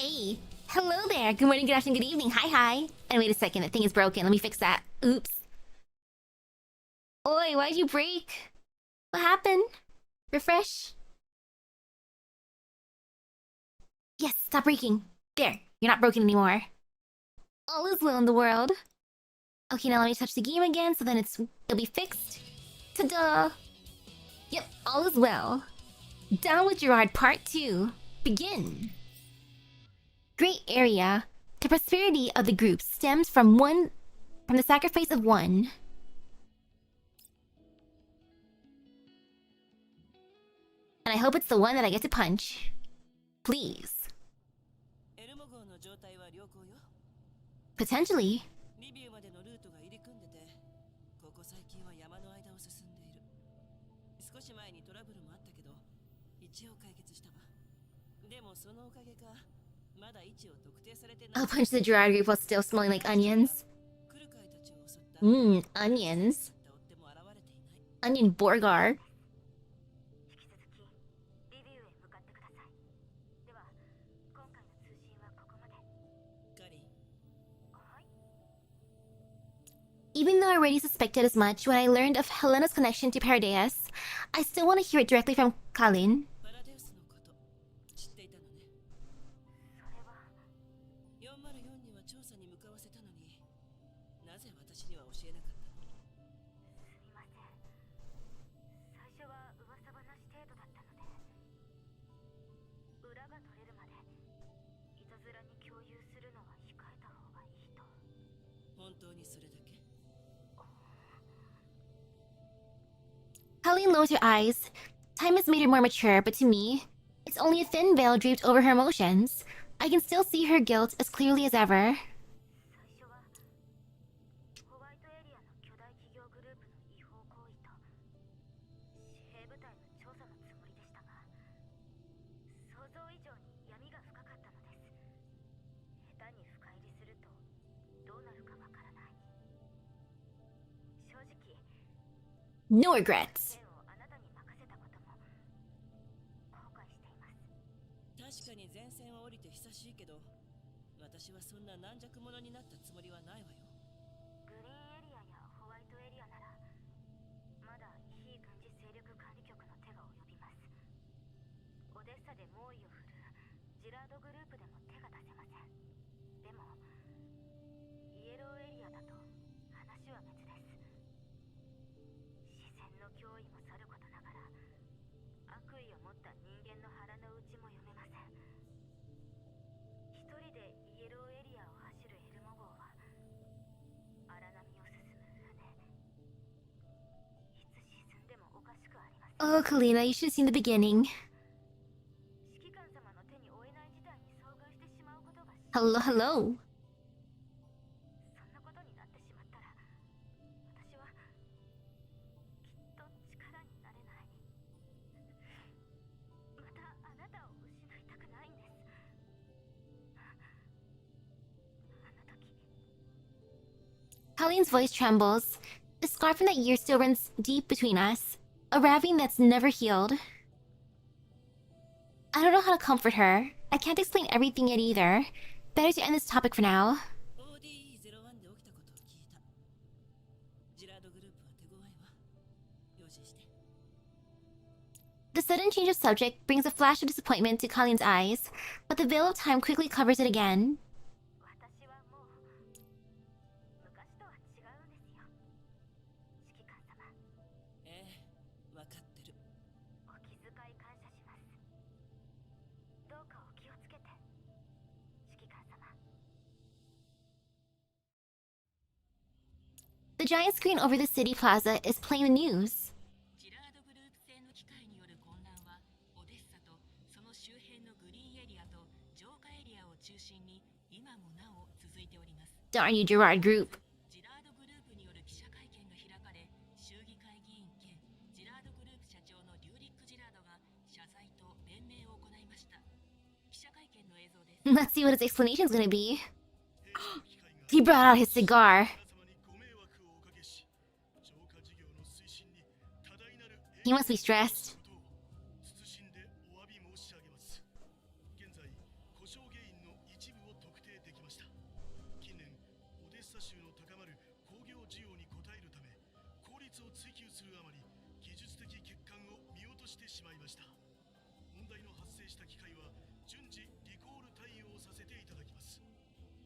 Hey, hello there. Good morning, good afternoon, good evening. Hi. And wait a second, that thing is broken. Let me fix that. Oops. Oi, why'd you break? What happened? Refresh? Yes, stop breaking. There, you're not broken anymore. All is well in the world. Okay, now let me touch the game again, so then it'll be fixed. Ta-da! Yep, all is well. Down with Gerard Part 2. Begin. Great area. The prosperity of the group stems from the sacrifice of one. And I hope it's the one that I get to punch. Please. Potentially. I'll punch the Gerard group while still smelling like onions. Onions. Onion Borgar. Even though I already suspected as much when I learned of Helena's connection to Paradeus, I still want to hear it directly from Kalin. Colleen lowers her eyes. Time has made her more mature, but to me, it's only a thin veil draped over her emotions. I can still see her guilt as clearly as ever. No regrets. Oh, Kalina, you should have seen the beginning. Hello. Colleen's voice trembles. The scar from that year still runs deep between us. A ravine that's never healed. I don't know how to comfort her. I can't explain everything yet either. Better to end this topic for now. The sudden change of subject brings a flash of disappointment to Colleen's eyes, but the veil of time quickly covers it again. The giant screen over the city plaza is playing the news. Darn you, Gerard Group. Let's see what his explanation's gonna be. He brought out his cigar. He must be stressed. 一部を特定できました。近年オデッサ州の高まる工業需要に応えるため効率を追求するあまり技術的欠陥を見落としてしまいました。問題の発生した機械は順次リコール対応させていただきます。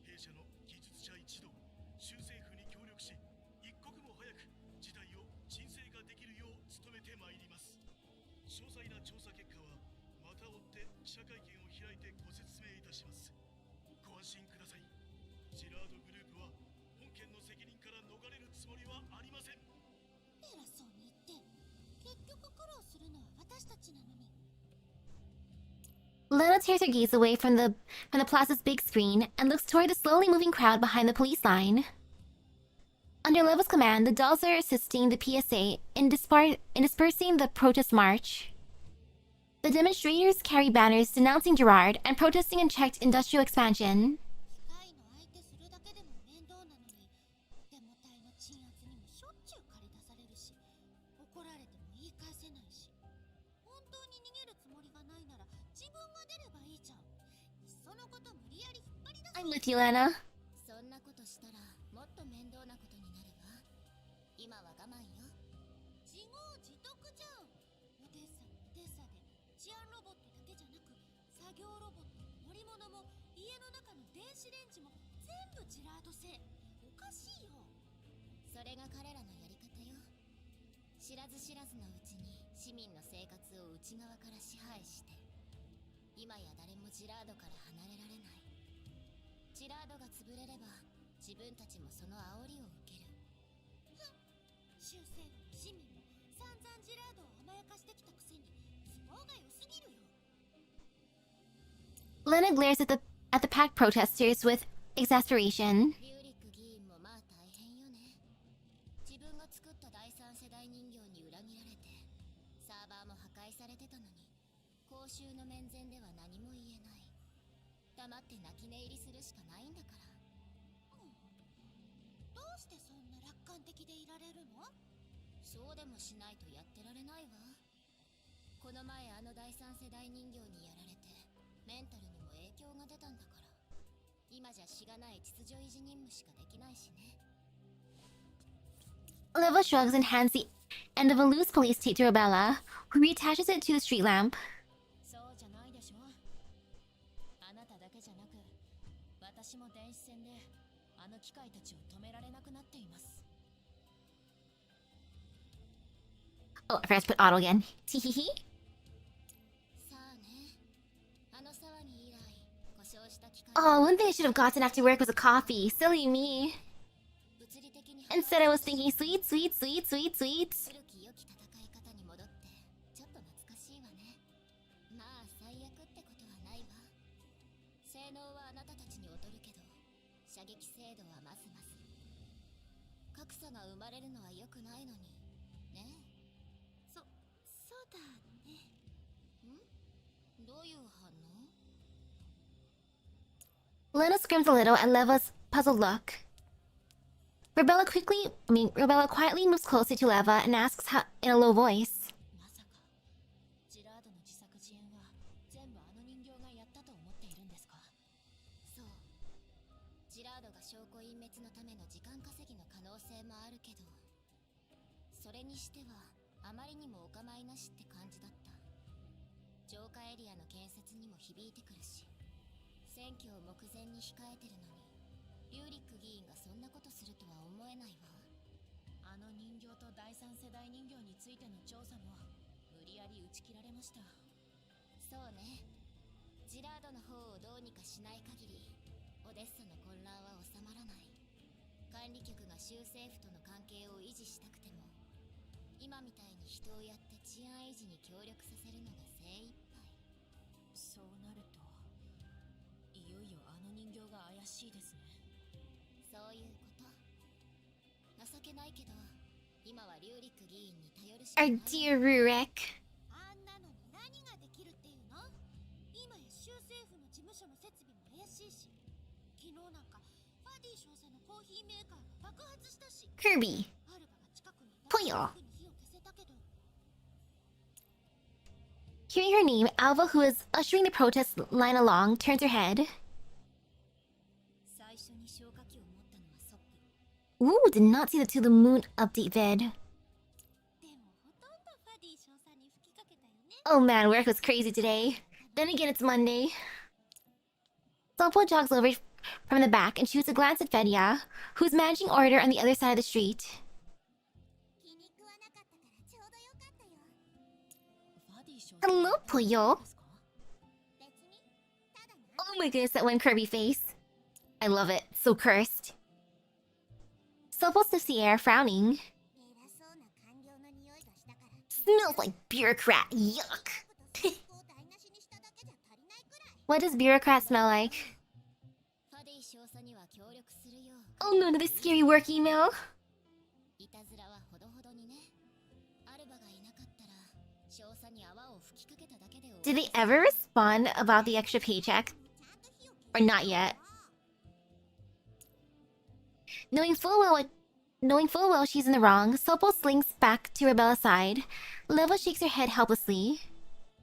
弊社の技術者一同、州政府に協力し、一刻も早く事態を沈静化できるよう努めてまいります。詳細な調査結果はまた追って記者会見を開いてご説明いたします。ご安心ください。ジラードグループは本件の責任から逃れるつもりはありません。偉そうに言って、結局苦労するのは私たちなのに。Lena tears her gaze away from the plaza's big screen and looks toward the slowly moving crowd behind the police line. Under Leva's command, the dolls are assisting the PSA in dispersing the protest march. The demonstrators carry banners denouncing Gerard and protesting unchecked industrial expansion. 機械の相手するだけでも面倒なのに、デモ隊の鎮圧にもしょっちゅう駆り出されるし、怒られても言い返せないし、本当に逃げるつもりがないなら自分が出ればいいじゃん。いっそのこと無理やり引っ張り出す。I'm with you, Lena. そんなことしたらもっと面倒なことになるわ。今は我慢よ。自業自得じゃん。オデッサで治安ロボットだけじゃなく、作業ロボットも乗り物も家の中の電子レンジも全部ジラード製。おかしいよ。それが彼らのやり方よ。知らず知らずのうちに市民の生活を内側から支配して、今や誰もジラードから離れられない。ジラードが潰れれば自分たちもその煽りを受ける。州政府も市民も散々ジラードを甘やかしてきたくせに都合が良すぎるよ。 Lena glares at the packed protesters with exasperation. リューリック議員もまあ大変よね。自分が作った第三世代人形に裏切られてサーバーも破壊されてたのに、公衆の面前では何も言えない。黙って泣き寝入りするしかないんだから。どうしてそんな楽観的でいられるの？そうでもしないとやってられないわ。この前あの第三世代人形にやられてメンタルにも影響が出たんだから、今じゃしがない秩序維持任務しかできないしね。 Leva shrugs and hands the end of a loose police tape to Rebella, who reattaches it to the street lamp. そうじゃないでしょ。あなただけじゃなく、私も電子戦であの機械たちを止められなくなっています。 Oh, I forgot to put auto again. Teehee. さあね、あの騒ぎ以来故障した機械。 Oh, one thing I should have gotten after work was a coffee. Silly me. 物理的に Instead, I was thinking sweet, sweet, sweet, sweet, sweet. 古き良き戦い方に戻ってちょっと懐かしいわね。まあ最悪ってことはないわ。性能はあなたたちに劣るけど、射撃精度はますます。格差が生まれるのは良くないのにね。そうだね。ん？どういう反応？ Lena scrims a little at Leva's puzzled look. Rebella quietly moves closer to Leva and asks in a low voice. まさかジラードの自作自演は全部あの人形がやったと思っているんですか？そう。ジラードが証拠隠滅のための時間稼ぎの可能性もあるけど、それにしてはあまりにもお構いなしって感じだった。浄化エリアの建設にも響いてくるし、選挙を目前に控えてるのにリューリック議員がそんなことするとは思えないわ。あの人形と第三世代人形についての調査も無理やり打ち切られました。そうね。ジラードの方をどうにかしない限りオデッサの混乱は収まらない。管理局が州政府との関係を維持したくても、今みたいに人をやって治安維持に協力させるのが精一杯。そうなるといよいよあの人形が怪しいですね。そういうこと。情けないけど今はリューリック議員に頼るしかな Our い。 dear Rurik. あんなのに何ができるっていうの？今や州政府の事務所の設備も怪しいし、昨日なんかファディ少佐のコーヒーメーカーが爆発したし。 Kirby. アルバが近くにいた。 Poyo. すぐに火を消せたけど。 Hearing her name, Alva, who is ushering the protest line along, turns her head. Ooh, did not see the To the Moon update vid. でもほとんどファディ少佐に吹きかけたよね。 Oh man, work was crazy today. Then again, it's Monday. Sopo jogs over from the back and shoots a glance at Fedya, who's managing order on the other side of the street. 気に食わなかったからちょうどよかったよ。ファディ少 Hello, Puyo. ですか？別にただな。 Oh my goodness, that one Kirby face. I love it. So cursed. Sopo sniffs the air, frowning. 偉そうな官僚の匂いがしたから。 Smells like bureaucrat. Yuck. こと成功を台無しにしただけじゃ足りないくらい。 What does bureaucrat smell like? ファディ少佐には協力するよう。 Oh no, another scary work email. いたずらはほどほどにね。アルバがいなかったら少佐に泡を吹きかけただけで。 Did they ever respond about the extra paycheck? Or not yet? Knowing full well she's in the wrong, Sopo slinks back to Rebella's side. Leva shakes her head helplessly.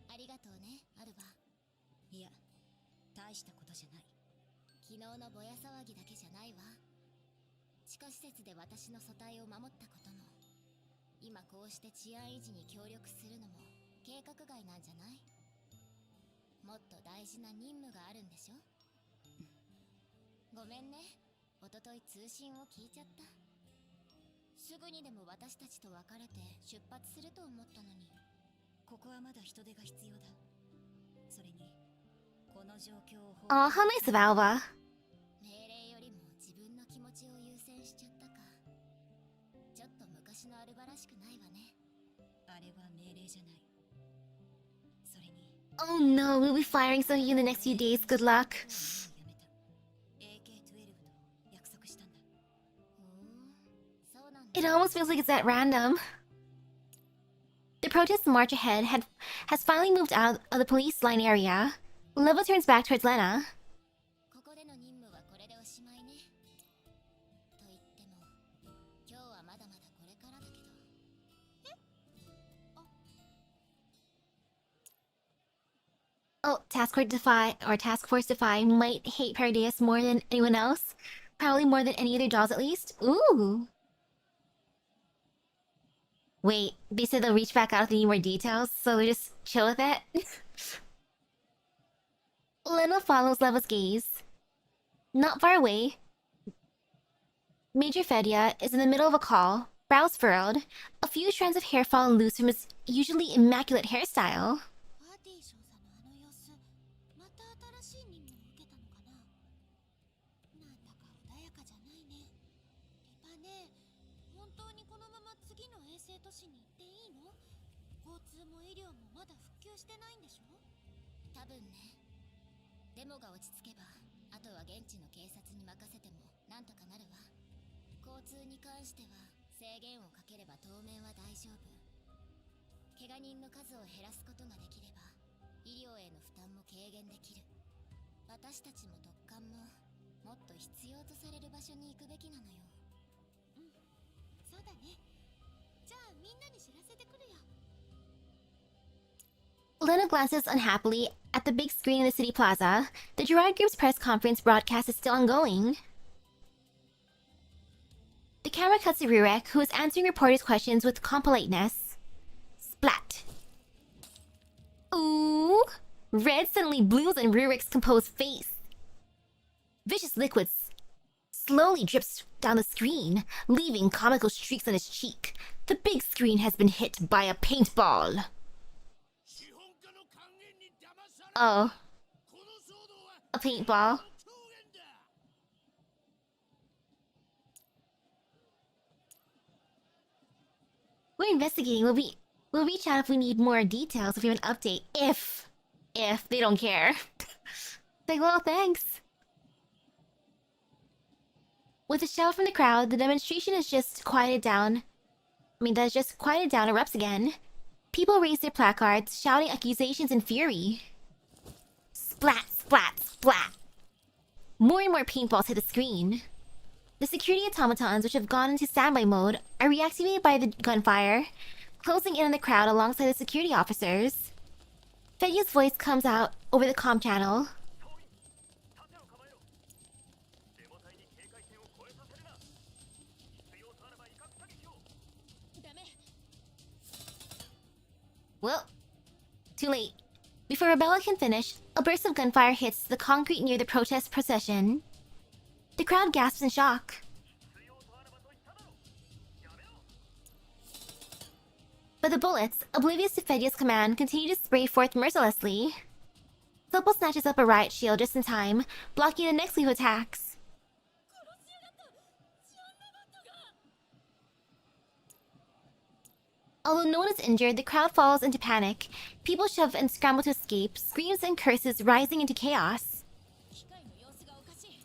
ありがとうね、アルバ。いや、大したことじゃない。昨日のぼや騒ぎだけじゃないわ。地下施設で私の組対を守ったことも、今こうして治安維持に協力するのも計画外なんじゃない？もっと大事な任務があるんでしょ？ごめんね。おととい通信を聞いちゃった。すぐにでも私たちと別れて出発すると思ったのに。ここはまだ人手が必要だ。それにこの状況を。 Aw, how nice of Alva. 命令よりも自分の気持ちを優先しちゃったか。ちょっと昔のアルバらしくないわね。あれは命令じゃない。それに。 Oh no, we'll be firing some of you in the next few days. Good luck. It almost feels like it's at random. The protest march ahead has finally moved out of the police line area. Leva turns back towards Lena. ここでの任務はこれでおしまいね。と言っても、今日はまだまだこれからだけど。Oh, Task Force Defy might hate Paradius more than anyone else. Probably more than any other dolls at least. Ooh. Wait, they said they'll reach back out if they need more details, so they just chill with it? Lena follows Leva's gaze. Not far away, Major Fedya is in the middle of a call, brows furrowed. A few strands of hair fallen loose from his usually immaculate hairstyle. パーティー少佐のあの様子、また新しい任務を受けたのかな。なんだか穏やかじゃないね。リパね、本当にこのまま次の衛星都市に行っていいの？交通も医療もまだ復旧してないんでしょ？多分ね。デモが落ち着けば、あとは現地の警察に任せてもなんとかなるわ。交通に関しては制限をかければ当面は大丈夫。怪我人の数を減らすことができれば医療への負担も軽減できる。私たちも特艦ももっと必要とされる場所に行くべきなのよ。うん、そうだね。じゃあみんなに知らせてくるよ。 Lena glances unhappily at the big screen in the city plaza. The Gerard Group's press conference broadcast is still ongoing. The camera cuts to Rurek, who is answering reporters' questions with calm politeness. Splat. Ooh! Red suddenly blooms on Rurek's composed face. Vicious liquids slowly drips down the screen, leaving comical streaks on his cheek. The big screen has been hit by a paintball. Oh. A paintball. We're investigating. We'll reach out if we need more details, if we have an update. If they don't care. Like, well, thanks. With a shout from the crowd, the demonstration has just quieted down. Erupts again. People raise their placards, shouting accusations in fury. Splat, splat, splat. More and more paintballs hit the screen. The security automatons, which have gone into standby mode, are reactivated by the gunfire, closing in on the crowd alongside the security officers. Fedya's voice comes out over the comm channel. Well, too late. Before Rebella can finish, a burst of gunfire hits the concrete near the protest procession. The crowd gasps in shock. But the bullets, oblivious to Fedia's command, continue to spray forth mercilessly. Supple snatches up a riot shield just in time, blocking the next wave of attacks. Although no one is injured, the crowd falls into panic. People shove and scramble to escape, screams and curses rising into chaos. 機械の様子がおかしい。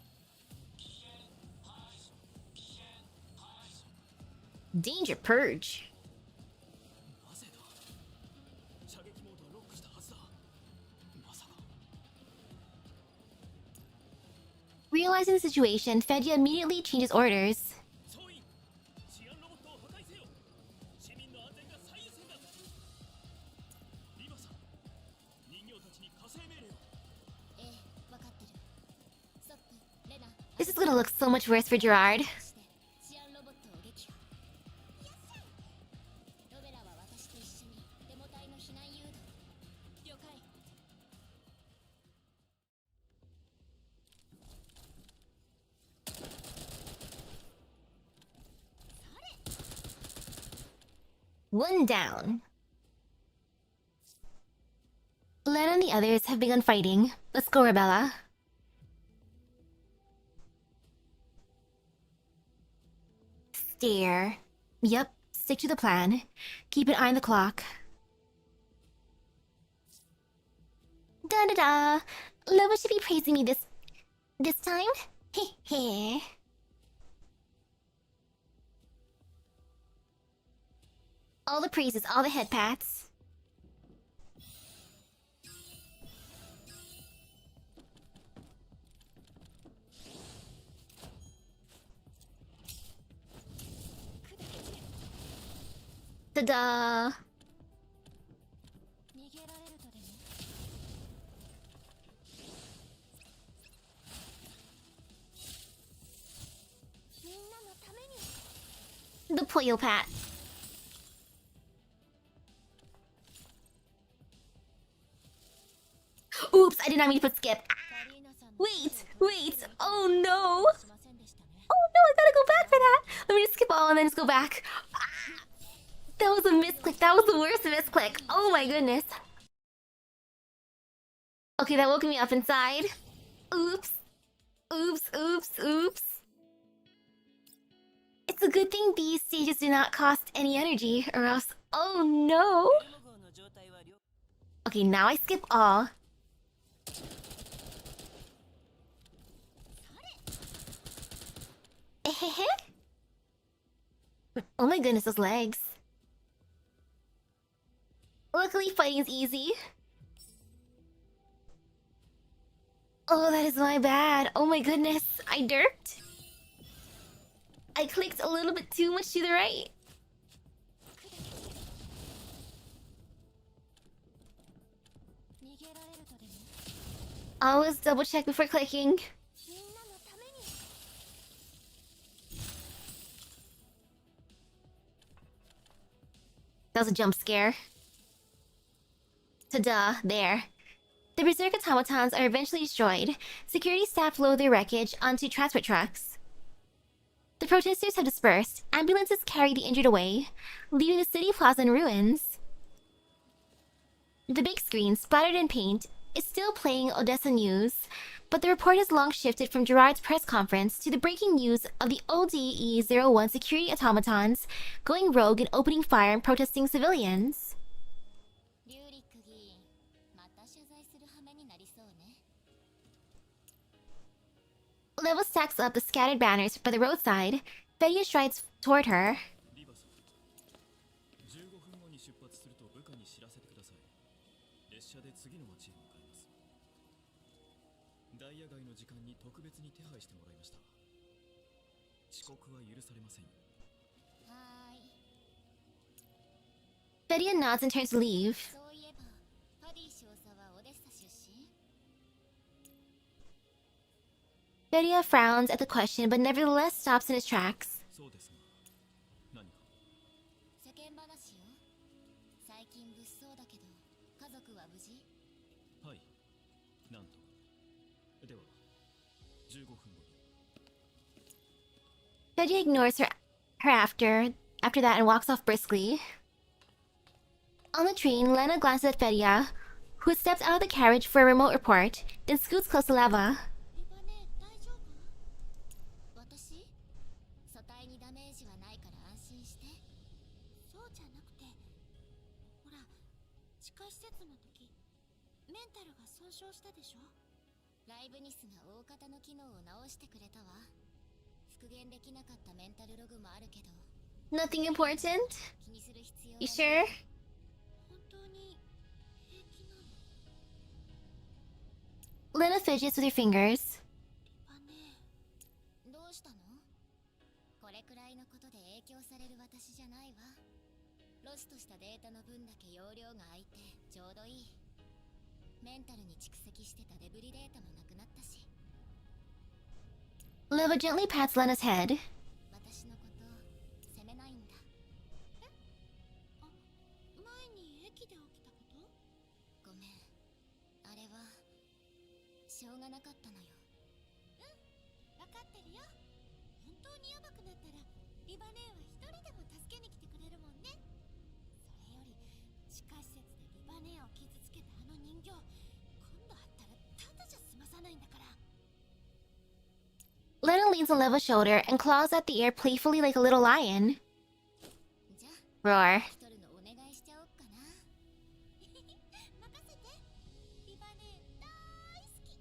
Danger purge. なぜだ。射撃モードをロックしたはずだ。まさか。 Realizing the situation, Fedia immediately changes orders. 総員、治安ロボットを破壊せよ。市民の安全が最優先だ。リバさん、人形たちに加勢命令を。ええ、わかってる。ストップ、レナ。 This is gonna look so much worse for Gerard. して治安ロボットを撃破。ロベラは私と一緒にデモ隊の避難誘導。了解。 One down. Len and the others have begun fighting. Let's go, Rebella. Stare. Yep, stick to the plan. Keep an eye on the clock. Da-da-da! Lobo should be praising me this time? Heh heh. All the praises, all the head pats. Ta-da! 逃げられるとでも。みんなのために。 The Puyo Pat. Oops, I did not mean to put skip. カリーナさんの Wait, wait. Oh no. しませんでしたね。 Oh no, I gotta go back for that. Let me just skip all and then just go back. Ah, that was a misclick. That was the worst misclick. Oh my goodness. Okay, that woke me up inside. Oops. Oops, oops, oops. It's a good thing these stages do not cost any energy, or else... Oh no! Okay, now I skip all. Oh my goodness, those legs. Luckily, fighting is easy. Oh, that is my bad. Oh my goodness, I derped. I clicked a little bit too much to the right. Always double check before clicking. That was a jump scare. Ta-da, there. The Berserk automatons are eventually destroyed. Security staff load their wreckage onto transport trucks. The protesters have dispersed. Ambulances carry the injured away, leaving the city plaza in ruins. The big screen, splattered in paint, is still playing Odessa news, but the report has long shifted from Gerard's press conference to the breaking news of the ODE-01 security automatons going rogue and opening fire and protesting civilians. リュウリック議員、また謝罪する羽目になりそうね。 Level stacks up the scattered banners by the roadside. Fedia strides toward her. リバさん、15分後に出発すると部下に知らせてください。列車で次の町へ向かいます。ダイヤ街の時間に特別に手配してもらいました。遅刻は許されませんよ。はーい。 Fedia nods and turns to leave. そういえば、パディ少佐はオデッサ出身？ Fedia frowns at the question but nevertheless stops in his tracks. そうですが、何か。世間話よ。最近物騒だけ Fedya ignores her after that and walks off briskly. On the train, Lena glances at Fedya, who steps out of the carriage for a remote report, then scoots close to Leva. リバネ大丈夫？私素体にダメージはないから安心して。そうじゃなくて、ほら地下施設の時メンタルが損傷したでしょ。ライブニスが大方の機能を直してくれたわ。復元できなかったメンタルログもあるけど。 Nothing important? 気にする必要は You sure? 本当に平気なの？ Lena fidgets with her fingers. リバネどうしたの？これくらいのことで影響される私じゃないわ。ロストしたデータの分だけ容量が空いてちょうどいい。メンタルに蓄積してたデブリデータもなくなったし。 Leva gently pats Lena's head. 私のこと責めないんだ。え？あ、前に駅で起きたこと？ごめん。あれはしょうがなかったのよ。うん、分かってるよ。本当にヤバくなったらリバネーは一人でも助けに来てくれるもんね。それより地下施設でリバネーを傷つけたあの人形、今度会ったらただじゃ済まさないんだから。 Lena leans on Leva's shoulder and claws at the air playfully like a little lion. じゃ Roar. あ一人のお願いしちゃおっかな。任せて。リバネー大好き。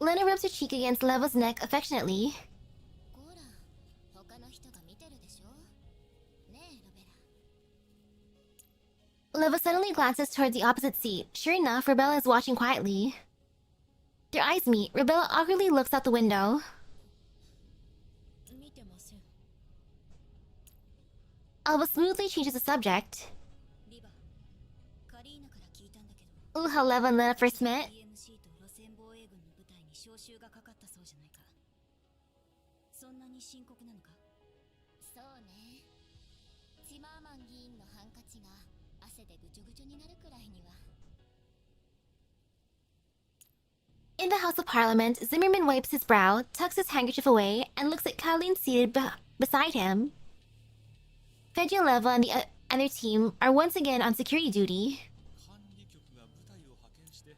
Lena rubs her cheek against Leva's neck affectionately. ほら、他の人が見てるでしょ。ねえ、ロベラ。 Leva suddenly glances towards the opposite seat. Sure enough, Rebella is watching quietly. Their eyes meet. Rebella awkwardly looks out the window. 見てません。 Alva smoothly changes the subject. リバ、カリーナから聞いたんだけど。 Ooh, how Leva and Lena first met. EMC と路線防衛軍の部隊に招集がかかったそうじゃないか。そんなに深刻なのか？そうね。チマーマン議員のハンカチが汗でぐちょぐちょになるくらいには。 In the House of Parliament, Zimmerman wipes his brow, tucks his handkerchief away, and looks at Colleen seated beside him. Fedya, Leva, and their team are once again on security duty. 管理局が部隊を派遣して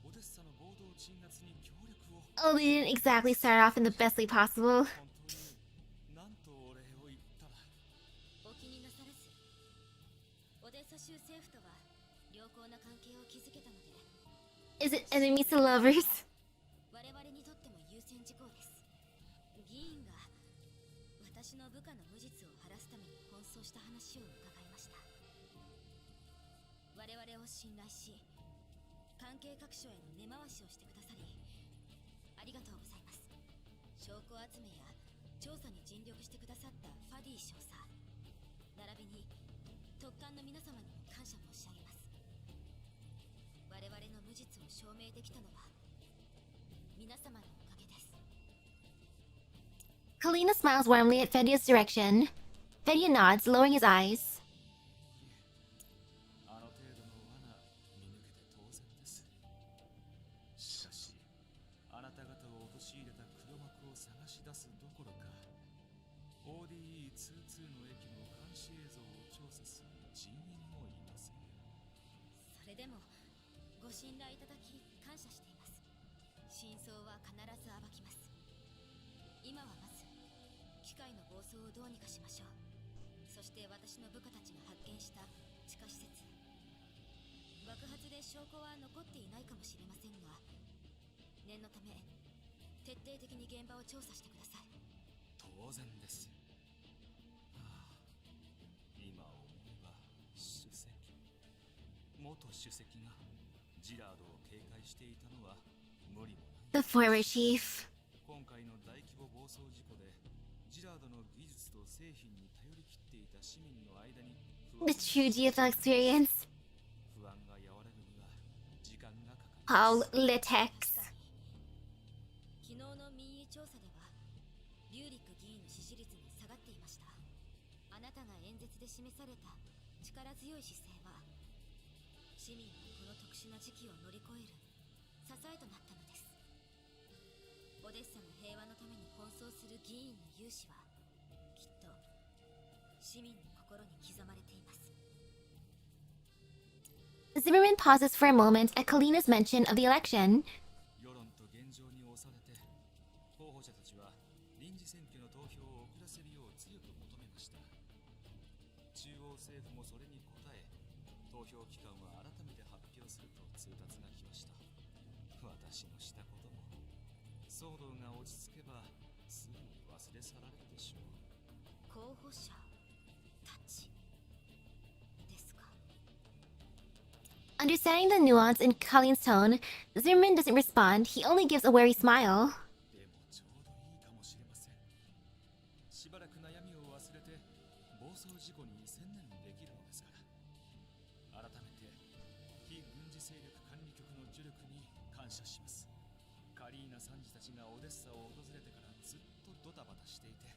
オデッサの暴動鎮圧に協力を。 Oh, they didn't exactly start off in the best way possible. 本当になんとお礼を言ったら。お気になさらず。オデッサ州政府とは良好な関係を築けたので。 Is it enemies to lovers? 我々にとっても優先事項です。議員が私の部下の無実を晴らすために奔走した話を伺いました。我々を信頼し、関係各所への根回しをしてくださりありがとうございます。証拠集めや調査に尽力してくださったファディ少佐並びに特艦の皆様にも感謝申し上げます。我々の無実を証明できたのは皆様のおかげです。 Kalina smiles warmly at Fedya's direction. Fedya nods, lowering his eyes. あの程度の罠見抜けて当然です。しかしあなた方を陥れた黒幕を探し出すどころか ODE22 の駅の監視映像を調査する人員もいません。それでもご信頼いただき感謝しています。真相は必ず暴きます。今はまず機械の暴走をどうにかしましょう。そして私の部下たちが発見した地下施設、爆発で証拠は残っていないかもしれませんが、念のため徹底的に現場を調査してください。当然です。はあ、今思えば主席、元主席がジラードを警戒していたのは無理もない。 The former chief. 今回の大規模暴走事故でジラードの技術と製品に頼り切っていた市民の間に The true GFL experience. 不安が和らぐには時間がかかります。 Paul Litex. 昨日の民意調査ではリューリック議員の支持率が下がっていました。あなたが演説で示された力強い姿勢は市民のこの特殊な時期を乗り越える支えとなったのです。奔走する議員の勇姿はきっと市民の心に刻まれています。 Zimmerman pauses for a moment at Kalina's mention of the election. 世論と現状に押されて候補者たちは臨時選挙の投票を遅らせるよう強く求めました。中央政府もそれに応え、投票期間は改めて発表すると通達が来ました。私のしたことも騒動が落ち着けばすぐに忘れ去られるでしょう。候補者たちですか。 Understanding the nuance in Colleen's tone, Zimmerman doesn't respond, he only gives a wary smile. でもちょうどいいかもしれません。しばらく悩みを忘れて暴走事故に専念できるのですから。改めて非軍事勢力管理局の助力に感謝します。カリーナ参事たちがオデッサを訪れてからずっとドタバタしていて、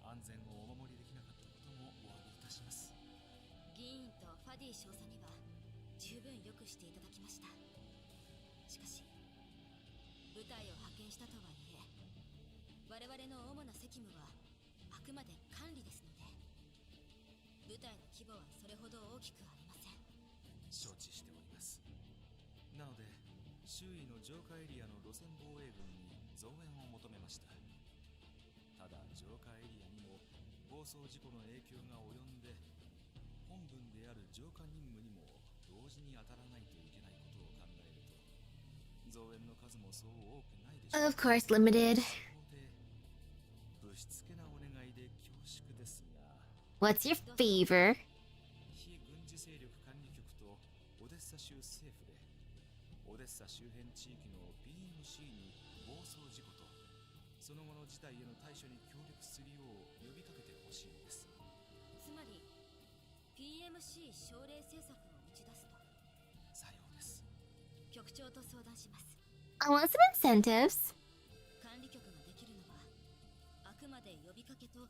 安全をお守りできなかったこともお詫びいたします。議員とファディ少佐には十分よくしていただきました。しかし部隊を派遣したとはいえ、我々の主な責務はあくまで管理ですので、部隊の規模はそれほど大きくありません。承知しております。なので周囲の浄化エリアの路線防衛軍に増援を求めました。ただ浄化エリアにも暴走事故の影響が及んで、本文である浄化任務にも同時に当たらないといけないことを考えると、増援の数もそう多くないでしょう。 Of course, limited. ぶしつけなお願いで恐縮ですが、 What's your favor? 非軍事勢力管理局とオデッサ州政府でオデッサ周辺地域の P.M.C に暴走事故とその後の事態への対処に協力するよう呼びかけてほしいのです。つまり PMC 奨励政策を打ち出すと。さようです。局長と相談します。 I want some incentives. 管理局ができるのはあくまで呼びかけと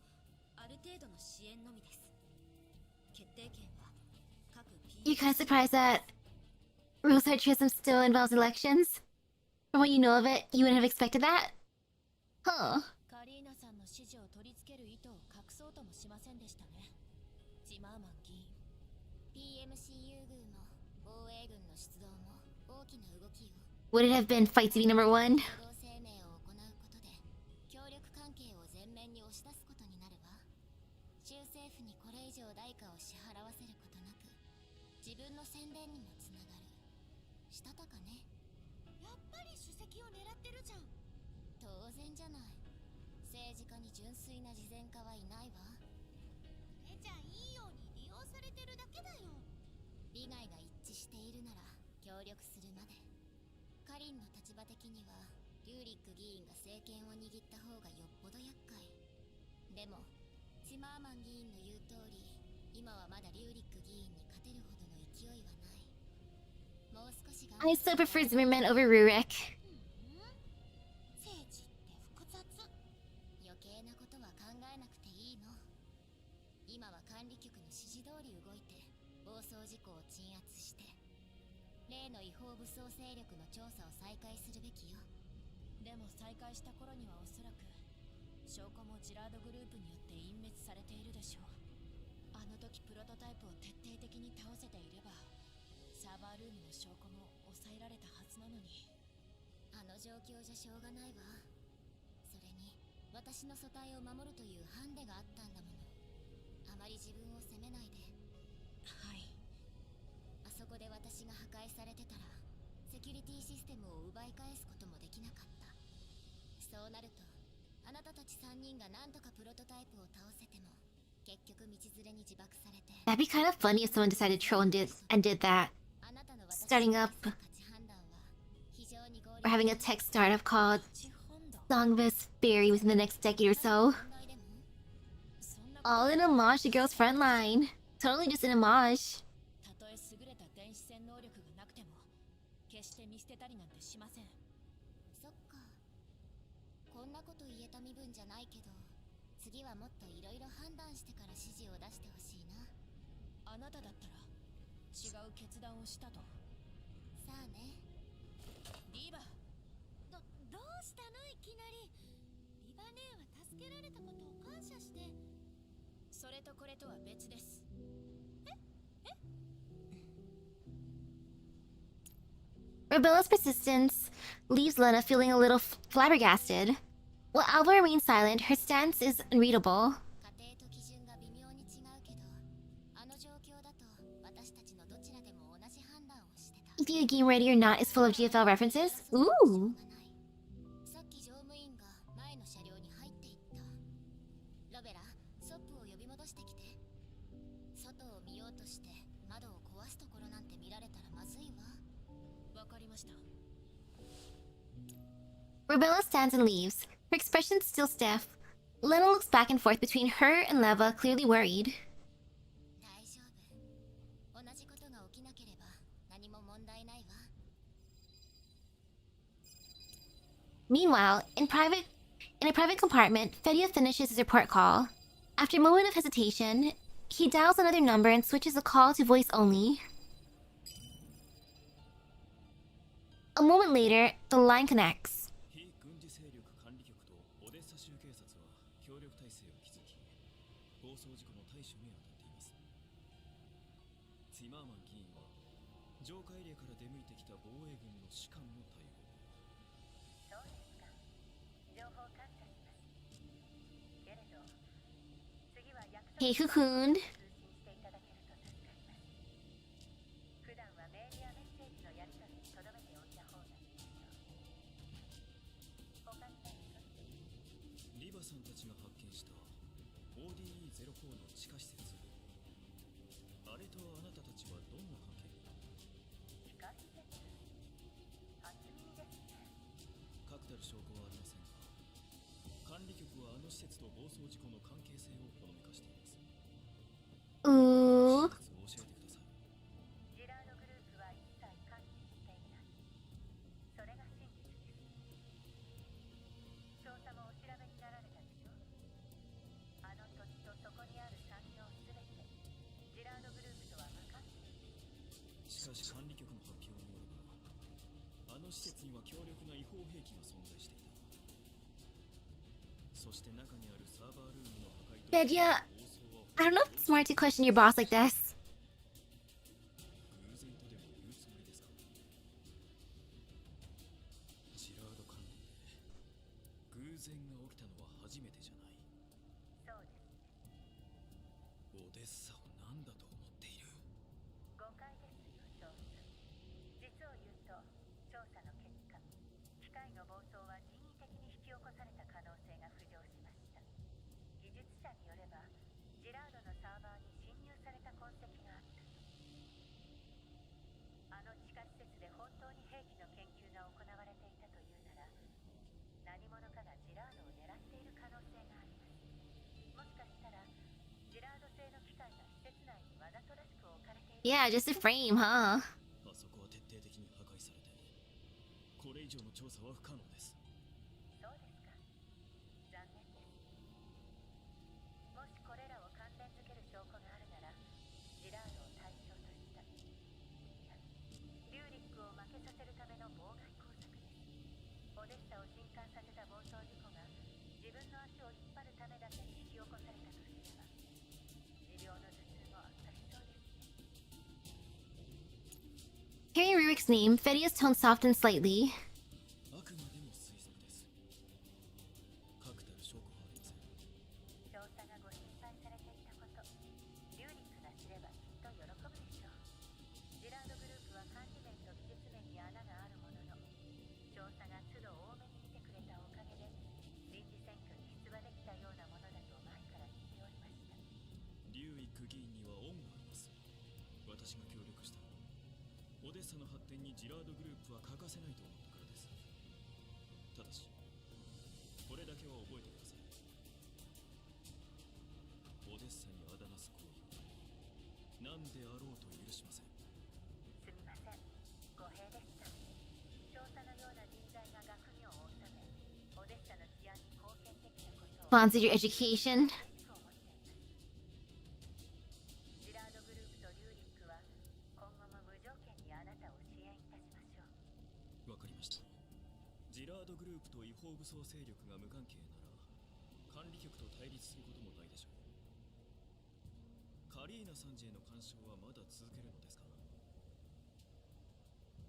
ある程度の支援のみです。決定権は各 You're kind of surprised that Rosartrism still involves elections? From what you know of it, you wouldn't have expected that? Huh. カリーナさんの指示を取り付ける意図を隠そうともしませんでしたね。ジマーマン議員。 PMC 優遇も防衛軍の出動も大きな動きを。 Would it have been fight to be number one? 共同声明を行うことで協力関係を前面に押し出すことになるわ。州政府にこれ以上代価を支払わせることなく自分の宣伝にもつながる。したたかね。やっぱり主席を狙ってるじゃん。当然じゃない。政治家に純粋な慈善家はいないわ。これじゃいいように利用されてるだけだよ。利害が一致しているなら協力するまで。カリンの立場的にはリューリック議員が政権を握った方がよっぽど厄介。でもチマーマン議員の言う通り、今はまだリューリック議員に勝てるほどの勢いはない。もう少し頑張 I still prefer Zimmerman over Rurik. 政治って複雑。余計なことは考えなくていいの。今は管理局の指示通り動いて暴走事故を鎮圧して、例の違法武装勢力の調査を再開するべきよ。でも再開した頃にはおそらく証拠もジラードグループによって隠滅されているでしょう。あの時プロトタイプを徹底的に倒せていればサーバールームの証拠も抑えられたはずなのに。あの状況じゃしょうがないわ。それに私の組対を守るというハンデがあったんだもの。あまり自分を責めないで。はい。あそこで私が破壊されてたらセキュリティシステムを奪い返すこともできなかった。そうなるとあなたたち3人がなんとかプロトタイプを倒せても結局道連れに自爆されて。 That'd be kind of funny if someone decided to troll and did that. あなたの私 Starting up の価値判断は非常に合理 or having a tech startup called 価値判断 Song of His Fairy within the next decade or so. 問題でもそんな All in homage to Girls Frontline. Totally just an homage. たとえ優れた電子戦能力がなくても決して見捨てたりなんてしません。そっか。こんなこと言えた身分じゃないけど、次はもっといろいろ判断してから指示を出してほしいな。あなただったら違う決断をしたと。さあね。リーバどうしたのいきなり。リバ姉助けられたことを感謝して。それとこれとは別です。Rubella's persistence leaves Lena feeling a little flabbergasted. While Alba remains silent, her stance is unreadable. 家庭と基準が微妙に違うけど、あの状況だと私たちのどちらでも同じ判断をしてた。If the game Ready or Not is full of GFL references? Ooh! さっき乗務員が前の車両に入っていった。ロベラ、ソップを呼び戻してきて。外を見ようとして窓を壊すところなんて見られたらまずいわ。わかりました。Rubella stands and leaves, her expression still stiff. Lena looks back and forth between her and Leva, clearly worried. 大丈夫。同じことが起きなければ何も問題ないわ。Meanwhile, in a private compartment, Fedia finishes his report call. After a moment of hesitation, he dials another number and switches the call to voice only. A moment later, the line connects. 非軍事勢力管理局とオデッサ州警察は協力体制を築き、暴走事故の対処に当たっています。ツィマーマン議員は上海嶺から出向いてきた防衛軍の士官の対応。そうですか。情報感謝します。けれど、次は約束 Hey, Cocoon. 通信していただけると助かります。普段はメールやメッセージのやり取りに留めておいた方がいいでしょう。他に何かリバさんたちが発見した ODE-04 の地下施設。あれとあなたたちはどんな関係に？地下施設、初耳ですね。確たる証拠はありませんが、管理局はあの施設と暴走事故の関係性をほのめかしています。 Ooh. 真実を教えてください。ジラードグループは一切関係していない。それが真実です。調査もお調べになられたでしょ。あの土地とそこにある産業すべて、ジラードグループとは無関係です。しかし管理局の発表によれば、あの施設には強力な違法兵器が存在していた。そして中にあるサーバールームの破壊と Fedia, 暴走は I don't know if it's smart to question your boss like this. 偶然とでも言うつもりですか？ジラード関連で偶然が起きたのは初めてじゃない。そうですね。オデッサを何だと思っている？誤解ですよ、少佐。実を言うと、調査の結果、機械の暴走は人為的に引き起こされた可能性が浮上しました。技術者によれば、ジラードのサーバーに侵入された痕跡があったと。あの地下施設で本当に兵器の研究が行われていたというなら、何者かがジラードを狙っている可能性があります。もしかしたら、ジラード製の機械が施設内にわざとらしく置かれている。 Yeah, just a frame, huh? あそこは徹底的に破壊されて、これ以上の調査は不可能です。そうですか。残念です。もしこれらを関連づける証拠があるなら、ジラードを対象とした、いや、リューリックを負けさせるための妨害工作です。オデッサを震撼させた暴走事故が自分の足を引っ張るためだけに引き起こされたとすれば、持病の頭痛も悪化しそうですね。 Hearing Rurik's name, Fedia's tone softened slightly. あくまでも推測です。確たる証拠はありません。調査がご心配されていたこと、リューリックが知ればきっと喜ぶでしょう。ジラードグループは管理面と技術面に穴があるものの、調査が都度多めに見てくれたおかげで、臨時選挙に出馬できたようなものだと前から言っておりました。リュウイック議員には恩があります。私が協力したのは、オデッサの発展にジラードグループは欠かせないと思ったからです。ただし、これだけは覚えてください。オデッサにあだなす行為を何であろうと許しません。すみません。語弊でした。調査のような人材が学業を収め、オデッサの治安に貢献できたことを Sponsored your education. 嬉しく思っています。ジラードグループとリューリックは今後も無条件にあなたを支援いたしましょう。わかりました。ジラードグループと違法武装勢力が無関係なら、管理局と対立することもないでしょう。カリーナ参事への干渉はまだ続けるのですか？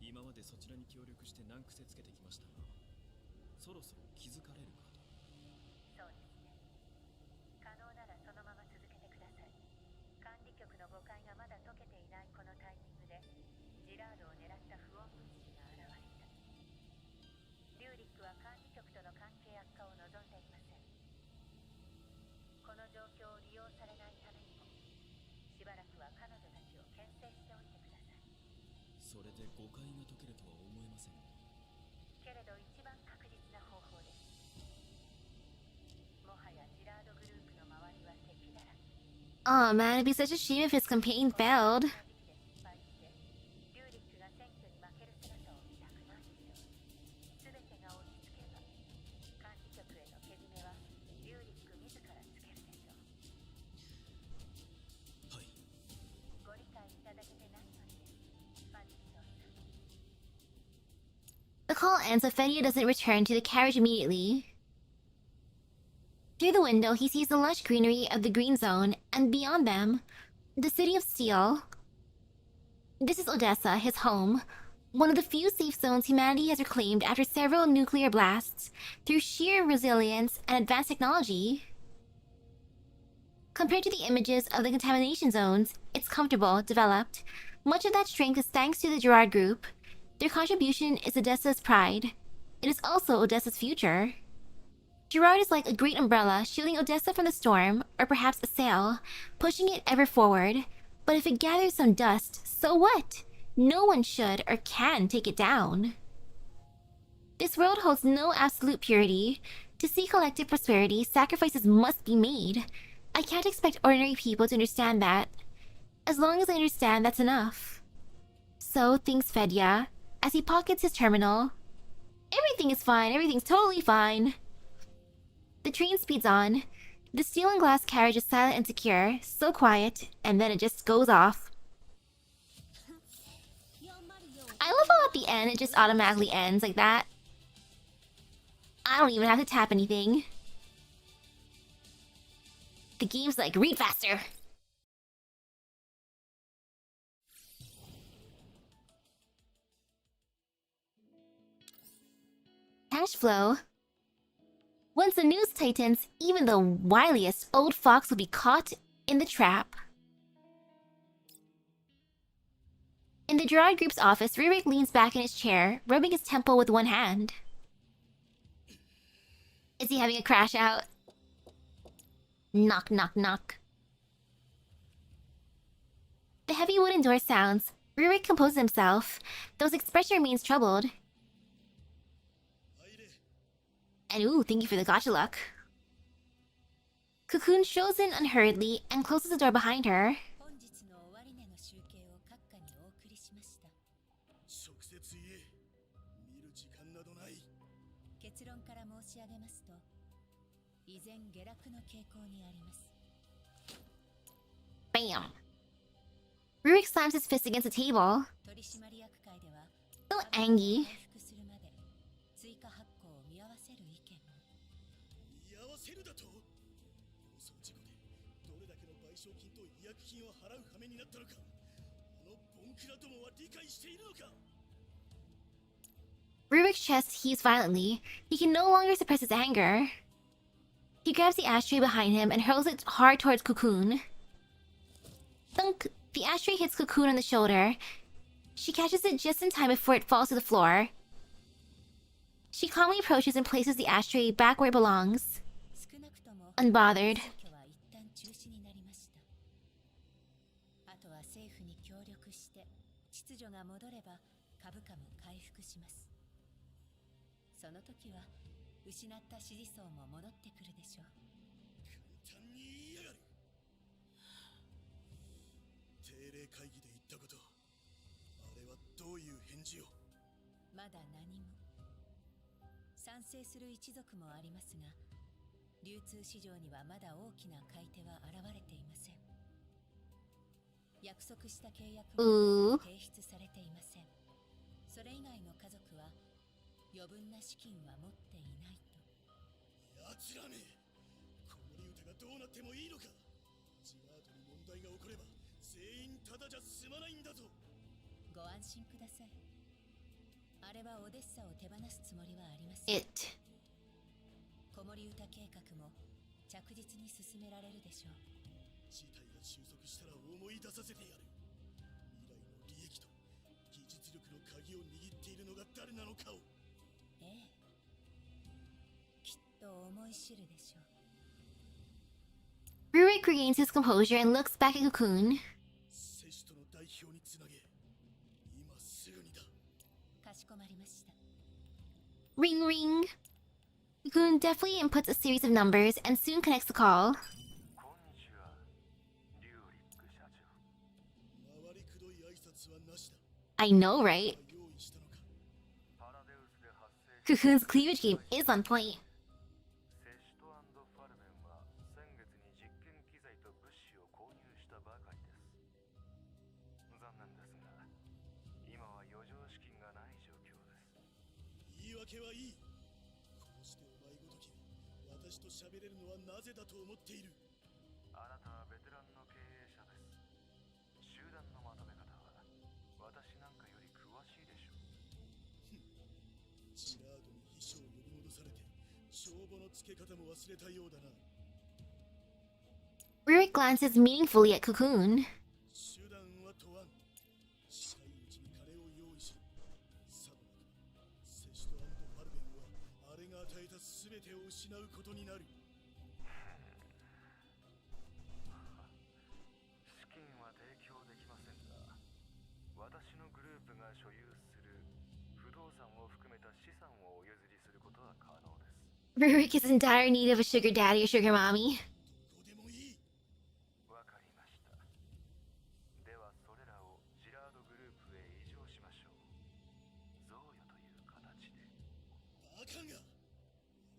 今までそちらに協力して難癖つけてきましたが、そろそろ気づかれるかと。そうですね。可能ならそのまま続けてください。管理局の誤解がまだ解けていないこのタイミングで、ジラードを狙った不穏分子が現れた。リューリックは管理局との関係悪化を望んでいません。この状況を利用されないためにも、しばらくは彼女たちを牽制しておいてください。それで誤解が解けるとは思えません。けれど一番確実な方法です。もはやジラードグループの周りは敵だらけ。Oh man, it'd be such a shame if his campaign failed. この時期で失敗して、リューリックが選挙に負ける姿を見たくないでしょう。全てが落ち着けば、管理局へのけじめはリューリック自らつけるでしょう。はい。ご理解いただけてないのにです。ファンディソンさん。The call ends, but Fedia doesn't return to the carriage immediately. Through the window, he sees the lush greenery of the Green Zone, and beyond them, the City of Steel. This is Odessa, his home, one of the few safe zones humanity has reclaimed after several nuclear blasts, through sheer resilience and advanced technology. Compared to the images of the contamination zones, it's comfortable, developed. Much of that strength is thanks to the Gerard Group. Their contribution is Odessa's pride. It is also Odessa's future. Gerard is like a great umbrella shielding Odessa from the storm, or perhaps a sail, pushing it ever forward. But if it gathers some dust, so what? No one should or can take it down. This world holds no absolute purity. To see collective prosperity, sacrifices must be made. I can't expect ordinary people to understand that. As long as I understand, that's enough. So thinks Fedya, as he pockets his terminal. Everything is fine, everything's totally fine. The train speeds on. The steel and glass carriage is silent and secure, so quiet, and then it just goes off. I love how at the end it just automatically ends like that. I don't even have to tap anything. The game's like, read faster! Cash flow. Once the news tightens, even the wiliest old fox will be caught in the trap. In the Gerard Group's office, Ririk leans back in his chair, rubbing his temple with one hand. Is he having a crash out? Knock, knock, knock. The heavy wooden door sounds. Ririk composes himself, though his expression remains troubled. And ooh, thank you for the gotcha luck. Cocoon strolls in unhurriedly and closes the door behind her. 直接言え。見る時間などない。結論から申し上げますと、依然下落の傾向にあります。 Bam! Rurik slams his fist against the table. 取締役会では、 So angry. 回復するまで追加発行を見合わせる意見も。見合わせるだと？暴走事故でどれだけの賠償金と違約金を払う羽目になったのか。このボンクラどもは理解しているのか。 Rurik's chest heaves violently. He can no longer suppress his anger. He grabs the ashtray behind him and hurls it hard towards Cocoon. Thunk! The ashtray hits Cocoon on the shoulder. She catches it just in time before it falls to the floor. She calmly approaches and places the ashtray back where it belongs. 少なくとも Unbothered. 選挙は一旦中止になりました。あとは政府に協力して秩序が戻れば株価も回復します。その時は失った支持層も戻ってくるでしょう。簡単に言いやがる。定例会議で言ったこと、あれはどういう返事を？まだ何も。賛成する一族もありますが、流通市場にはまだ大きな買い手は現れていません。約束した契約も提出されていません。それ以外の家族は余分な資金は持っていないと。奴らめ、どうなってもいいのか。ジラードに問題が起これば全員ただじゃ済まないんだぞ。ご安心ください。あれはオデッサを手放すつもりはありません。 It. 子守歌計画も着実に進められるでしょう。事態が収束したら思い出させてやる。未来の利益と技術力の鍵を握っているのが誰なのかを。ええ、きっと思い知るでしょう。 Rurik regains his composure and looks back at Cocoon. セシトの代表につなげ。今すぐにだ。かしこまりました。 Ring ring. Cocoon deftly inputs a series of numbers and soon connects the call. こんにちは、リュウリック社長。回りくどい挨拶はなしだ。 I know, right? 用意したのか。パラデウスで発生 Cocoon's cleavage game is on point. セシト&ファルメンは先月に実験機材と物資を購入したばかりです。残念ですが、今は余剰資金がない状況です。言い訳はいい。こうしてお前ごときが私と喋れるのはなぜだと思っている。あなたはベテランの経営者です。集団のまとめ方は私なんかより詳しいでしょう。ジラードに秘書を呼び戻されて帳簿の付け方も忘れたようだな。 Rurik glances meaningfully at Cocoon. 手段は問わん。近いうちに金を用意しろ。さもなくセシト&ファルベンはあれが与えた全てを失うことになる。資金は提供できませんが、私のグループが所有する不動産を含めた資産をお譲りすることは可能です。 Rurik is in dire need of a sugar daddy or sugar mommy. どこでもいい。わかりました。ではそれらをジラードグループへ移譲しましょう。贈与という形で。バカが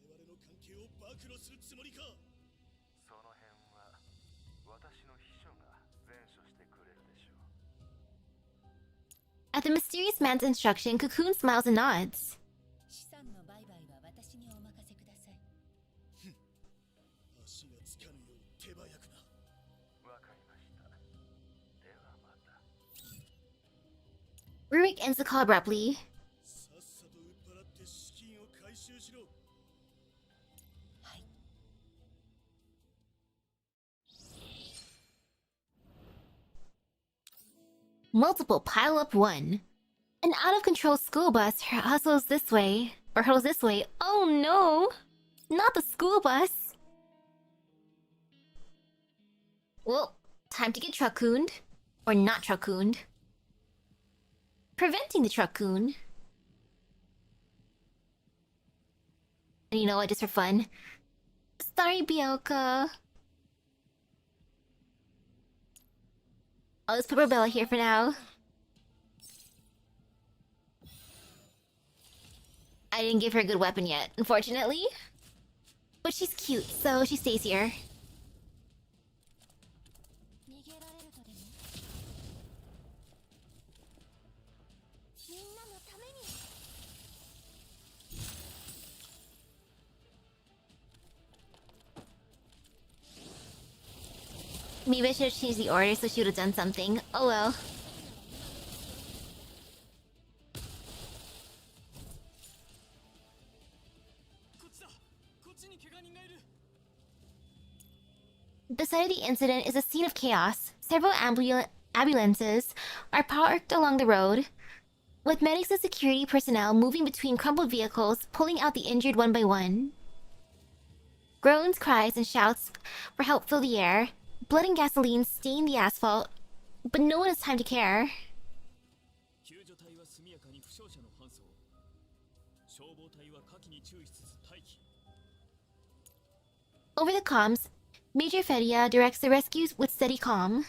我々の関係を暴露するつもりか。その辺は私の秘書が善処してくれるでしょう。 At the mysterious man's instruction, Cocoon smiles and nods. 資産の売買は私にお任せください。足がつかぬよう手早くな。わかりました。ではまた。 Rurik ends the call abruptly. さっさと売っ払って資金を回収しろ。はい。 Multiple pile up one. An out of control school bus hustles this way. Or hurtles this way. Oh no! Not the school bus! Well, time to get truckooned. Or not truckooned. Preventing the truckoon. And you know what, just for fun. Sorry, Bielka. I'll just put Rebella here for now. I didn't give her a good weapon yet, unfortunately. But she's cute, so she stays here. 逃げられるとでも。みんなのために。 Maybe I should have changed the order so she would have done something. Oh well. Beside the incident is a scene of chaos. Several ambulances are parked along the road, with medics and security personnel moving between crumpled vehicles, pulling out the injured one by one. Groans, cries, and shouts for help fill the air. Blood and gasoline stain the asphalt, but no one has time to care. Over the comms, Major Fedia directs the rescues with steady calm.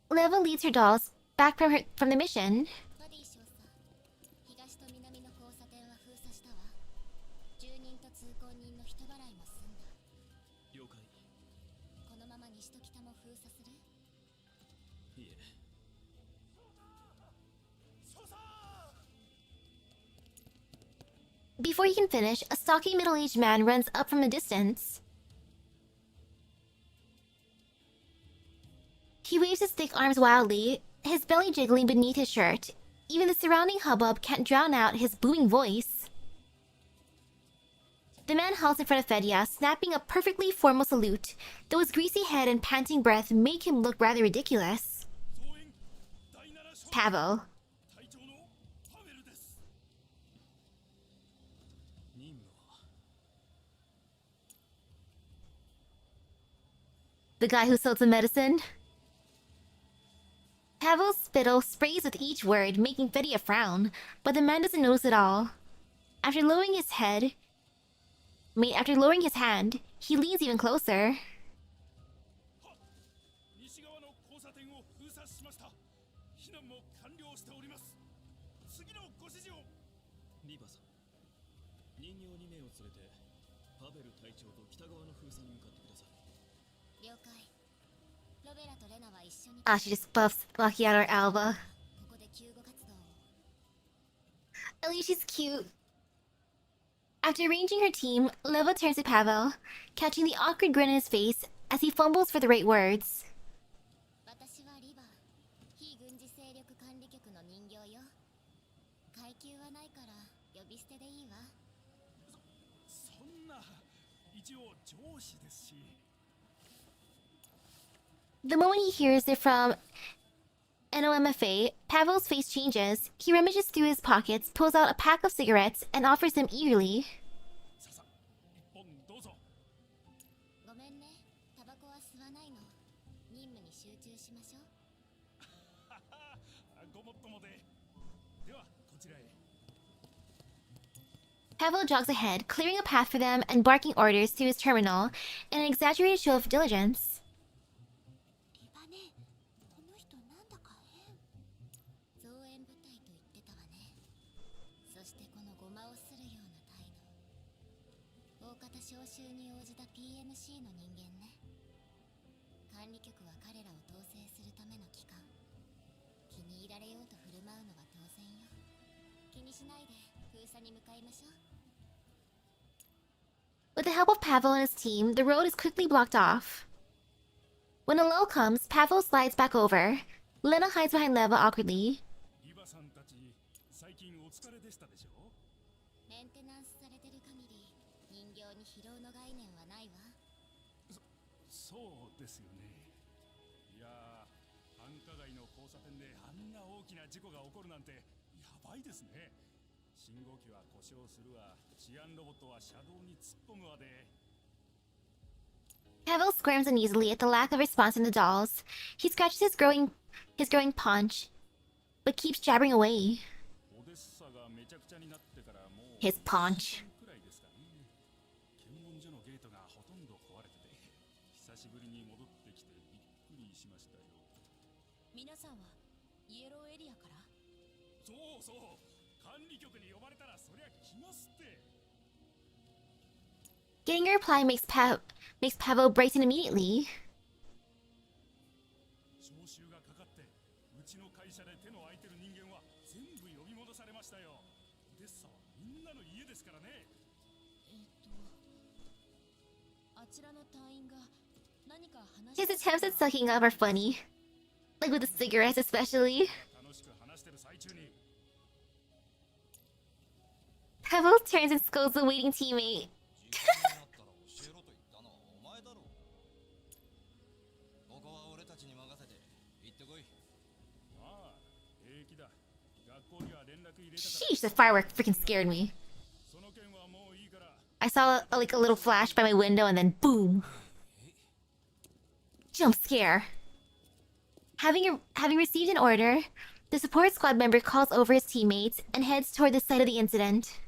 Leva leads her dolls back from the mission. バディ少佐、東と南の交差点は封鎖したわ。住人と通行人の人払いも済んだ。了解。このまま西と北も封鎖する？いえ。捜査！ Before he can finish, a stocky middle-aged man runs up from a distance. He waves his thick arms wildly, his belly jiggling beneath his shirt. Even the surrounding hubbub can't drown out his booming voice. The man halts in front of Fedya, snapping a perfectly formal salute, though his greasy head and panting breath make him look rather ridiculous. Pavel. The guy who sells the medicine? Pavel's spittle sprays with each word, making Fedya frown, but the man doesn't notice at all. After lowering his hand, he leans even closer. Ah, she just buffs Lucky at her Alba. At least she's cute. After arranging her team, Leva turns to Pavel, catching the awkward grin on his face as he fumbles for the right words. The moment he hears it from NOMFA, Pavel's face changes. He rummages through his pockets, pulls out a pack of cigarettes, and offers them eagerly. Pavel jogs ahead, clearing a path for them and barking orders to his terminal in an exaggerated show of diligence. With the help of Pavel and his team, the road is quickly blocked off. When a lull comes, Pavel slides back over. Lena hides behind Leva awkwardly. Pavel squirms uneasily at the lack of response in the dolls. He scratches his growing paunch, but keeps jabbering away. His paunch. Getting a reply makes Pavel brighten immediately. His attempts at sucking up are funny. Like with the cigarettes especially. Pavel turns and scolds the waiting teammate. Sheesh, the firework freaking scared me. I saw like a little flash by my window and then boom. Jump scare. Having received an order, the support squad member calls over his teammates and heads toward the site of the incident.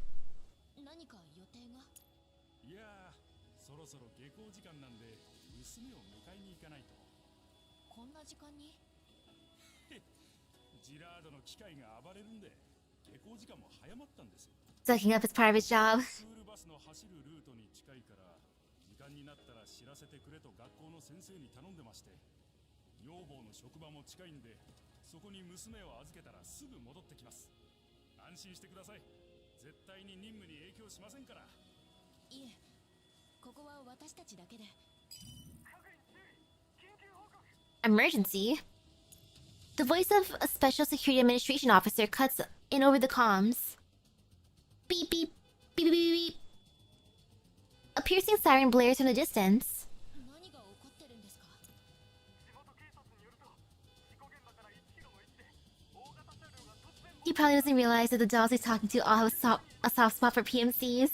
Sucking up is part of his job. Emergency? The voice of a special security administration officer cuts in over the comms. Beep beep, beep beep beep beep. A piercing siren blares from the distance. 何が起こってるんですか？ He probably doesn't realize that the dolls he's talking to all have a soft spot for PMCs.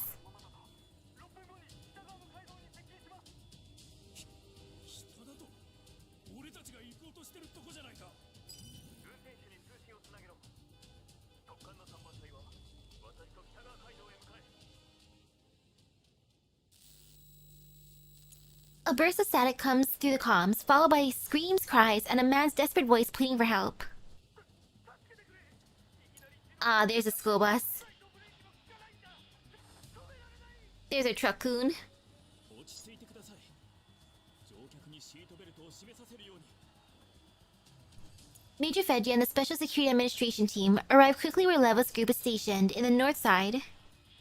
下だと俺たちが行こうとしてるとこじゃないか。 A burst of static comes through the comms, followed by screams, cries, and a man's desperate voice pleading for help. Ah, there's a school bus. There's a truck-coon. 落ち着いてください。乗客にシートベルトを締めさせるように。 Major Fedji and the Special Security Administration team arrive quickly where Leva's group is stationed in the north side.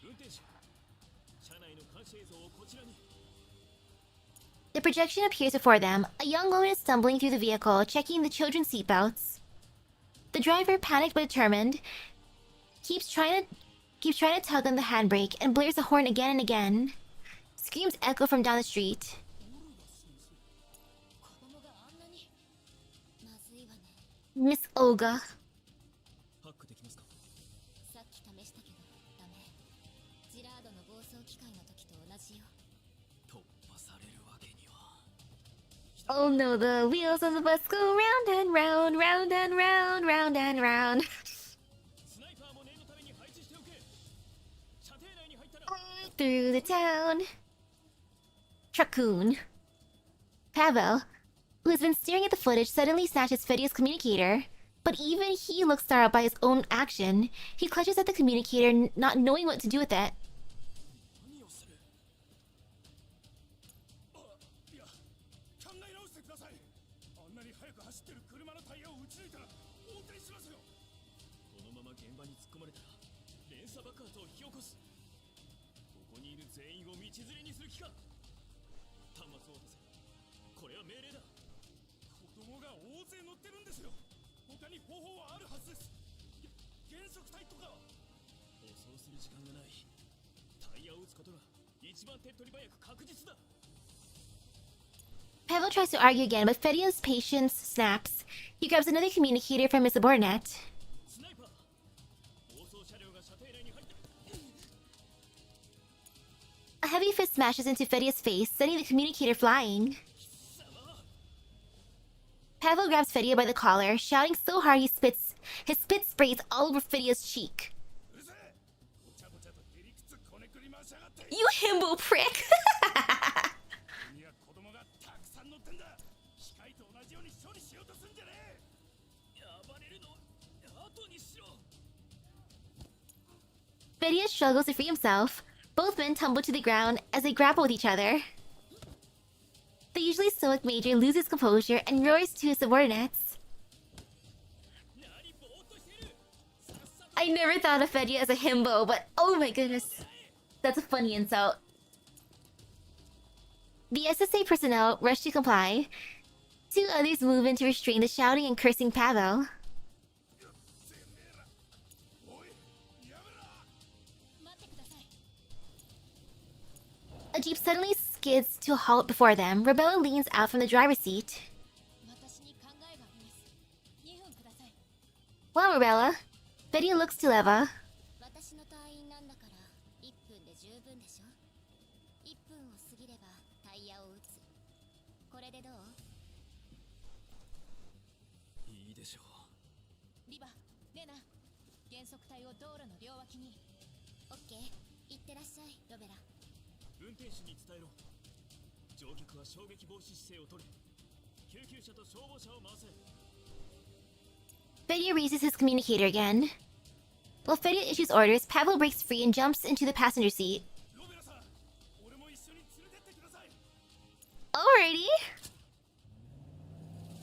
運転手、車内の監視映像をこちらに。 The projection appears before them. A young woman is stumbling through the vehicle, checking the children's seatbelts. The driver, panicked but determined, keeps trying to tug on the handbrake and blares the horn again and again. Screams echo from down the street. 子供があんなにまずいわね。 Miss Olga. ハックできますか？さっき試したけどダメ。ジラードの暴走機械の時と同じよ。突破されるわけには。 Oh no, the wheels on the bus go round and round, round and round, round and round. スナイパーも念のために配置しておけ。射程内に入ったら。 Through the town. Truck-coon. Pavel, who has been staring at the footage, suddenly snatches Fedia's communicator. But even he looks startled by his own action. He clutches at the communicator, not knowing what to do with it. 何をする？あ、いや、考え直してください。あんなに速く走ってる車のタイヤを撃ち抜いたら横転しますよ。このまま現場に突っ込まれたら連鎖爆発を引き起こす。ここにいる全員を道連れにする気か。端末を渡せ。これは命令だ。子供が大勢乗ってるんですよ。他に方法はあるはずです。減速体とかは。舗装する時間がない。タイヤを撃つことが一番手っ取り早く確実だ。 Pavel tries to argue again, but Fedia's patience snaps. He grabs another communicator from his subordinate. スナイパー、暴走車両が射程内に入った。 A heavy fist smashes into Fedia's face, sending the communicator flying. Pavel grabs Fedia by the collar, shouting so hard his spit sprays all over Fedia's cheek. うるせえ。ごちゃごちゃとへりくつこねくり回しやがって。 You himbo prick! には子供がたくさん乗ってんだ。機械と同じように処理しようとすんじゃねえ。暴れるの後にしろ。 Fedia struggles to free himself. Both men tumble to the ground as they grapple with each other. The usually stoic major loses composure and roars to his subordinates. I never thought of Fedia as a himbo, but oh my goodness. That's a funny insult. The SSA personnel rush to comply. Two others move in to restrain the shouting and cursing Pavel. おい、やめろ。 待ってください。 A jeep suddenly skids to a halt before them. Rebella leans out from the driver's seat. 私に考えがあります。2分ください。 Well, Rebella. Fedia looks to Leva. 私の隊員なんだから1分で十分でしょ。1分を過ぎればタイヤを打つ。これでどう？いいでしょう。リバ、レナ、減速体を道路の両脇に。オッケー、行ってらっしゃい、ロベラ。運転手に伝えろ。乗客は衝撃防止姿勢を取れ。救急車と消防車を回せ。 Fedia raises his communicator again. While Fedia issues orders, Pavel breaks free and jumps into the passenger seat. ロベラさん、俺も一緒に連れてってください。 Alrighty.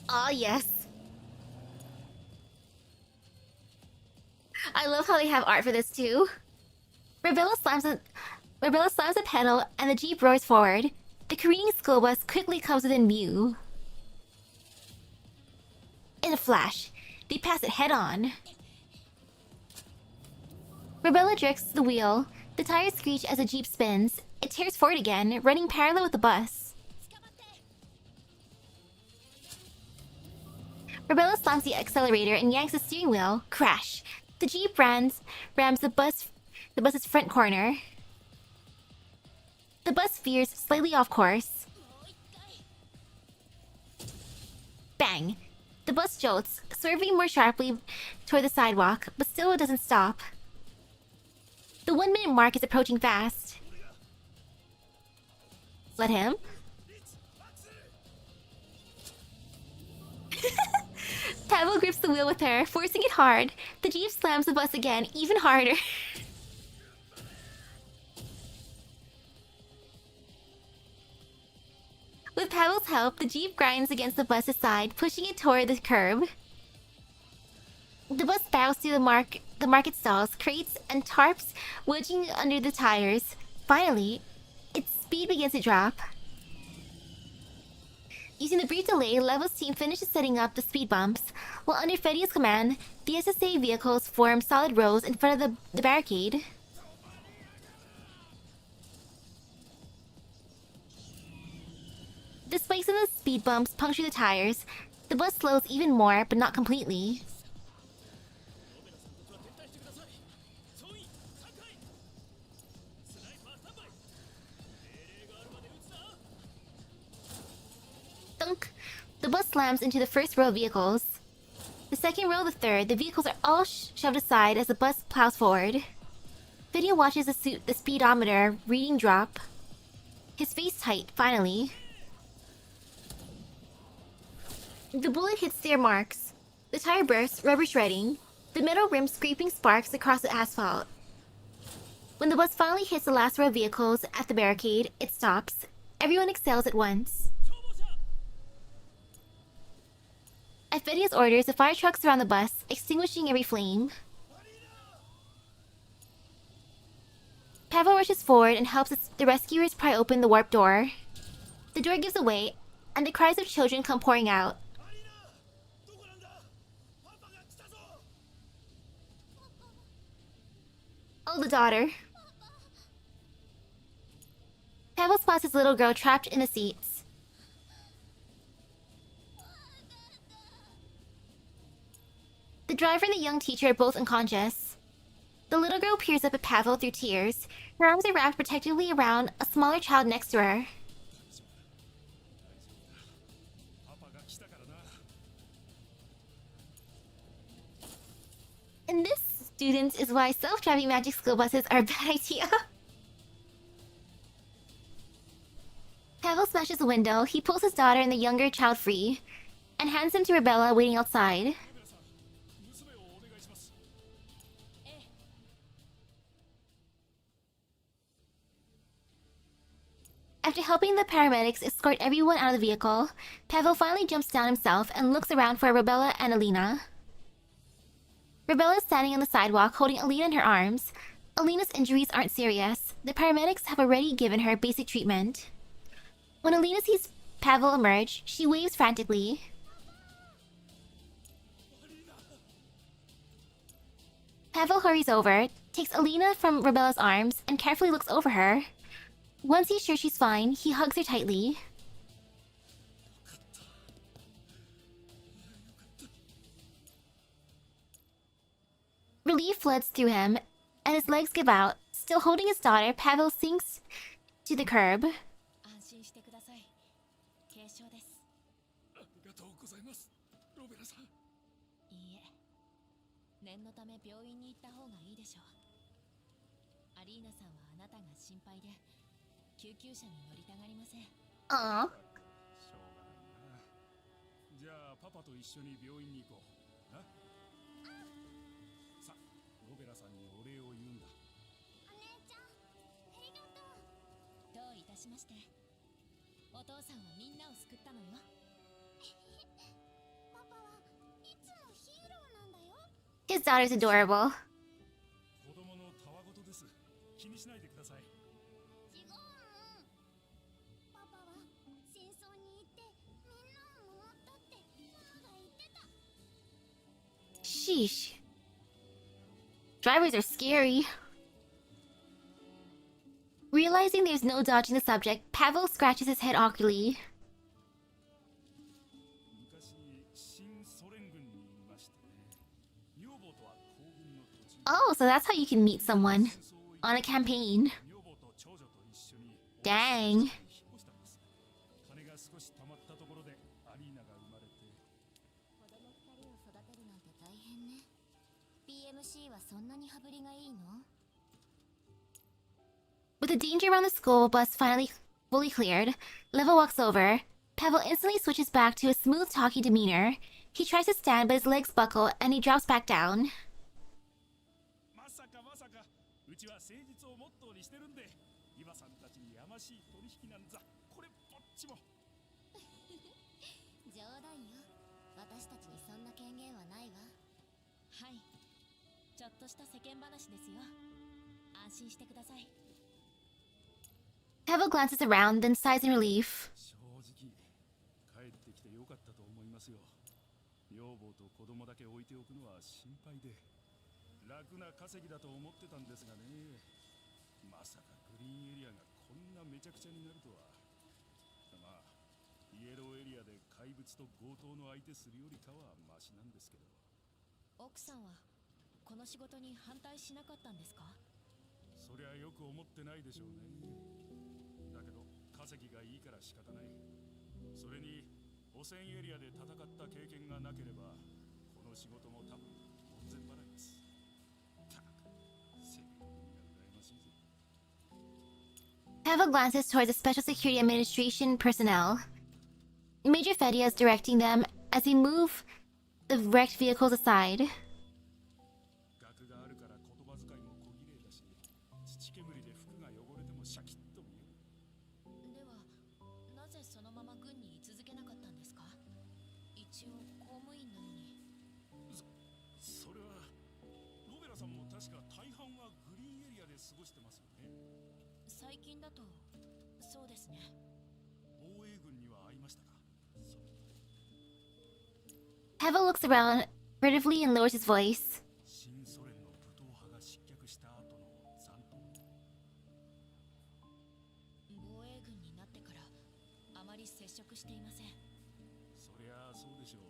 Ah, yes. I love how they have art for this too. Rebella slams the pedal and the jeep roars forward. The careening school bus quickly comes within view. In a flash, they pass it head on. Rebella jerks the wheel. The tires screech as the Jeep spins. It tears forward again, running parallel with the bus. Rebella slams the accelerator and yanks the steering wheel. Crash. The Jeep rams the bus's front corner. The bus veers slightly off course. Bang. The bus jolts, swerving more sharply toward the sidewalk, but still it doesn't stop. The 1 minute mark is approaching fast. Let him? Pavel grips the wheel with her, forcing it hard. The Jeep slams the bus again, even harder. With Pavel's help, the Jeep grinds against the bus's side, pushing it toward the curb. The bus bows through the market stalls, crates, and tarps wedging under the tires. Finally, its speed begins to drop. Using the brief delay, Level's team finishes setting up the speed bumps, while under Fedia's command, the SSA vehicles form solid rows in front of the barricade. The spikes in the speed bumps puncture the tires. The bus slows even more, but not completely. Thunk! The bus slams into the first row of vehicles. The second row, the third, the vehicles are all shoved aside as the bus plows forward. Video watches the speedometer reading drop. His face tight, finally. The bullet hits their marks. The tire bursts, rubber shredding. The metal rim scraping sparks across the asphalt. When the bus finally hits the last row of vehicles at the barricade, it stops. Everyone exhales at once. At Fedia's orders, the fire trucks surround the bus, extinguishing every flame. Pavel rushes forward and helps the rescuers pry open the warp door. The door gives away, and the cries of children come pouring out. Oh, the daughter. Pavel spots his little girl trapped in the seats. The driver and the young teacher are both unconscious. The little girl peers up at Pavel through tears. Her arms are wrapped protectively around a smaller child next to her. And this, students, is why self-driving magic school buses are a bad idea. Pavel smashes the window. He pulls his daughter and the younger child free, and hands them to Rebella waiting outside. After helping the paramedics escort everyone out of the vehicle, Pavel finally jumps down himself and looks around for Rebella and Alina. Rebella is standing on the sidewalk holding Alina in her arms. Alina's injuries aren't serious. The paramedics have already given her basic treatment. When Alina sees Pavel emerge, she waves frantically. Pavel hurries over, takes Alina from Rebella's arms, and carefully looks over her. Once he's sure she's fine, he hugs her tightly. Relief floods through him, and his legs give out. Still holding his daughter, Pavel sinks to the curb. Aww. じゃあパパと一緒に病院に行こう。な。さ、ロベラさんにお礼を言うんだ。お姉ちゃん、ありがとう。どういたしまして。お父さんはみんなを救ったのよ。パパはいつもヒーローなんだよ。His daughter's adorable. 子供のたわごとです。気にしないでください。 戦争に行ってみんなを守ったってママが言ってた。Sheesh. Drivers are scary. Realizing there's no dodging the subject, Pavel scratches his head awkwardly. 昔新ソ連軍にいましてね、女房とは行軍の途中 Oh, so that's how you can meet someone 戦争を on a campaign. 女房と長女と一緒に Dang. 引っ越したんです。金が少し貯まったところでアリーナが生まれて、子供2人を育てるなんて大変ね。 PMC はそんなに羽振りがいいの？ With the danger around the school bus finally fully cleared, Leva walks over. Pavel instantly switches back to a smooth talking demeanor. He tries to stand, but his legs buckle and he drops back down. まさかまさかうちは誠実をモットーにしてるんで、リバさんたちにやましい取引なんざこれっぽっちも。冗談よ。私たちにそんな権限はないわ。はい。ちょっとした世間話ですよ。安心してください。 Pavel glances around, then sighs in relief. 正直帰ってきてよかったと思いますよ。女房と子供だけ置いておくのは心配で、楽な稼ぎだと思ってたんですがね。まさかグリーンエリアがこんなめちゃくちゃになるとは。まあイエローエリアで怪物と強盗の相手するよりかはマシなんですけど。奥さんはこの仕事に反対しなかったんですか？そりゃよく思ってないでしょうね。だけど稼ぎがいいから仕方ない。それに汚染エリアで戦った経験がなければこの仕事も多分門前払いです。たく正義の国が羨ましいぜ。 Pavel glances towards the Special Security Administration personnel. Major Fedia is directing them as they move the wrecked vehicles aside. 学があるから言葉遣いも小綺麗だし、土煙で服が汚れてもシャキッと見える。では、なぜそのまま軍に居続けなかったんですか？一応公務員なのに。それはロベラさんも確か大半はグリーンエリアで過ごしてますよね。最近だと、そうですね。防衛軍には会いましたか？ Pavel looks around furtively and lowers his voice. 新ソ連の武闘派が失脚した後の残党。防衛軍になってからあまり接触していません。そりゃあそうでしょう。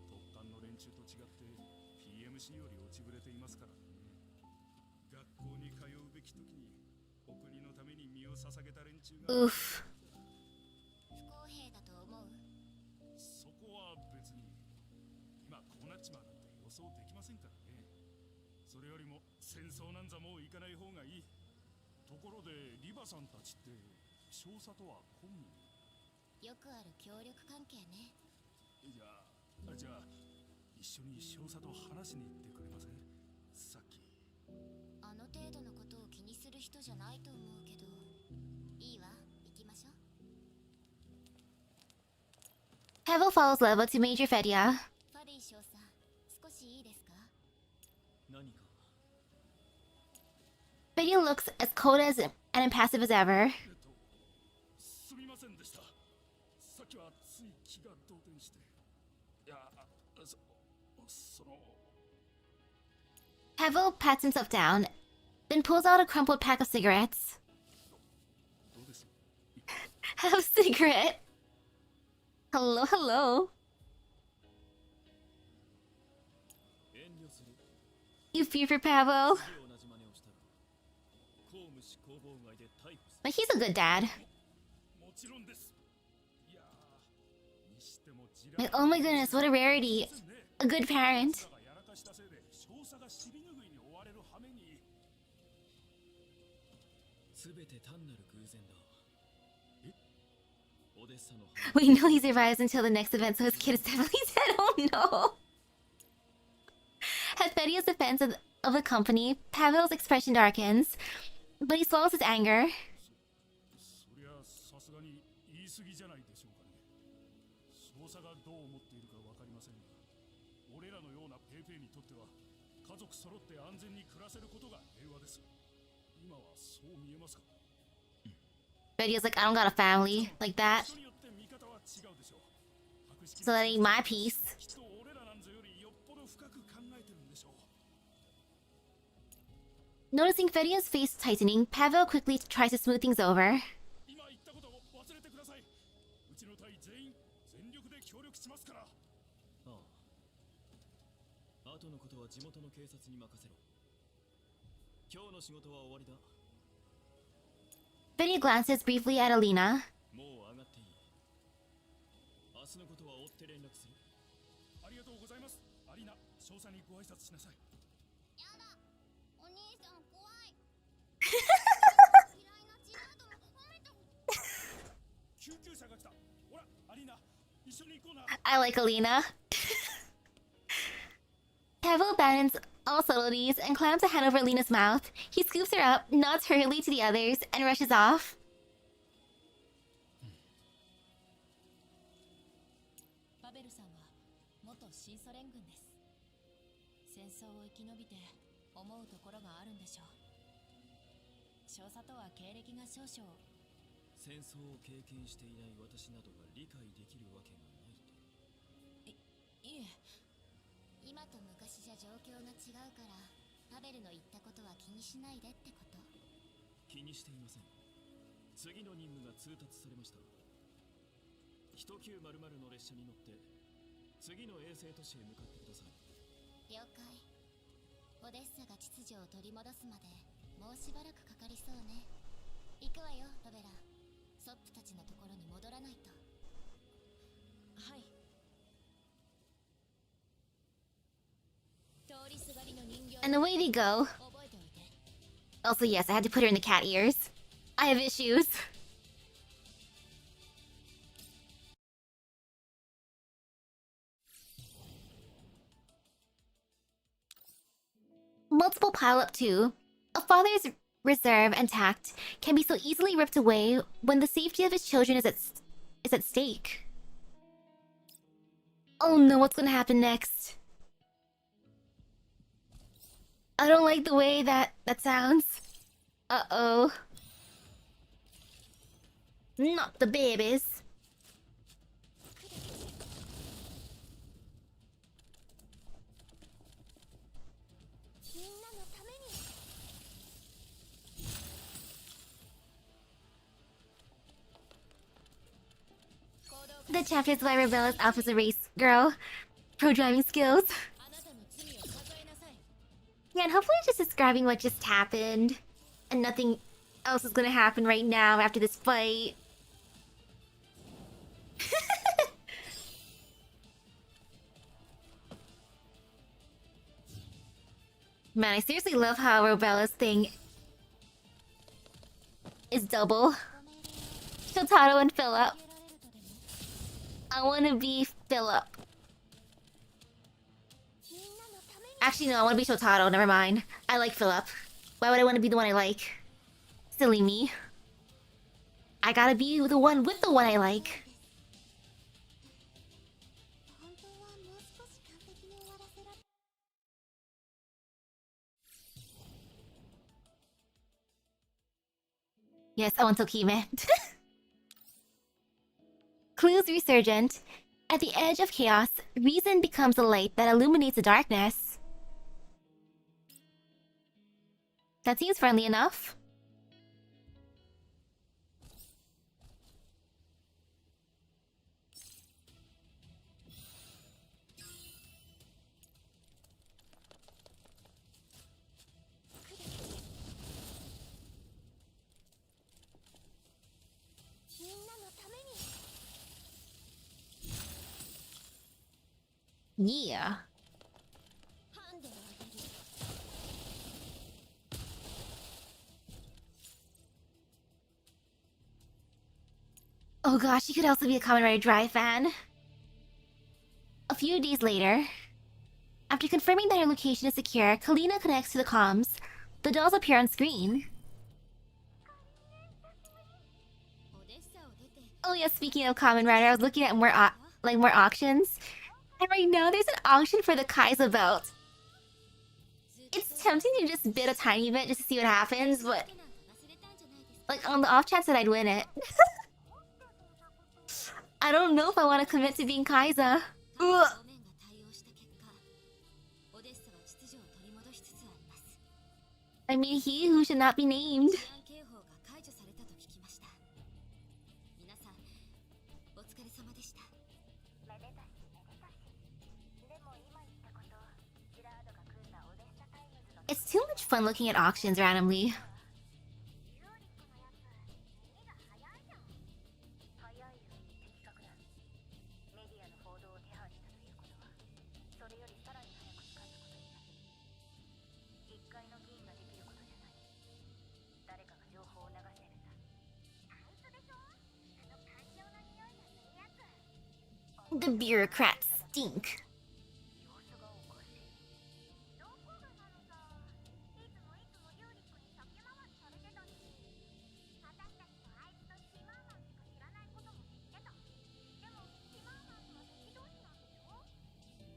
特艦の連中と違って PMC より落ちぶれていますからね。学校に通うべき時にお国のために身を捧げた連中が。 Oof. 不公平だと思う？そこは別に今こうなっちまうなんて予想できませんからね。それよりも戦争なんざもう行かない方がいい。ところでリバさんたちって少佐とはコンビ？よくある協力関係ね。じゃあ一緒に少佐と話しに行ってくれません？さっき。あの程度のことを気にする人じゃないと思うけど。いいわ、行きましょう。 Pavel follows Leva to Major Fedia. ファディ少佐、少しいいですか？何か。 Fedia looks as cold and impassive as ever. すみませんでした。さっきはつい気が動転して。いや、その。 Pavel pats himself down, then pulls out a crumpled pack of cigarettes. どうです？ Have a cigarette. Hello, hello. 遠慮する。 You fear for Pavel? 同じ真似をしたら公務執行妨害で逮捕する。 But he's a good dad. もちろんです。いやー、にしてもジラ Like, oh my goodness, what a rarity. A good parent. がやらかしたせいで少佐が尻拭いに追われる羽目に。すべて単なる偶然だ。え？オデッサの We know he survives until the next event, so his kid is definitely dead. Oh no. At Fedia's defense of the company, Pavel's expression darkens, but he swallows his anger. そりゃさすがに言い過ぎじゃないでしょうかね。少佐がどう思っているかわかりませんが、俺らのようなペイペイにとっては家族揃って安全に暮らせることが平和です。今はそう見えますか？ Fedia's like, I don't got a family like that, 人によって見方は違うでしょう。博識 so that ain't my piece. きっと俺らなんぞよりよっぽど深く考え Noticing Feria's face tightening, Pavel quickly tries to smooth things over. 今言ったことを忘れてください。うちの隊全員全力で協力しますから。ああ。後のことは地元の警察に任せろ。今日の仕事は終わりだ。 Feria glances briefly at Alina. もう上がっていい。明日のことは追って連絡する。ありがとうございます。アリーナ、少佐にご挨拶しなさい。やだ、お兄さん怖い。嫌いなジラードも褒めたこと。救急車が来た。ほら、アリーナ、一緒に行こうな。 I like Alina. Pavel abandons all subtleties and clams a hand over Alina's mouth. He scoops her up, nods hurriedly to the others, and rushes off. パベルさんは元新ソ連軍です。戦争を生き延びて思うところがあるんでしょう。少佐とは経歴が少々。戦争を経験していない私などが理解できるわけがないと。いえ、今と昔じゃ状況が違うから、パベルの言ったことは気にしないでってこと。気にしていません。次の任務が通達されました。1900の列車に乗って次の衛星都市へ向かってください。了解。オデッサが秩序を取り戻すまでもうしばらくかかりそうね。行くわよ、ロベラ。ソップたちのところに戻らないと。はい。通りすがりの人形 And away they go. 覚えておいて。 Also, yes, I had to put her in the cat ears. I have issues. Multiple pile up too. A father's reserve and tact can be so easily ripped away when the safety of his children is at stake. Oh no, what's gonna happen next? I don't like the way that sounds. Uh-oh. Not the babies. The chapters by Rebella's Alpha's a race girl. Pro driving skills. あなたの罪を数えなさい。 Yeah, and hopefully it's just describing what just happened. And nothing else is gonna happen right now after this fight. Man, I seriously love how Robella's thing is double. Shotaro and Philip. I wanna be Philip. Actually, no, I wanna be Shotaro, never mind. I like Philip. Why would I wanna be the one I like? Silly me. I gotta be the one with the one I like. 本当はもう少し完璧に終わらせられ。 Yes, I want Tokime. Clues resurgent. At the edge of chaos, reason becomes a light that illuminates the darkness. That seems friendly enough. Yeah. ハンデをあげる。 Oh gosh, she could also be a Kamen Rider Drive fan. A few days later, after confirming that her location is secure, Kalina connects to the comms. The dolls appear on screen. オデッサを出て。 Oh yeah, speaking of Kamen Rider, I was looking at more auctions. And right now there's an auction for the Kaiser belt. It's tempting to just bid a tiny bit just to see what happens, but like on the off chance that I'd win it. I don't know if I want to commit to being Kaiser. Ugh. 正面が対応した結果、オデッサは秩序を取り戻しつつあります。I mean, he who should not be named. 治安警報が解除されたと聞きました。皆さんお疲れ様でした。めでたしめでたし。でも今言ったこと、ジラードが組んだオデッサタイムズの It's too much fun looking at auctions randomly. ユーリックのやつ、耳が早いじゃん。早いより的確だ。メディアの報道を手配したということは、それよりさらに早く掴んだことになる。一回の議員ができることじゃない。誰かが情報を流してるんだ。あいつでしょ？あの感情の匂いがするやつ。 The bureaucrats stink. 様子がおかしい。どこがなのさ。いつもユーリックに先回りされてたし。私たちとあいつとシマーマンしか知らないことも知ってた。でもシマーマンとは敵同士なんでしょ？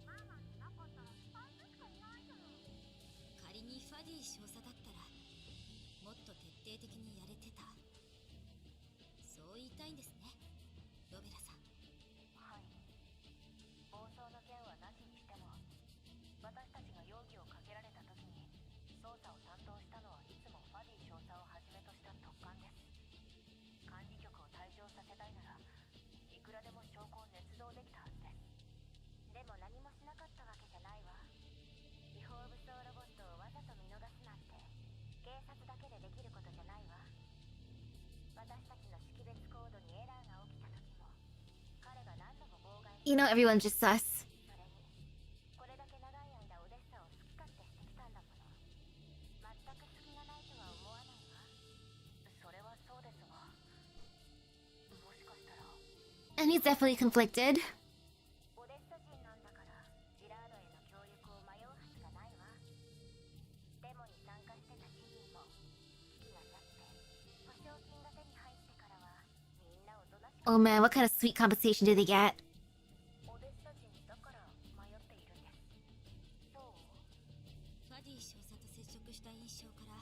マーマンじゃなかったらあいつしかいないじゃん。仮にファディ少佐だったらもっと徹底的にやれてた。そう言いたいんですね、ロベラさん。はい。暴走の件はなしにしても、私たちが容疑をかけられた時に捜査を担当したのはいつもファディ少佐をはじめとした特艦です。管理局を退場させたいならいくらでも証拠を捏造できたはずです。でも何もしなかったわけじゃないわ。違法武装ロボットをわざと見逃すなんて警察だけでできることじゃないわ。私たちの識別コードにエラーが起きた時も彼が何度も妨害し You know, everyone's just sus. それにこれだけ長い間オデッサを好き勝手してきたんだもの。全く隙がないとは思わないわ。それはそうですが、もしかしたら And he's definitely conflicted. オデッサ人なんだからジラードへの協力を迷うはずがないわ。デモに参加してた市民も士気が立って保証金が手に入ってからはみんなおとなしく Oh man, what kind of sweet compensation do they get? オデッサ人だから迷っているんです。そう？ファディ少佐と接触した印象から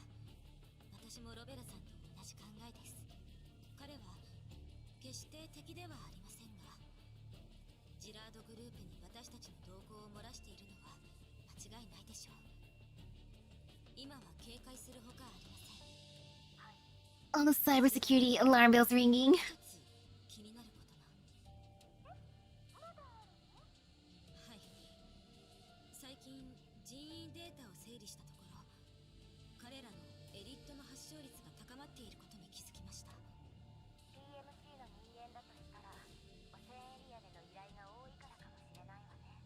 私もロベラさんと同じ考えです。彼は決して敵ではありませんが、ジラードグループに私たちの動向を漏らしているのは間違いないでしょう。今は警戒するほかありません。 All the cybersecurity alarm bells ringing. 一つ気になることが。はい、最近人員データを整理したところ、彼らのエリットの発症率が高まっていることに気づきました。 P.M.C. の人間だとしたら汚染エリアでの依頼が多いからかもしれないわね。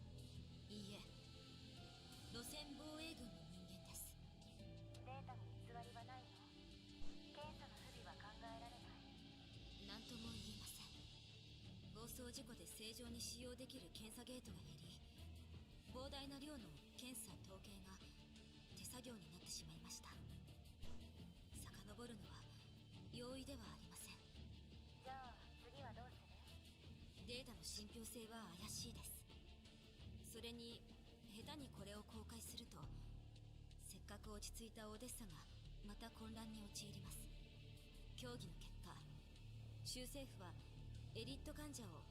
いいえ、路線防衛軍の人間です。データに偽りはないの？検査の不備は考えられない。何とも言えません。暴走事故で正常に使用できる検査ゲートが減り、膨大な量の検査統計が手作業になってしまいました。遡るのは容易ではありません。じゃあ次はどうする？データの信憑性は怪しいです。それに下手にこれを公開すると、せっかく落ち着いたオデッサがまた混乱に陥ります。協議の結果、州政府はエリット患者を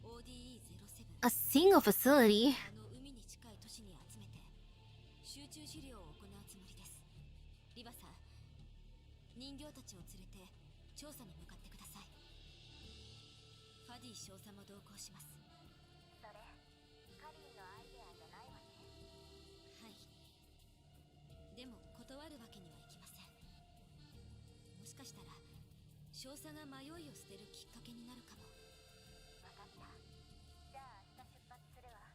ODE-07 A single facility? あの海に近い都市に集めて集中治療を行うつもりです。リバさん、人形たちを連れて調査に向かってください。ファディ少佐も同行します。それカリーのアイデアじゃないわね。はい。でも断るわけにはいきません。もしかしたら少佐が迷いを捨てるきっかけになるかも。わかった。じゃあ明日出発するわ。は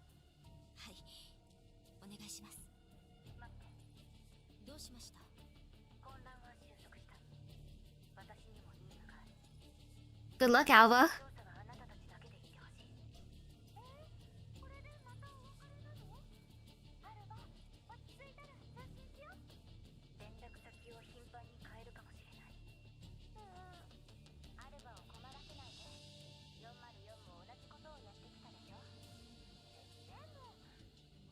い、お願いします。待って、どうしました？混乱は収束した。私にも任務がある。 Good luck, Alva. 調査はあなたたちだけで行ってほしい。これでまたお別れなの？アルバ、落ち着いたら通信しよう。連絡先を頻繁に変えるかもしれない。アルバを困らせないで。404も同じことをやってきたでしょ。でも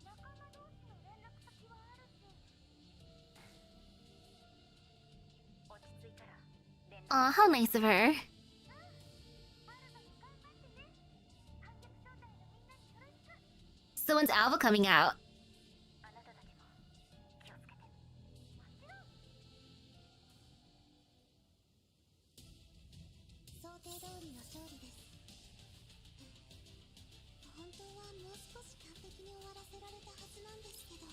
仲間同士の連絡先はあるし。落ち着いたら連絡。 Aw, how nice of her. So when's Alva coming out? あなたたちも気をつけて。もちろん。定通りの勝利です。本当はもう少し完璧に終わらせられたはずなんですけど。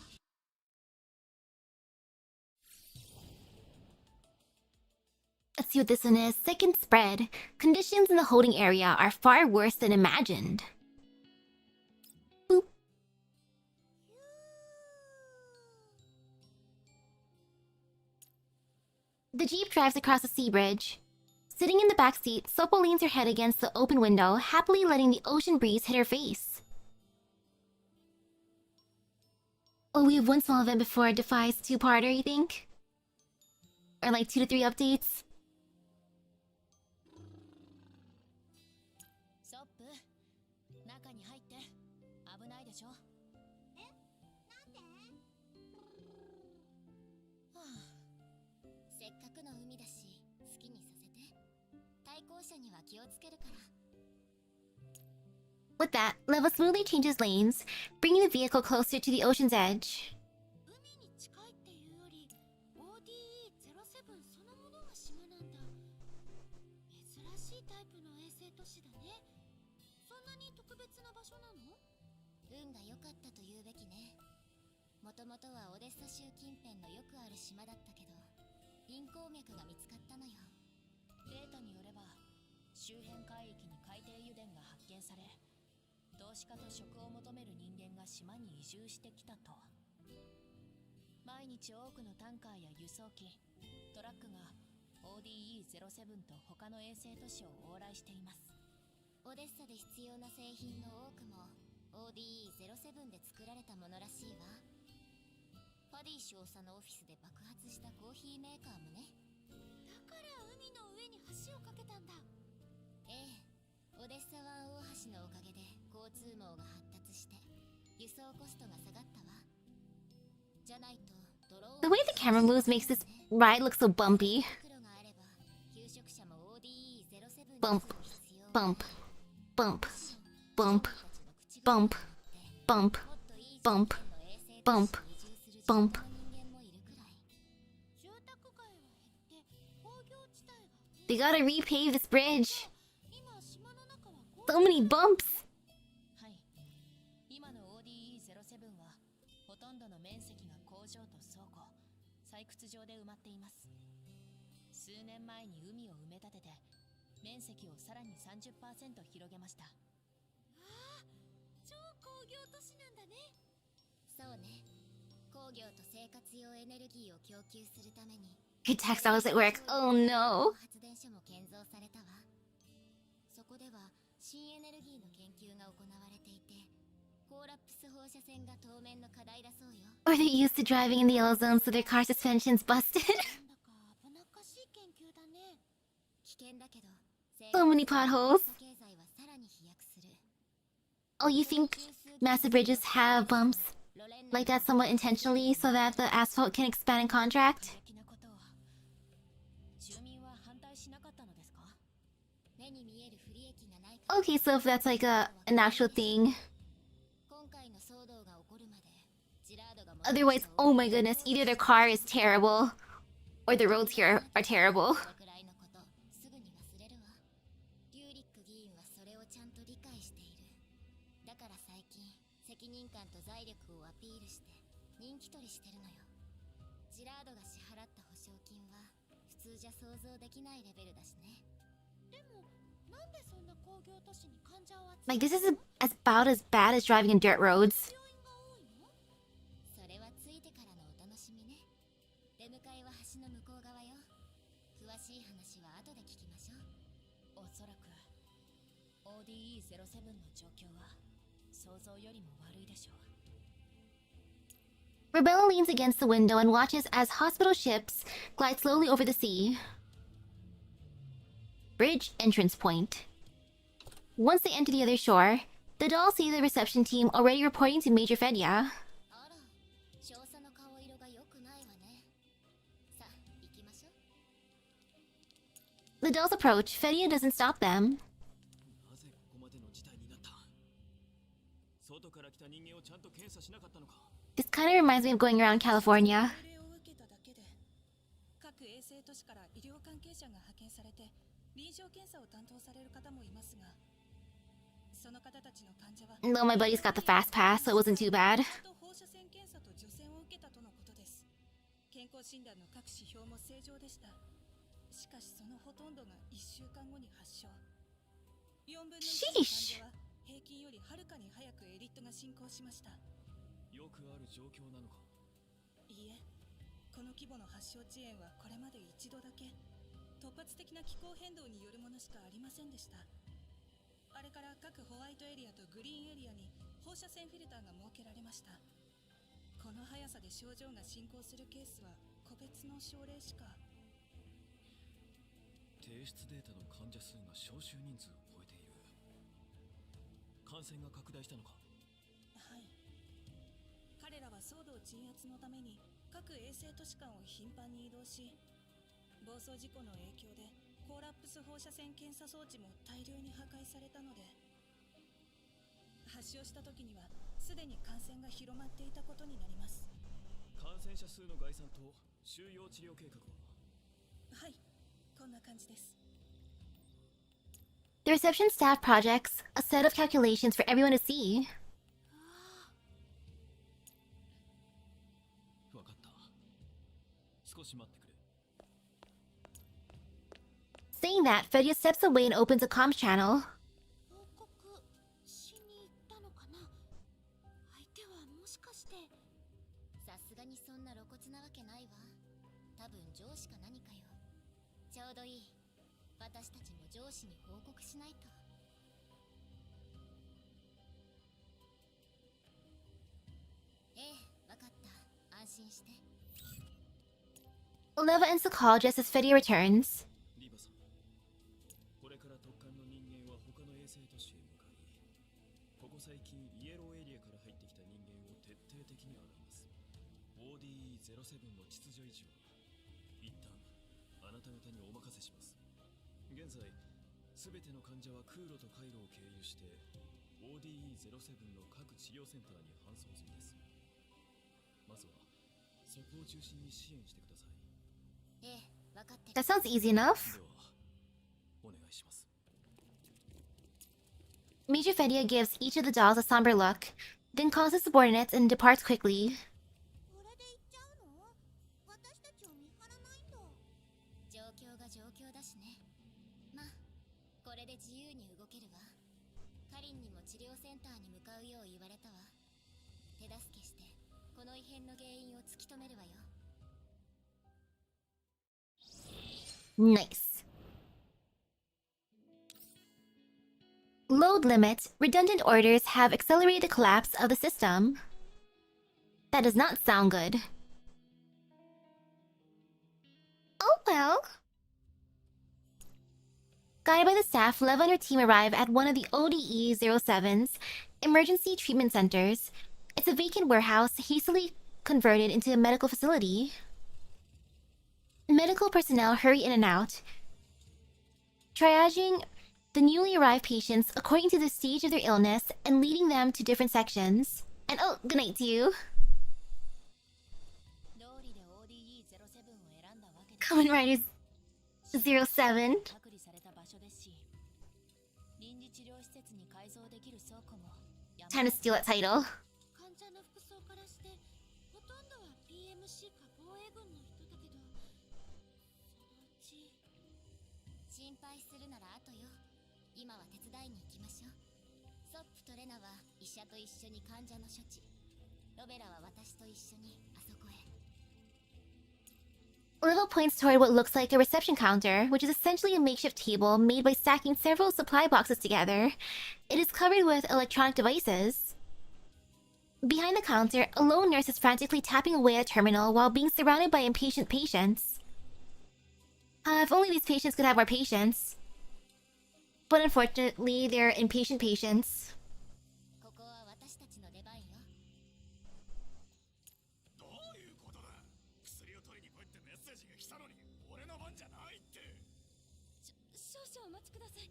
Let's see what this one is. Second spread. Conditions in the holding area are far worse than imagined. Boop. The jeep drives across a sea bridge. Sitting in the back seat, Sopo leans her head against the open window, happily letting the ocean breeze hit her face. Oh, we have one small event before Defy's two-parter, you think? Or like 2 to 3 updates? ソップ、中に入って。危ないでしょ。え、なんで？はあ、せっかくの海だし、好きにさせて。対向車には気をつけるから。With that, Leva smoothly changes lanes, bringing the vehicle closer to the ocean's edge. 海に近いっていうより ODE07 そのものが島なんだ。珍しいタイプの衛星都市だね。そんなに特別な場所なの？運が良かったと言うべきね。もともとはオデッサ州近辺のよくある島だったけど、銀鉱脈が見つかったのよ。データによれば周辺海域に海底油田が発見され、投資家と職を求める人間が島に移住してきたと。毎日多くのタンカーや輸送機、トラックが ODE07 と他の衛星都市を往来しています。オデッサで必要な製品の多くも ODE07 で作られたものらしいわ。ファディ少佐のオフィスで爆発したコーヒーメーカーもね。だから海の上に橋を架けたんだ。ええ、オデッサ湾大橋のおかげで交通網が発達して輸送コストが下がったわ。じゃないとドローン The way the camera moves makes this ride look so bumpy. 袋があれば求職者も ODE07 Bump, bump, bump, bump, bump, bump, bump, bump, bump. They gotta repave this bridge. So many bumps. はい。今の ODE07 はほとんどの面積が工場と倉庫、採掘場で埋まっています。数年前に海を埋め立てて面積をさらに 30% 広げました。ああ、超工業都市なんだね。そうね。工業と生活用エネルギーを供給するために Good textiles at work. Oh no. 発電所も建造されたわ。そこでは新エネルギーの研究が行われていて、コーラップス放射線が当面の課題だそうよ。Or they're used to driving in the yellow zone so their car suspension's busted. なんだか危なっかしい研究だね。危険だけど、So many potholes. 経済はさらに飛躍する。 Oh, you think massive bridges have bumps? Like that somewhat intentionally so that the asphalt can expand and contract? 的なことを住民は反対しなかったのですか？目に見える不利益がないか。 Okay, so if that's like an actual thing. 今回の騒動が起こるまでジラードが Otherwise, oh my goodness, either their car is terrible or the roads here are terrible. くらいのことすぐに忘れるわ。リューリック議員はそれをちゃんと理解している。だから最近責任感と財力をアピールして人気取りしてるのよ。ジラードが支払った保証金は普通じゃ想像できないレベルだしね。でもなんでそんな工業都市に患者を集め Like, this is about as bad as driving in dirt roads. 病院が多いの？それはついてからのお楽しみね。出迎えは橋の向こう側よ。詳しい話は後で聞きましょう。おそらく ODE07 の状況は想像よりも悪いでしょう。 Rebella leans against the window and watches as hospital ships glide slowly over the sea. Bridge entrance point. Once they enter the other shore, the dolls see the reception team already reporting to Major Fedia. あら、少佐の顔色が良くないわね。さあ、行きましょう。 The dolls approach. Fedia doesn't stop them. なぜここまでの事態になった？外から来た人間をちゃんと検査しなかったのか。 This kind of reminds me of going around California. 命令を受けただけで各衛星都市から医療関係者が派遣されて No, my buddy's got the fast pass, so it wasn't too bad. 健康診断の各指標も正常でした。しかしそのほとんどが1週間後に発症。4分の1の患者は平均よりはるかに早くエリットが進行しました。よくある状況なのか。いいえ、この規模の発症遅延はこれまで一度だけ突発的な気候変動によるものしかありませんでした。あれから各ホワイトエリアとグリーンエリアに放射線フィルターが設けられました。この速さで症状が進行するケースは個別の症例しか。提出データの患者数が招集人数を超えている。感染が拡大したのか。はい。彼らは騒動鎮圧のために各衛星都市間を頻繁に移動し、暴走事故の影響でコーラップス放射線検査装置も大量に破壊されたので、発症した時にはすでに感染が広まっていたことになります。感染者数の概算と収容治療計画は。はい、こんな感じです。 The reception staff projects a set of calculations for everyone to see. わかった。少し待ってくれ。 Saying that, Fedia steps away and opens a comms channel. 報告しに行ったのかな。相手はもしかして。さすがにそんな露骨なわけないわ。多分上司か何かよ。ちょうどいい。私たちも上司に報告しないと。ええ、わかった。安心して。Leva ends the call just as Fedia returns. リバさん、これから特艦の人間は他の衛星都市へ向かい、ここ最近イエローエリアから入ってきた人間を徹底的に洗います。 ODE07 の秩序維持は一旦あなた方にお任せします。現在すべての患者は空路と回路を経由して ODE07 の各治療センターに搬送済みです。まずはそこを中心に支援してください。ええ、わかってる。 That sounds easy enough. ではお願いします。 Major Fedia gives each of the dolls a somber look, then calls his subordinates and departs quickly. これで行っちゃうの？私たちを見張らないと。状況が状況だしね。まあこれで自由に動けるわ。カリンにも治療センターに向かうよう言われたわ。手助けしてこの異変の原因を突き止めるわよ。 Nice. Load limit. Redundant orders have accelerated the collapse of the system. That does not sound good. Oh well. Guided by the staff, Leva and her team arrive at one of the ODE-07's emergency treatment centers. It's a vacant warehouse hastily converted into a medical facility. Medical personnel hurry in and out, triaging the newly arrived patients according to the stage of their illness and leading them to different sections. And oh, good night to you. 道理で ODE07 を選んだわけで。 Kamen Riders 07. 隔離された場所ですし、臨時治療施設に改造できる倉庫も。 Trying to steal that title. 患者の服装からしてほとんどは PMC か防衛軍の人だけど、そのうち。心配するなら後よ。今は手伝いに行きましょう。ソップとレナは医者と一緒に患者の処置。ロベラは私と一緒にあそこへ。 Leva points toward what looks like a reception counter, which is essentially a makeshift table made by stacking several supply boxes together. It is covered with electronic devices. Behind the counter, a lone nurse is frantically tapping away at a terminal while being surrounded by impatient patients. If only these patients could have more patience. But unfortunately, they're impatient patients. ここは私たちの出番よ。どういうことだ。薬を取りに来いってメッセージが来たのに俺の番じゃないって。少々お待ちください。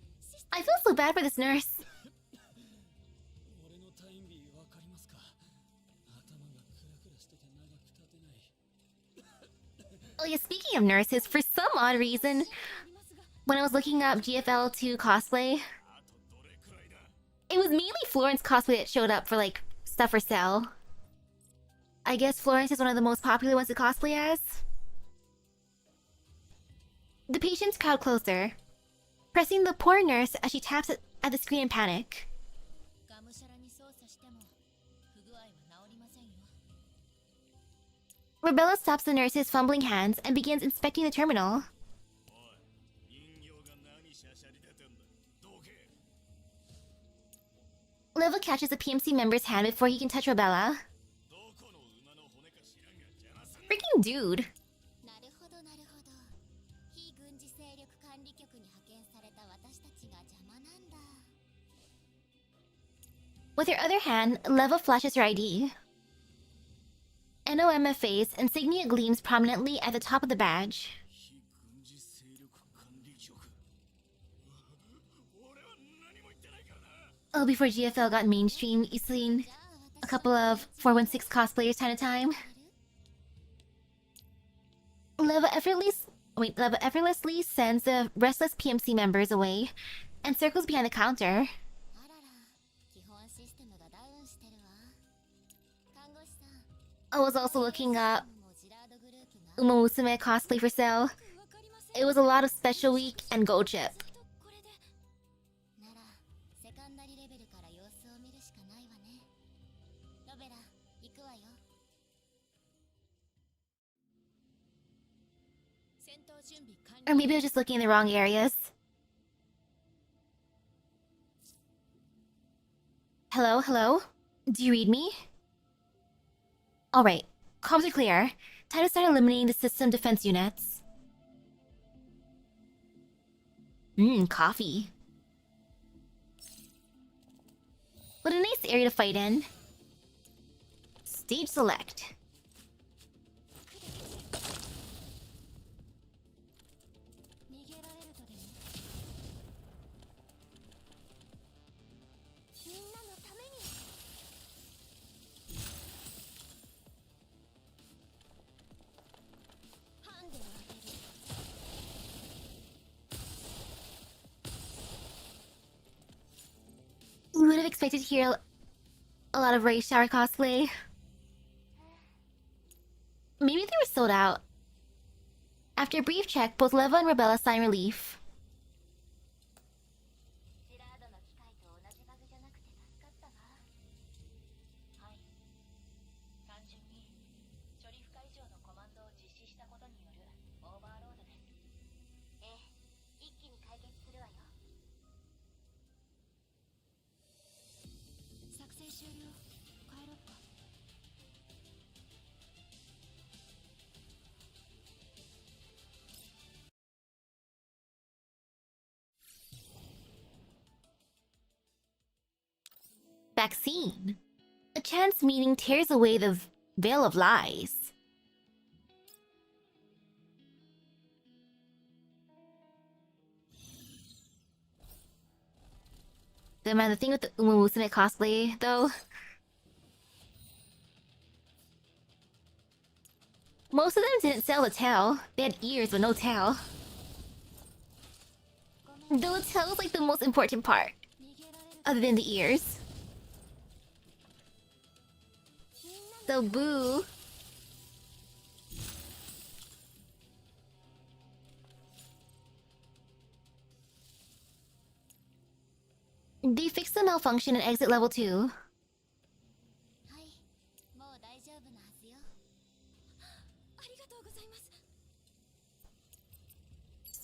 I feel so bad for this nurse. 俺のタイムビーわかりますか。頭がクラクラしてて長く立てない。 Oh yeah, speaking of nurses, for some odd reason, when I was looking up GFL2 cosplay, it was mainly Florence cosplay that showed up for like stuff for sale. I guess Florence is one of the most popular ones to cosplay as. The patients crowd closer, pressing the poor nurse as she taps at the screen in panic. がむしゃらに操作しても不具合は治りませんよ。 Rebella stops the nurse's fumbling hands and begins inspecting the terminal. Leva catches the PMC member's hand before he can touch Rebella. Freaking dude. なるほどなるほど。非軍事勢力管理局に派遣された私たちが邪魔なんだ。 With her other hand, Leva flashes her ID. NOMFA's insignia gleams prominently at the top of the badge. Oh, before GFL got mainstream, you've seen a couple of 416 cosplayers time to time. Leva effortlessly sends the restless PMC members away and circles behind the counter. あらら、基本システムがダウンしてるわ。看護師さん。 I was also looking up もジラードグループが Umamusume cosplay for sale. It was a lot of special week and gold chip. これでならセカンダリレベルから様子を見るしかないわね。ロベラ、行くわよ。戦闘準備完 Or maybe I was just looking in the wrong areas. Hello, hello? Do you read me? Alright, comms are clear. Time to start eliminating the system defense units. Coffee. What a nice area to fight in. Stage select. 逃げられるとでもみんなのためにハンデをあげる You would have expected to hear a lot of Ray Shower cosplay. Maybe they were sold out. After a brief check, both Leva and Rebella sign relief. ジラードの機械と同じバグじゃなくて助かったわ。はい。単純に処理不可以上のコマンドを実施したことによるオーバーロードです。ええ、一気に解決するわよ。作戦終了。帰ろっか。 Vaccine. A chance meeting tears away the veil of lies. The thing with the Umamusume cosplay, though. Most of them didn't sell a tail. They had ears but no tail. Though the tail is like the most important part, other than the ears. So boo. They fixed the malfunction in exit level 2. はい、もう大丈夫なはずよ。ありがとうございます。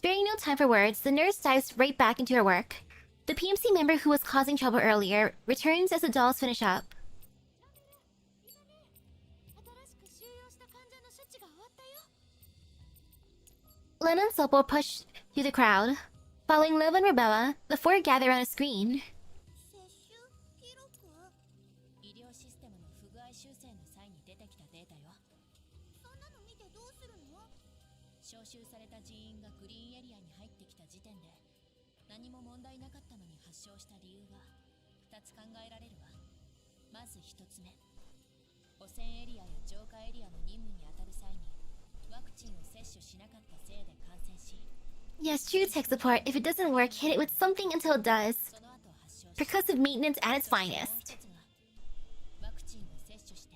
Sparing no time for words, the nurse dives right back into her work. The PMC member who was causing trouble earlier returns as the dolls finish up. 新しく収容した患者の処置が終わったよ。 Len and Sopo push through the crowd. Following Liv and Rebella, the four gather around a screen. 接種記録？医療システムの不具合修正の際に出てきたデータよ。そんなの見てどうするの？招集された人員がグリーンエリアに入ってきた時点で何も問題なかったのに発症した理由が2つ考えられるわ。まず1つ目、汚染エリアや浄化エリアの任務に当たる際にワクチンを接種しなかったせいで感染し Yes, true tech support. If it doesn't work, hit it with something until it does. その後発症し Percussive maintenance at its そしてもう finest. 一つがワクチンを接種して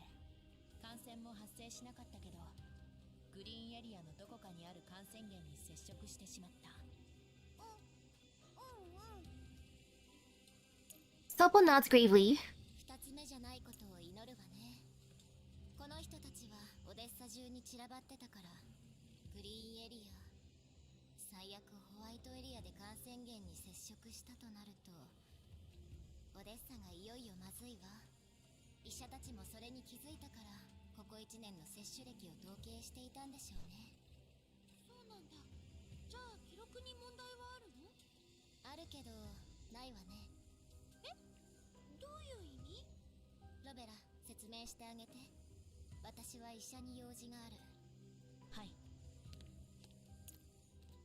感染も発生しなかったけどグリーンエリアのどこかにある感染源に接触してしまった。 Supple nods gravely. 二つ目じゃないことを祈るわね。この人たちはオデッサ中に散らばってたからグリーンエリア最悪ホワイトエリアで感染源に接触したとなるとオデッサがいよいよまずいわ。医者たちもそれに気づいたからここ1年の接種歴を統計していたんでしょうね。そうなんだ。じゃあ記録に問題はあるの？あるけどないわね。どういう意味？ロベラ、説明してあげて。私は医者に用事がある。はい。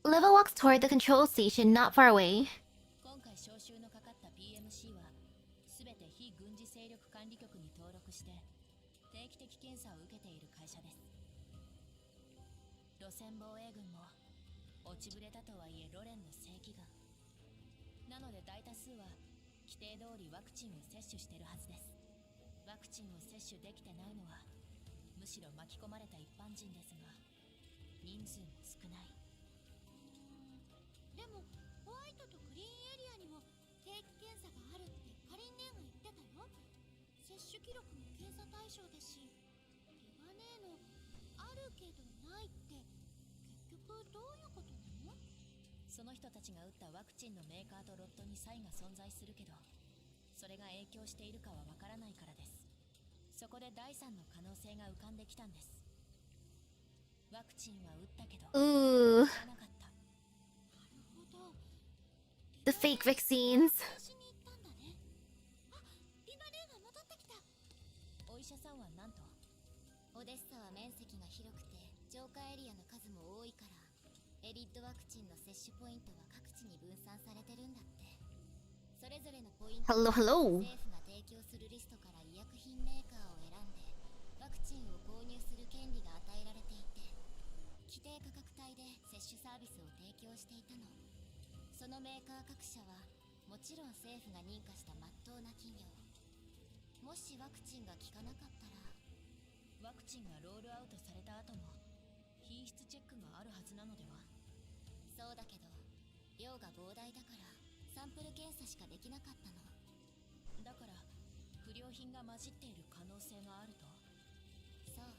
Leva walks toward the control station not far away. 今回招集のかかった PMC はすべて非軍事勢力管理局に登録して定期的検査を受けている会社です。路線防衛軍も落ちぶれたとはいえロレンの正規軍なので大多数は規定通りワクチンを接種してるはずです。ワクチンを接種できてないのはむしろ巻き込まれた一般人ですが人数も少ない。でもホワイトとグリーンエリアにも定期検査があるってカリン姉が言ってたよ。接種記録も検査対象ですしリバネーのあるけどないって結局どういうことなの？その人たちが打ったワクチンのメーカーとロットに差異が存在するけどそれが影響しているかはわからないからです。そこで第3の可能性が浮かんできたんです。ワクチンは打ったけど Ooh, 打たなかった。なるほど。 the fake vaccines. しに行ったんだね。あ、リバネーが戻ってきた。お医者さんはなんとオデッサは面積が広くて浄化エリアの数も多いからエリットワクチンの接種ポイントは各地に分散されてるんだって。それぞれのポイント Hello, hello. 政府が提供するリストから医薬品メーカーを選んでワクチンを購入する権利が与えられていて規定価格帯で接種サービスを提供していたの。そのメーカー各社はもちろん政府が認可した真っ当な企業。もしワクチンが効かなかったらワクチンがロールアウトされた後も品質チェックがあるはずなのでは？そうだけど量が膨大だからサンプル検査しかできなかったの。だから不良品が混じっている可能性があると？そう。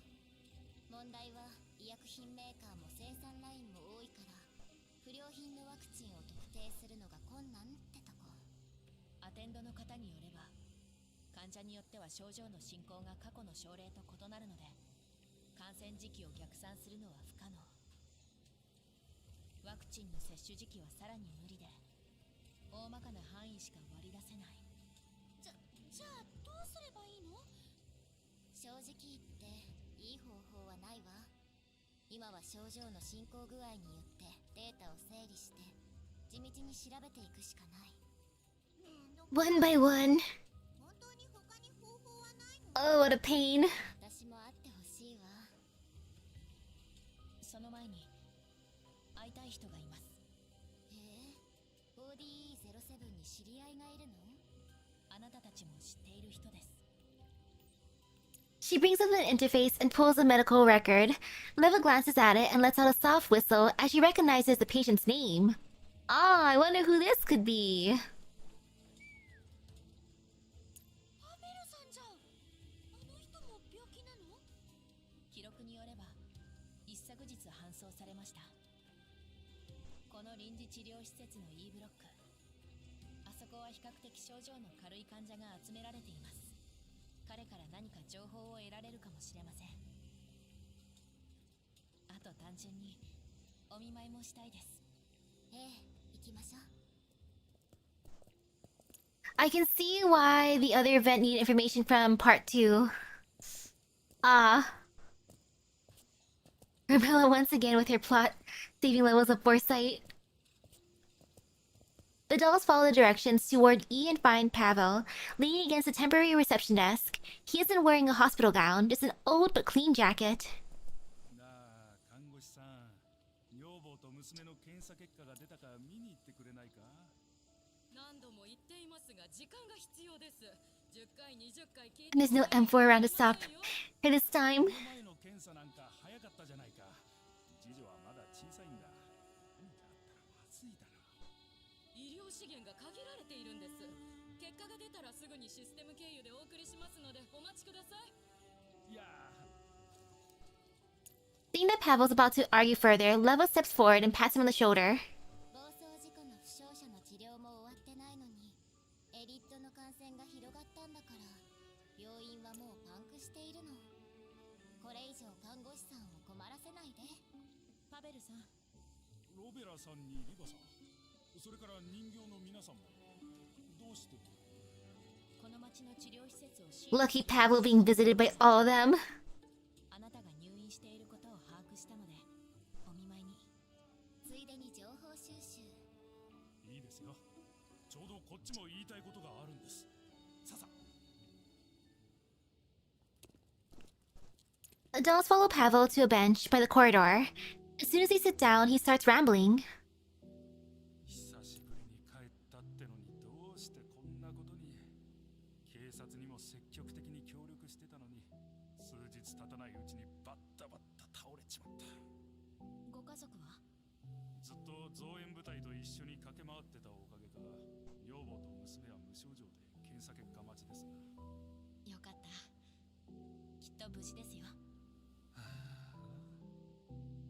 問題は医薬品メーカーも生産ラインも多いから不良品のワクチンを特定するのが困難ってとこ。アテンドの方によれば患者によっては症状の進行が過去の症例と異なるので感染時期を逆算するのは不可能。ワクチンの接種時期はさらに無理で大まかな範囲しか割り出せない。じゃあどうすればいいの？正直言っていい方法はないわ。今は症状の進行具合によってデータを整理して地道に調べていくしかない。 One by one. 本当に他に方法はないの？ Oh, what a pain. 私も会ってほしいわ。その前に会いたい人がいます。へえ、ODE07 に知り合いがいるの？あなたたちも知っている人です。 She brings up an interface and pulls a medical record. Leva glances at it and lets out a soft whistle as she recognizes the patient's name. Ah, I wonder who this could be. パベルさんじゃん。あの人も病気なの？記録によれば一昨日搬送されました。この臨時治療施設の E ブロック、あそこは比較的症状の軽い患者が集められています。彼から何か情報を得られるかもしれません。あと単純にお見舞いもしたいです。ええ、行きましょう。 I can see why the other event needed information from part 2. Ah. Rebella once again with her plot, saving levels of foresight. The dolls follow the directions toward E and find Pavel, leaning against a temporary reception desk. He isn't wearing a hospital gown, just an old but clean jacket. 査結果が出たか見に行ってくれないか？何度も言っていますが時間が必要です。10回20回聞い And there's no M4 around to stop her this time. この前の検査なんか早かったじゃないか。次女はまだ小さいんだ。何かあったらまずいだろう。医療資源が限られているんです。結果が出たらすぐにシステム経由でお送りしますのでお待ちください。いや Seeing that Pavel's about to argue further, Leva steps forward and pats him on the shoulder. 暴走事故の負傷者の治療も終わってないのにエリットの感染が広がったんだから病院はもうパンクしているの。これ以上看護師さんを困らせないで。パベルさん、ロベラさんにリバさん、それから人形の皆さんもどうして？この町の治療施設をLucky Pavel being visited by all of them. あなたが入院していることを把握したのでお見舞いに。ついでに情報収集。いいですよ。ちょうどこっちも言いたいことがあるんです。ささ。Adults follow Pavel to a bench by the corridor. As soon as they sit down, he starts rambling. 久しぶりに帰ったってのにどうしてこんなことに。警察にも積極的に協力してたのに数日経たないうちにバッタバッタ倒れちまった。ご家族は？ずっと増援部隊と一緒に駆け回ってたおかげか女房と娘は無症状で検査結果待ちですが。よかった。きっと無事ですよ。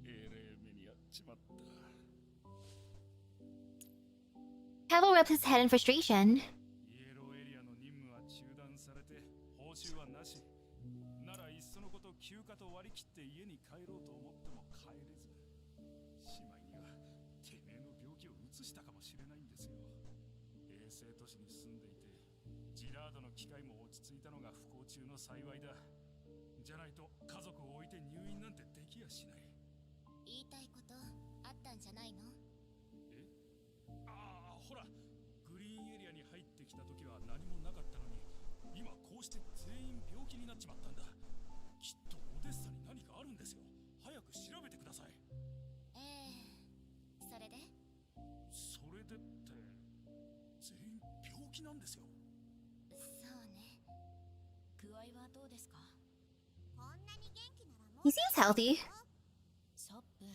えれえ目にやっちまった。 Pavel rubs his head in frustration. イエローエリアの任務は中断されて報酬はなし。ならいっそのこと休暇と割り切って家に帰ろうと思っても帰れず、しまいにはてめえの病気を移したかもしれないんですよ。衛星都市に住んでいてジラードの機械も落ち着いたのが不幸中の幸いだ。じゃないと家族を置いて入院なんてできやしない。言いたいことあったんじゃないの？え？ああ、ほら、グリーンエリアに入ってきた時は何もなかったのに、今こうして全員病気になっちまったんだ。きっとオデッサに何かあるんですよ。早く調べてください。それで？それでって全員病気なんですよ。そうね。具合はどうですか？こんなに元気ならも He seems healthy. ソップ。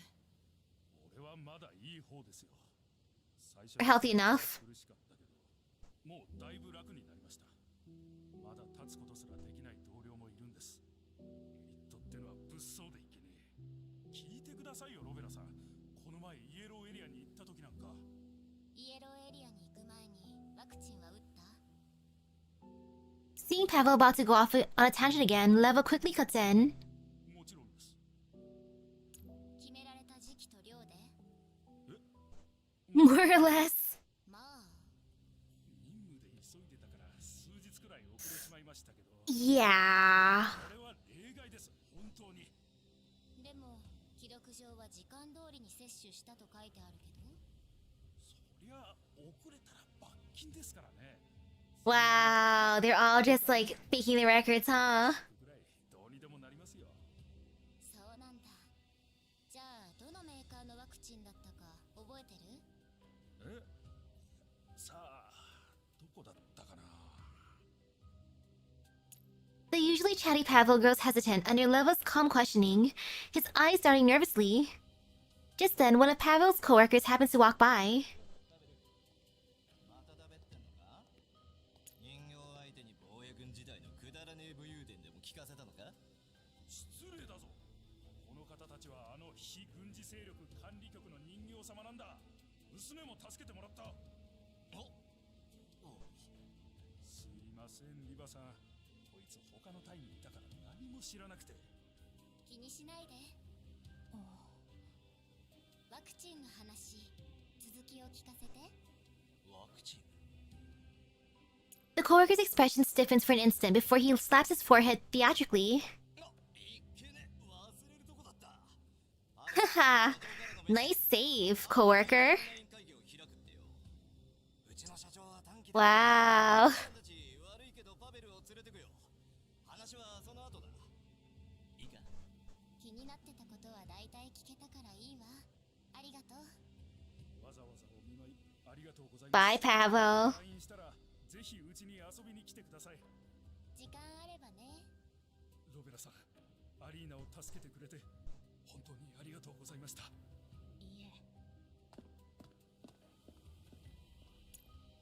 俺はまだいい方ですよ。最初 Or healthy enough. 苦しかったけど、もうだいぶ楽になりました。まだ立つことすらできない同僚もいるんです。エリットってのは物騒でいけねえ。聞いてくださいよロベラさん。この前イエローエリアに行った時なんか。イエローエリアに行く前にワクチンは打った？ Seeing Pavel about to go off on a tangent again, Leva quickly cuts in. もちろんです。決められた時期と量で？ More or less. まあ任務で急いでたから数日くらい遅れてしまいましたけど。 Yeah. これは例外です、本当に。でも記録上は時間通りに接種したと書いてあるけど。そりゃ遅れたら罰金ですからね。 Wow, they're all just like faking the records, huh? ぐらいどうにでもなりますよ。そうなんだ。じゃあどのメーカーのワクチンだったか覚えてる？え？さあ、どこだったかな。 The usually chatty Pavel grows hesitant under Leva's calm questioning, his eyes darting nervously. Just then, one of Pavel's coworkers happens to walk by. また食べってんのか？人形相手に防衛軍時代のくだらねえ武勇伝でも聞かせたのか？失礼だぞ。この方たちはあの非軍事勢力管理局の人形様なんだ。娘も助けてもらった。すいませんリバさん、こいつ他の隊にいたから何も知らなくて。気にしないで。ワクチンの話、続きを聞かせて。ワクチン？ The coworker's expression stiffens for an instant before he slaps his forehead theatrically. いけね、忘れるとこだった。 Haha, nice save, coworker. 会議を開くってよ。うちの社長は短期で Wow. たち悪いけどパベルを連れてくよ。話はその後だ。いいか？気になってたことは大体聞けたからいいわ。ありがとう。わざわざお見舞いありがとうございます。 Bye, Pavel. 退院したらぜひうちに遊びに来てください。時間あればね。ロベラさん、アリーナを助けてくれて本当にありがとうございました。いいえ。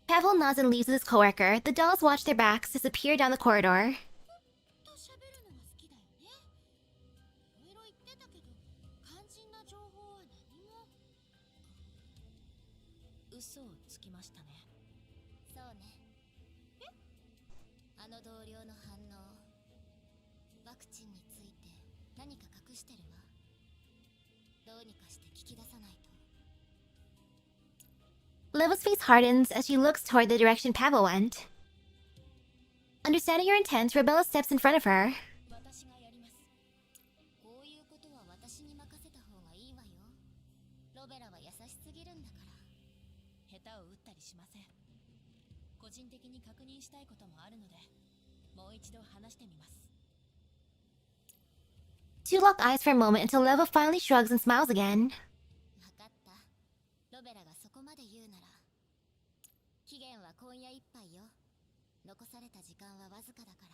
Pavel nods and leaves with his coworker. The dolls watch their backs disappear down the corridor. と喋るのが好きだよね。いろいろ言ってたけど、肝心な情報は何も。嘘をつきましたね。そうね。え？あの同僚の反応。ワクチンについて何か隠してるわ。どうにかして聞き出さないと。 Leva's face hardens as she looks toward the direction Pavel went. Understanding her intent, Rebella steps in front of her. 私がやります。こういうことは私に任せた方がいいわよ。ロベラは優しすぎるんだから。下手を打ったりしません。個人的に確認したいこともあるので、もう一度話してみます。 Two lock eyes for a moment until Leva finally shrugs and smiles again. わかった。ロベラがそこまで言うなら。期限は今夜いっぱいよ。残された時間はわずかだか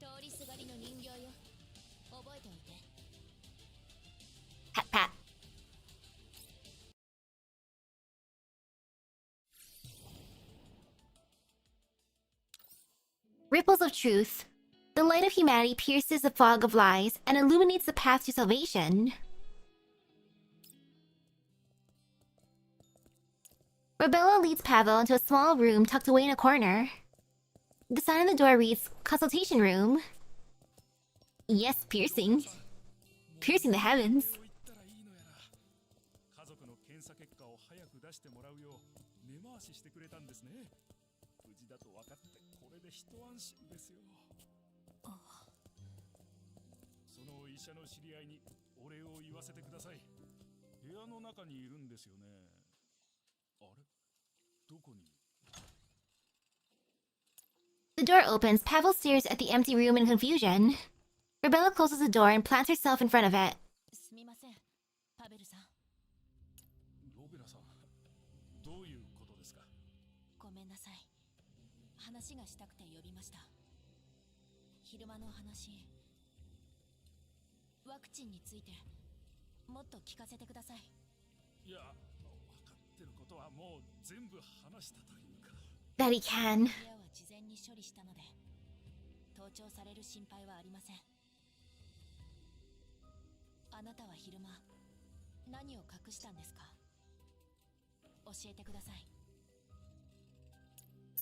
ら。通りすがりの人形よ。覚えておいて。 Pat pat. Ripples of truth. The light of humanity pierces the fog of lies and illuminates the path to salvation. Rebella leads Pavel into a small room tucked away in a corner. The sign on the door reads, Consultation Room. Yes, piercing. Piercing the heavens. 家族の検査結果を早く出してもらうよう根回ししてくれたんですね。無事だと分かってこれで一安心ですよ。その医者の知り合いにお礼を言わせてください。部屋の中にいるんですよね。あれ？どこに？ The door opens. Pavel stares at the empty room in confusion. Rebella closes the door and plants herself in front of it. すみません、パベルさん。ロベラさん、どういうことですか？ごめんなさい。話がしたくて呼びました。昼間の話。ワクチンについてもっと聞かせてください。いや、分かってることはもう全部話したというか。That he can. 部屋は事前に処理したので、盗聴される心配はありません。あなたは昼間、何を隠したんですか？教えてください。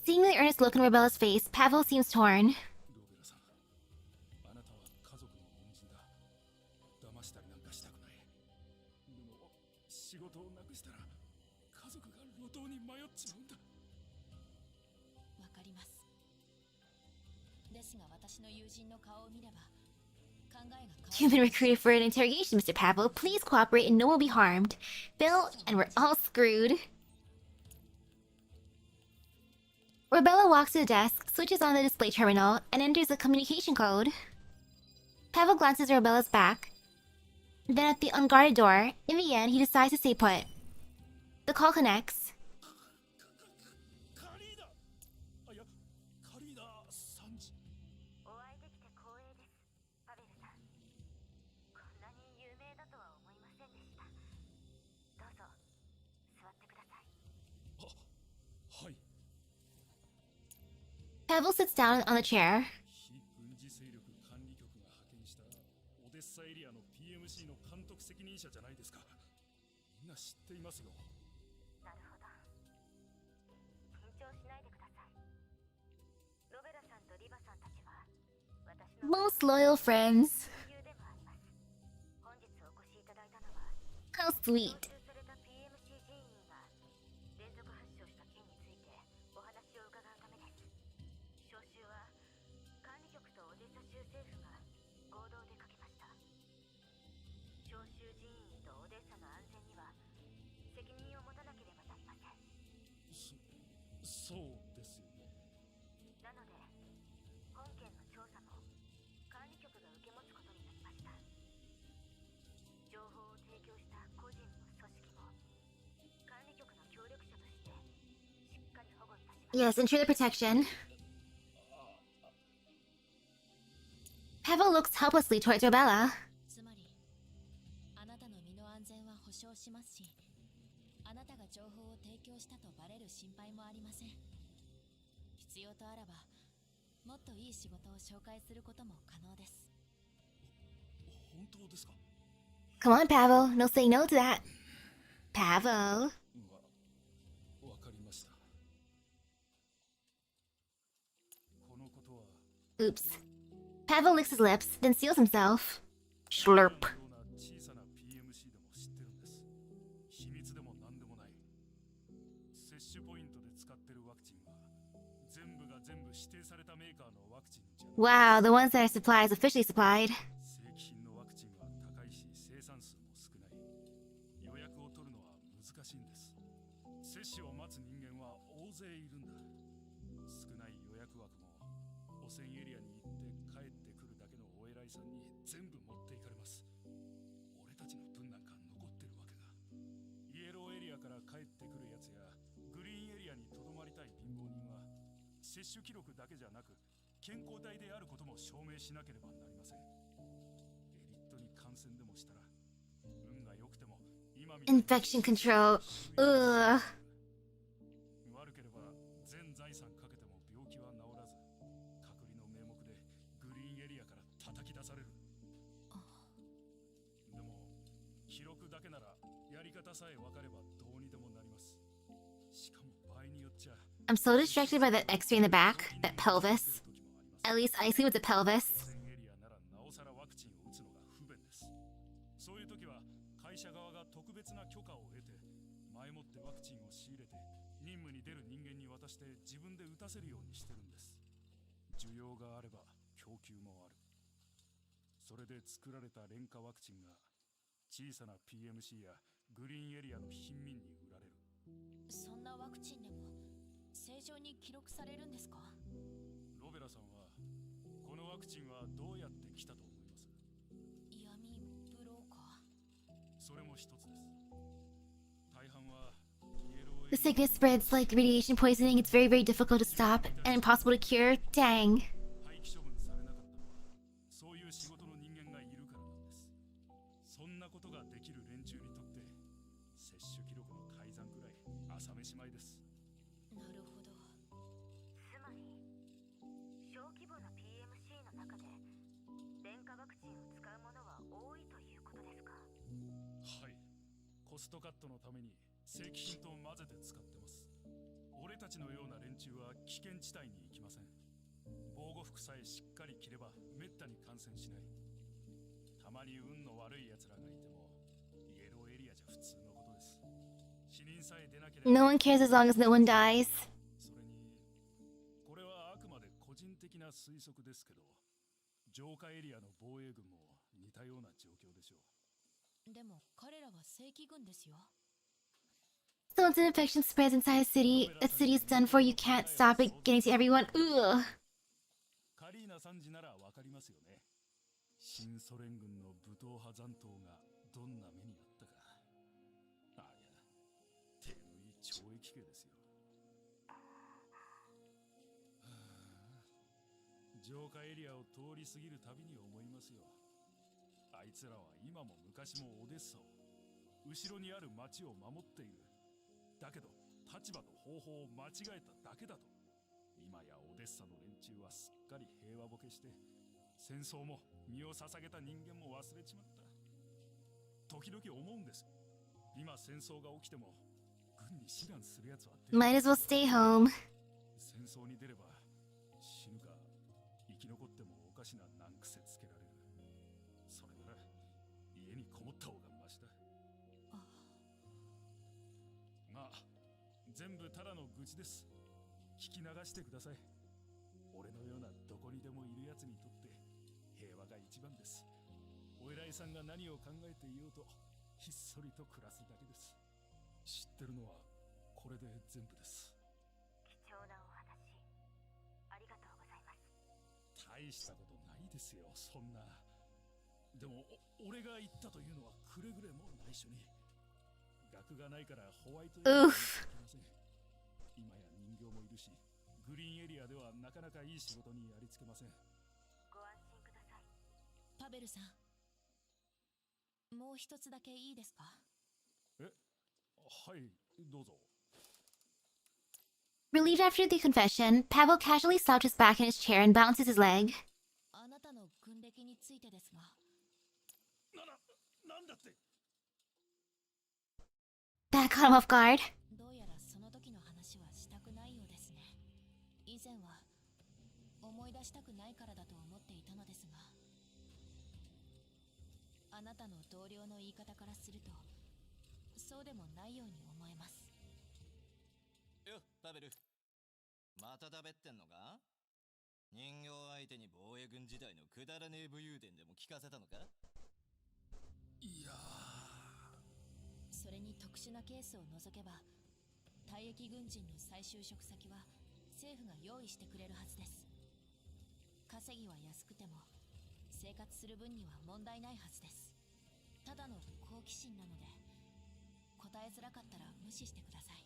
Seeing the earnest look on Rebella's face, Pavel seems torn. ロベラさん、あなたは家族の恩人だ。騙したりなんかしたくない。でも、仕事をなくしたら家族が路頭に迷っちまうんだ。わかります。ですが私の友人の顔を見れば考えが変わる。 You've been recruited for an interrogation, Mr. Pavel. Please cooperate and no one will be harmed. Bill, and we're all screwed. Rebella walks to the desk, switches on the display terminal, and enters the communication code. Pavel glances at Rebella's back. Then at the unguarded door, in the end, he decides to stay put. The call connects. カリーナ、あ、いや、カリーナさんじ。お会いできて光栄です、パベルさん。こんなに有名だとは思いませんでした。どうぞ座ってください。あ、はい。 Pavel sits down on the chair. 非軍事勢力管理局が派遣したオデッサエリアの PMC の監督責任者じゃないですか。みんな知っていますよ。なるほど。緊張しないでください。ロベラさんとリバさんたちは私の Most loyal friends. 親友でもあります。本日お越しいただいたのは How sweet. 招集された PMC 人員が連続発症した件についてお話を伺うためです。招集は管理局とオデッサ州政府が合同でかけました。招集人員とオデッサの安全には責任を持たなければなりません。そうですよね。なので本件の調査も管理局が受け持つことになりました。情報を Yes, intruder protection. Pavel looks helplessly towards Robella. つまりあなたの身の安全は保証しますし、あなたが情報を提供したとバレる心配もありません。必要とあらばもっといい仕事を紹介することも可能です。本当ですか？ Come on, Pavel. No say no to that. Pavel. わかりました。このことは Oops. Pavel licks his lips, then seals himself. Slurp. ような小さな PMC でも知ってるんです。秘密でも何でもない。接種ポイントで使ってるワクチンは全部が全部指定されたメーカーのワクチンじゃない。 Wow, the ones that are supplied is officially supplied. 正規品のワクチンは高いし生産数も少ない。予約を取るのは難しいんです。接種を待つ人間は大勢いるんだ。少ない予約枠も汚染エリアに行って帰ってくるだけのお偉いさんに全部持っていかれます。俺たちの分なんか残ってるわけが。イエローエリアから帰ってくるやつやグリーンエリアにとどまりたい貧乏人は接種記録だけじゃなく健康体であることも証明しなければなりません。エリットに感染でもしたら運が良くても今みたいに Infection control. Ugh. 悪ければ全財産かけても病気は治らず隔離の名目でグリーンエリアから叩き出される。でも記録だけならやり方さえ分かればどうにでもなります。しかも場合によっちゃ I'm so distracted by that X-ray in the back, that pelvis. At least I see with the pelvis. 汚染エリアならなおさらワクチンを打つのが不便です。そういう時は会社側が特別な許可を得て前もってワクチンを仕入れて任務に出る人間に渡して自分で打たせるようにしてるんです。需要があれば供給もある。それで作られた廉価ワクチンが小さな PMC やグリーンエリアの貧民に売られる。そんなワクチンでも正常に記録されるんですか？ロベラさんはこのワクチンはどうやって来たと思います？闇ブローカー。それも一つです。大半はイエロー The sickness spreads like radiation poisoning. It's very, very difficult to stop and impossible to cure. Dang. 廃棄処分されなかったのはそういう仕事の人間がいるからなんです。そんなことができる連中にとって接種記録の改ざんくらい朝飯前です。なるほど。つまり小規模な PMC の中で廉価ワクチンを使うものは多いということですか？はい、コストカットのために正規品と混ぜて使ってます。俺たちのような連中は危険地帯に行きません。防護服さえしっかり着ればめったに感染しない。たまに運の悪い奴らがいてもイエローエリアじゃ普通のことです。死人さえ出なければ No one cares as long as no one dies. それにこれはあくまで個人的な推測ですけど浄化エリアの防衛軍も似たような状況でしょう。でも彼らは正規軍ですよ。 So once an infection spreads inside a city, that city is done for. You can't stop it getting to everyone. Ugh. カリーナ参事ならわかりますよね。新ソ連軍の武闘派残党がどんな目にあったか。ありゃ、手のいい懲役刑ですよ。浄化エリアを通り過ぎるたびに思いますよ。あいつらは今も昔もオデッサを、後ろにある町を守っている。だけど立場と方法を間違えただけだと。今やオデッサの連中はすっかり平和ボケして戦争も身を捧げた人間も忘れちまった。時々思うんです。今戦争が起きても軍に志願するやつは Might as well stay home. 戦争に出れば死ぬか生き残ってもおかしな難癖つけられる。それなら家にこもった方がマシだ。まあ全部ただの愚痴です。聞き流してください。俺のようなどこにでもいるやつにとって平和が一番です。お偉いさんが何を考えていようとひっそりと暮らすだけです。知ってるのはこれで全部です。貴重なお話ありがとうございます。大したことないですよ、そんな。でも俺が言ったというのはくれぐれも内緒に。学がないからホワイト Oof. 今や人形もいるし、グリーンエリアではなかなかいい仕事にありつけません。ご安心ください。パベルさん、もう一つだけいいですか？はい、どうぞ。 Relieved after the confession, Pavel casually slouches back in his chair and bounces his leg. あなたの軍歴についてですが。なんだって。 That caught him off guard. どうやらその時の話はしたくないようですね。以前は思い出したくないからだと思っていたのですが、あなたの同僚の言い方からするとそうでもないように思えます。よ、パベル。まただべってんのか？人形相手に防衛軍時代のくだらねえ武勇伝でも聞かせたのか？いやそれに特殊なケースを除けば、退役軍人の再就職先は政府が用意してくれるはずです。稼ぎは安くても生活する分には問題ないはずです。ただの好奇心なので、答えづらかったら無視してください。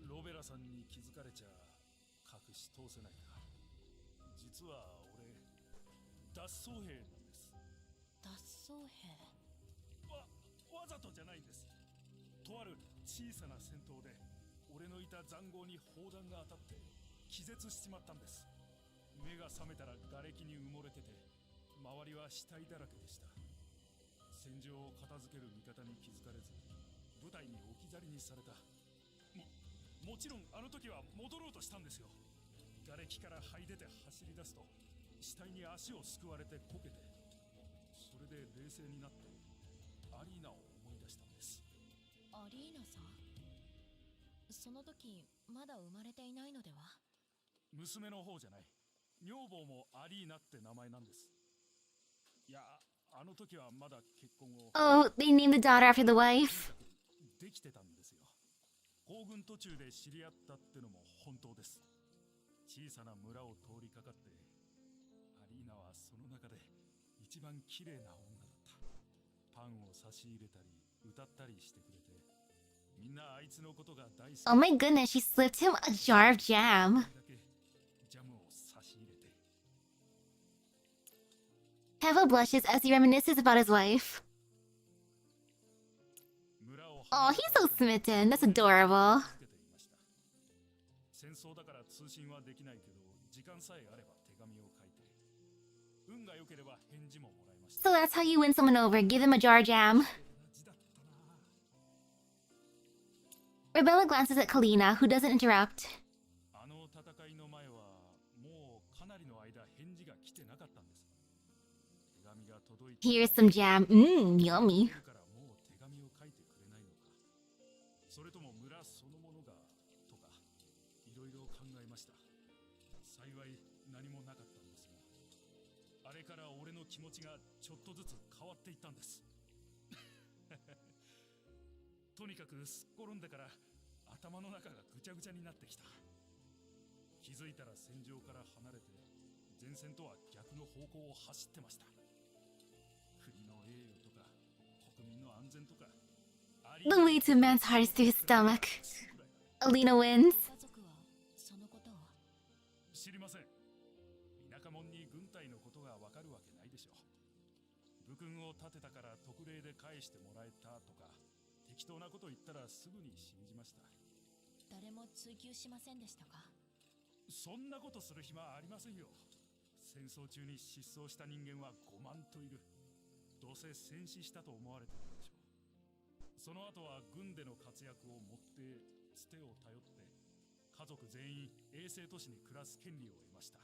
ロベラさんに気づかれちゃ隠し通せないな。実は俺、脱走兵なんです。脱走兵？わざとじゃないんです。とある小さな戦闘で俺のいた塹壕に砲弾が当たって気絶しちまったんです。目が覚めたら瓦礫に埋もれてて、周りは死体だらけでした。戦場を片付ける味方に気づかれず、部隊に置き去りにされた。もちろんあの時は戻ろうとしたんですよ。瓦礫から這い出て走り出すと死体に足をすくわれてこけて、それで冷静になってアリーナを思い出したんです。アリーナさん？その時まだ生まれていないのでは？娘の方じゃない。女房もアリーナって名前なんです。いや、あの時はまだ結婚を。Oh, they named the daughter after the wife. できてたんですよ。行軍途中で知り合ったってのも本当です。小さな村を通りかかって、アリーナはその中で一番綺麗な女だった。パンを差し入れたり歌ったりしてくれて、みんなあいつのことが大好き。 Oh my goodness, she slipped him a jar of jam. ジャムを差し入れて。 Pavel blushes as he reminisces about his wife. Oh, he's so smitten. That's adorable. 戦争だから通信はできないけど、時間さえあれば手紙を書いて、運が良ければ返事ももらいました。 So that's how you win someone over. Give them a jar jam. Rebella glances at Kalina, who doesn't interrupt. あの戦いの前はもうかなりの間返事が来てなかったんです。手紙が届いて、 Here's some jam. Yummy. からもう手紙を書いてくれないのか、それとも村そのものがとか、いろいろ考えました。幸い何もなかったんですが、あれから俺の気持ちがちょっとずつ変わっていったんです。とにかくすっ転んでから頭の中がぐちゃぐちゃになってきた。気づいたら戦場から離れて前線とは逆の方向を走ってました。国の栄誉とか国民の安全とか、 The way to a man's heart is through his stomach. Alina wins. 家族はそのことを？知りません。田舎者に軍隊のことがわかるわけないでしょう。武勲を立てたから特例で返してもらえたとか、適当なこと言ったらすぐに信じました。誰も追求しませんでしたか？そんなことする暇ありませんよ。戦争中に失踪した人間は5万といる。どうせ戦死したと思われてるでしょう。その後は軍での活躍をもってつてを頼って家族全員衛星都市に暮らす権利を得ました。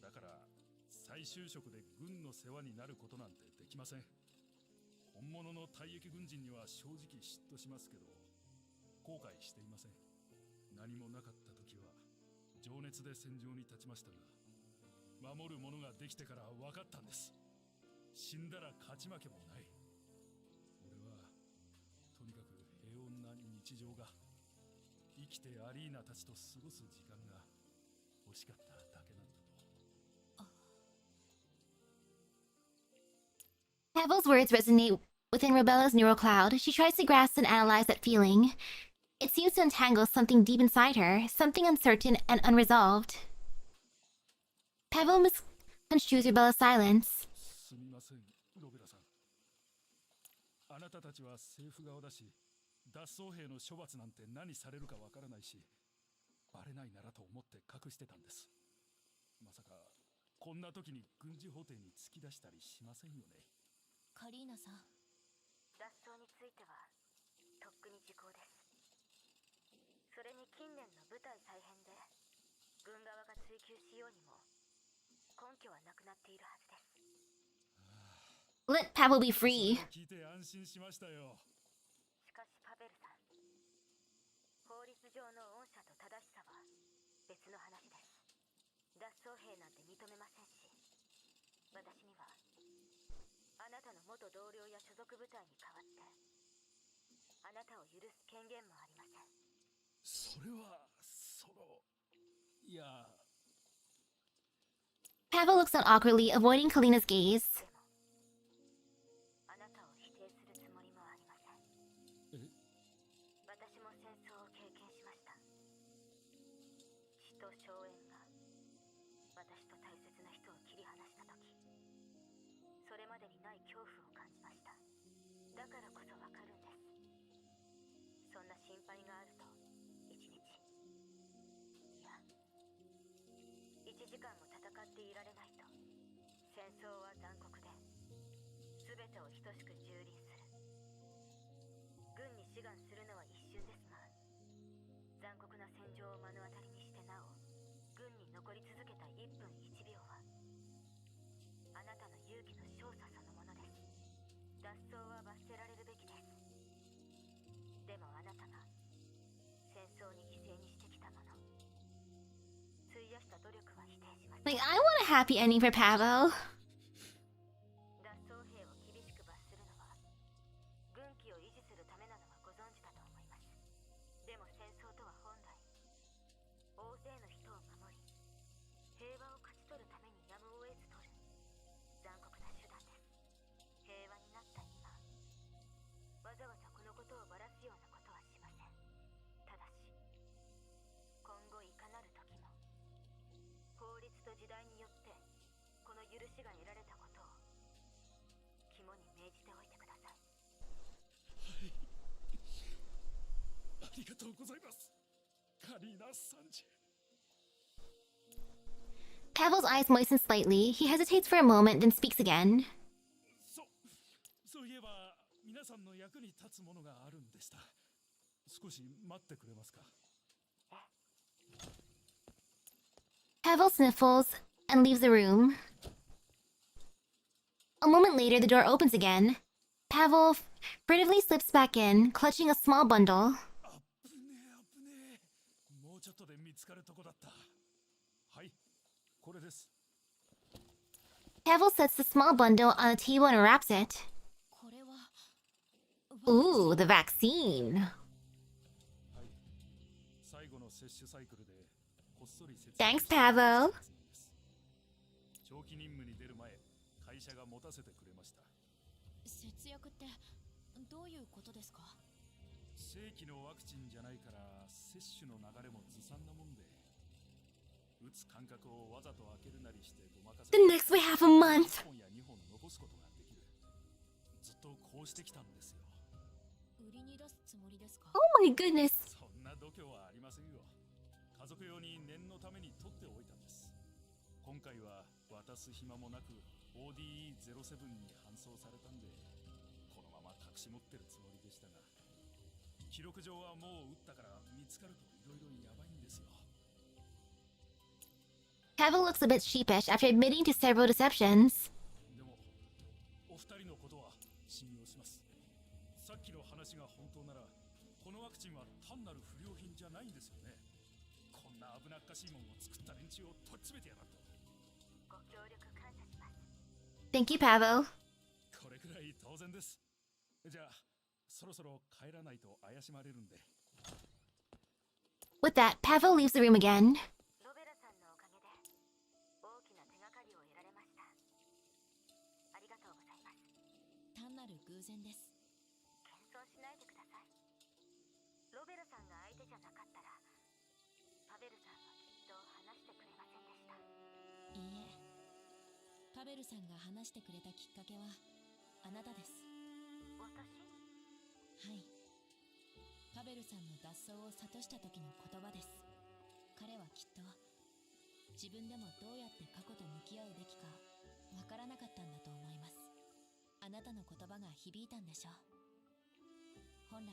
だから再就職で軍の世話になることなんてできません。本物の退役軍人には正直嫉妬しますけど、後悔していません。何もなかった時は情熱で戦場に立ちましたが、守るものができてから分かったんです。死んだら勝ち負けもない。俺はとにかく平穏な日常が、生きてアリーナたちと過ごす時間が欲しかっただけなんだと。 Pavel's words resonate within Rebella's neural cloud. She tries to grasp and analyze that feeling. It seems to entangle something deep inside her, something uncertain and unresolved. Pavel misconstrues Rubella's silence. すみません、ロベラさん。あなたたちは政府側だし、脱走兵の処罰なんて何されるかわからないし、バレないならと思って隠してたんです。まさかこんな時に軍事法廷に突き出したりしませんよね。カリーナさん、脱走についてはとっくに時効です。それに近年の部隊再編で軍側が追及しようにも根拠はなくなっているはずです。 Let Pavel be free. 聞いて安心しましたよ。しかしパベルさん、法律上の恩赦と正しさは別の話です。脱走兵なんて認めませんし、私にはあなたの元同僚や所属部隊に代わってあなたを許す権限もありません。それは、いや。 Pavel looks on awkwardly, avoiding Kalina's gaze. あなたを否定するつもりもありません。私も戦争を経験しました。血と硝煙が私と大切な人を切り離した時、それまでにない恐怖を感じました。だからこそわかるんです。そんな心配があると一日、いや1時間も戦っていられないと。戦争は残酷で全てを等しく蹂躙する。軍に志願するのは一瞬ですが、残酷な戦場を目の当たりにしてなお軍に残り続けた1分1秒はあなたの勇気の少佐そのものです。脱走は罰せられるべきです。でもあなたが戦争に犠牲にしてきたもの、費やした努力は否定しません。 Like, I want a happy ending for Pavel. 脱走兵を厳しく罰するのは軍紀を維持するためなのはご存知だと思います。でも戦争とは本来大勢の人を守り平和を勝ち取るためにやむを得ず取る残酷な手段です。平和になった今、わざわざこのことをばらすようなことはしません。ただし今後いかなる時も法律と時代によってこの許しが得られたことを肝に銘じておいてください。ありがとうございます、カリーナさんじ。 Pavel's eyes moisten slightly. He hesitates for a moment, then speaks again. そういえば皆さんの役に立つものがあるんでした。少し待ってくれますか。 Pavel sniffles and leaves the room. A moment later, the door opens again. Pavel furtively slips back in, clutching a small bundle. 危ねえ。もうちょっとで見つかるとこだった。はい、これです。 Pavel sets the small bundle on the table and wraps it. これは Ooh, the vaccine. はい、最後の接種サイクルでこっそり説 Thanks, Pavel. 長期任務に出る前、会社が持たせてくれました。節約ってどういうことですか？正規のワクチンじゃないから接種の流れもずさんなもんで、打つ間隔をわざと開けるなりしてごまかせ The next we have a month. 1本や2本残すことができる。ずっとこうしてきたんですよ。売りに出すつもりですか？ Oh my goodness. そんな度胸はありませんよ。家族用に念のために取っておいたんです。今回は渡す暇もなく ODE07 に搬送されたんで、このまま隠し持ってるつもりでしたが、記録上はもう打ったから見つかるといろいろやばいんですよ。 Pavel looks a bit sheepish after admitting to several deceptions. でもお二人のことは信用します。さっきの話が本当なら、このワクチンは単なる不良品じゃないんですよね。こんな危なっかしいもんを作った連中をとっちめてやがった。ご協力感謝します。 Thank you, Pavel. これくらい当然です。じゃあそろそろ帰らないと怪しまれるんで。 With that, Pavel leaves the room again. ロベラさんのおかげで大きな手がかりを得られました。ありがとうございます。単なる偶然です。謙遜しないでください。ロベラさんが相手じゃなかったらパベルさんはきっと話してくれませんでした。いいえ、パベルさんが話してくれたきっかけはあなたです。私？はい、パベルさんの脱走を諭した時の言葉です。彼はきっと自分でもどうやって過去と向き合うべきかわからなかったんだと思います。あなたの言葉が響いたんでしょう。本来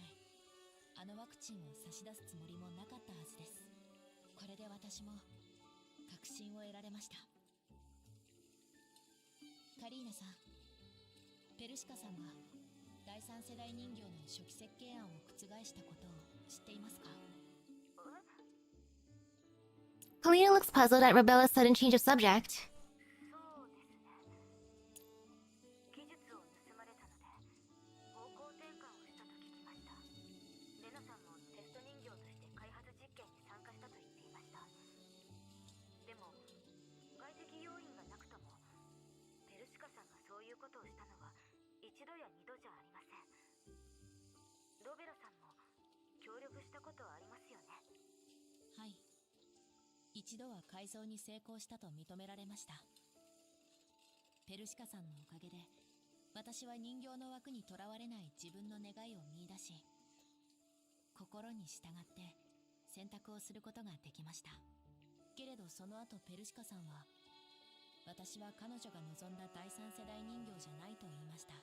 あのワクチンを差し出すつもりもなかったはずです。これで私も確信を得られました。カリーナさん、ペルシカさんが第三世代人形の初期設計案を覆したことを知っていますか？ Kalina looks puzzled at Rebella's sudden change of subject. そうですね。技術を盗まれたので方向転換をしたと聞きました。レナさんもテスト人形として開発実験に参加したと言っていました。でも外的要因がなくともペルシカさんがそういうことをしたのは一度や二度じゃありません。ロベラさんも協力したことはありますよね。はい、一度は改造に成功したと認められました。ペルシカさんのおかげで私は人形の枠にとらわれない自分の願いを見出し、心に従って選択をすることができました。けれどその後ペルシカさんは、私は彼女が望んだ第三世代人形じゃないと言いました。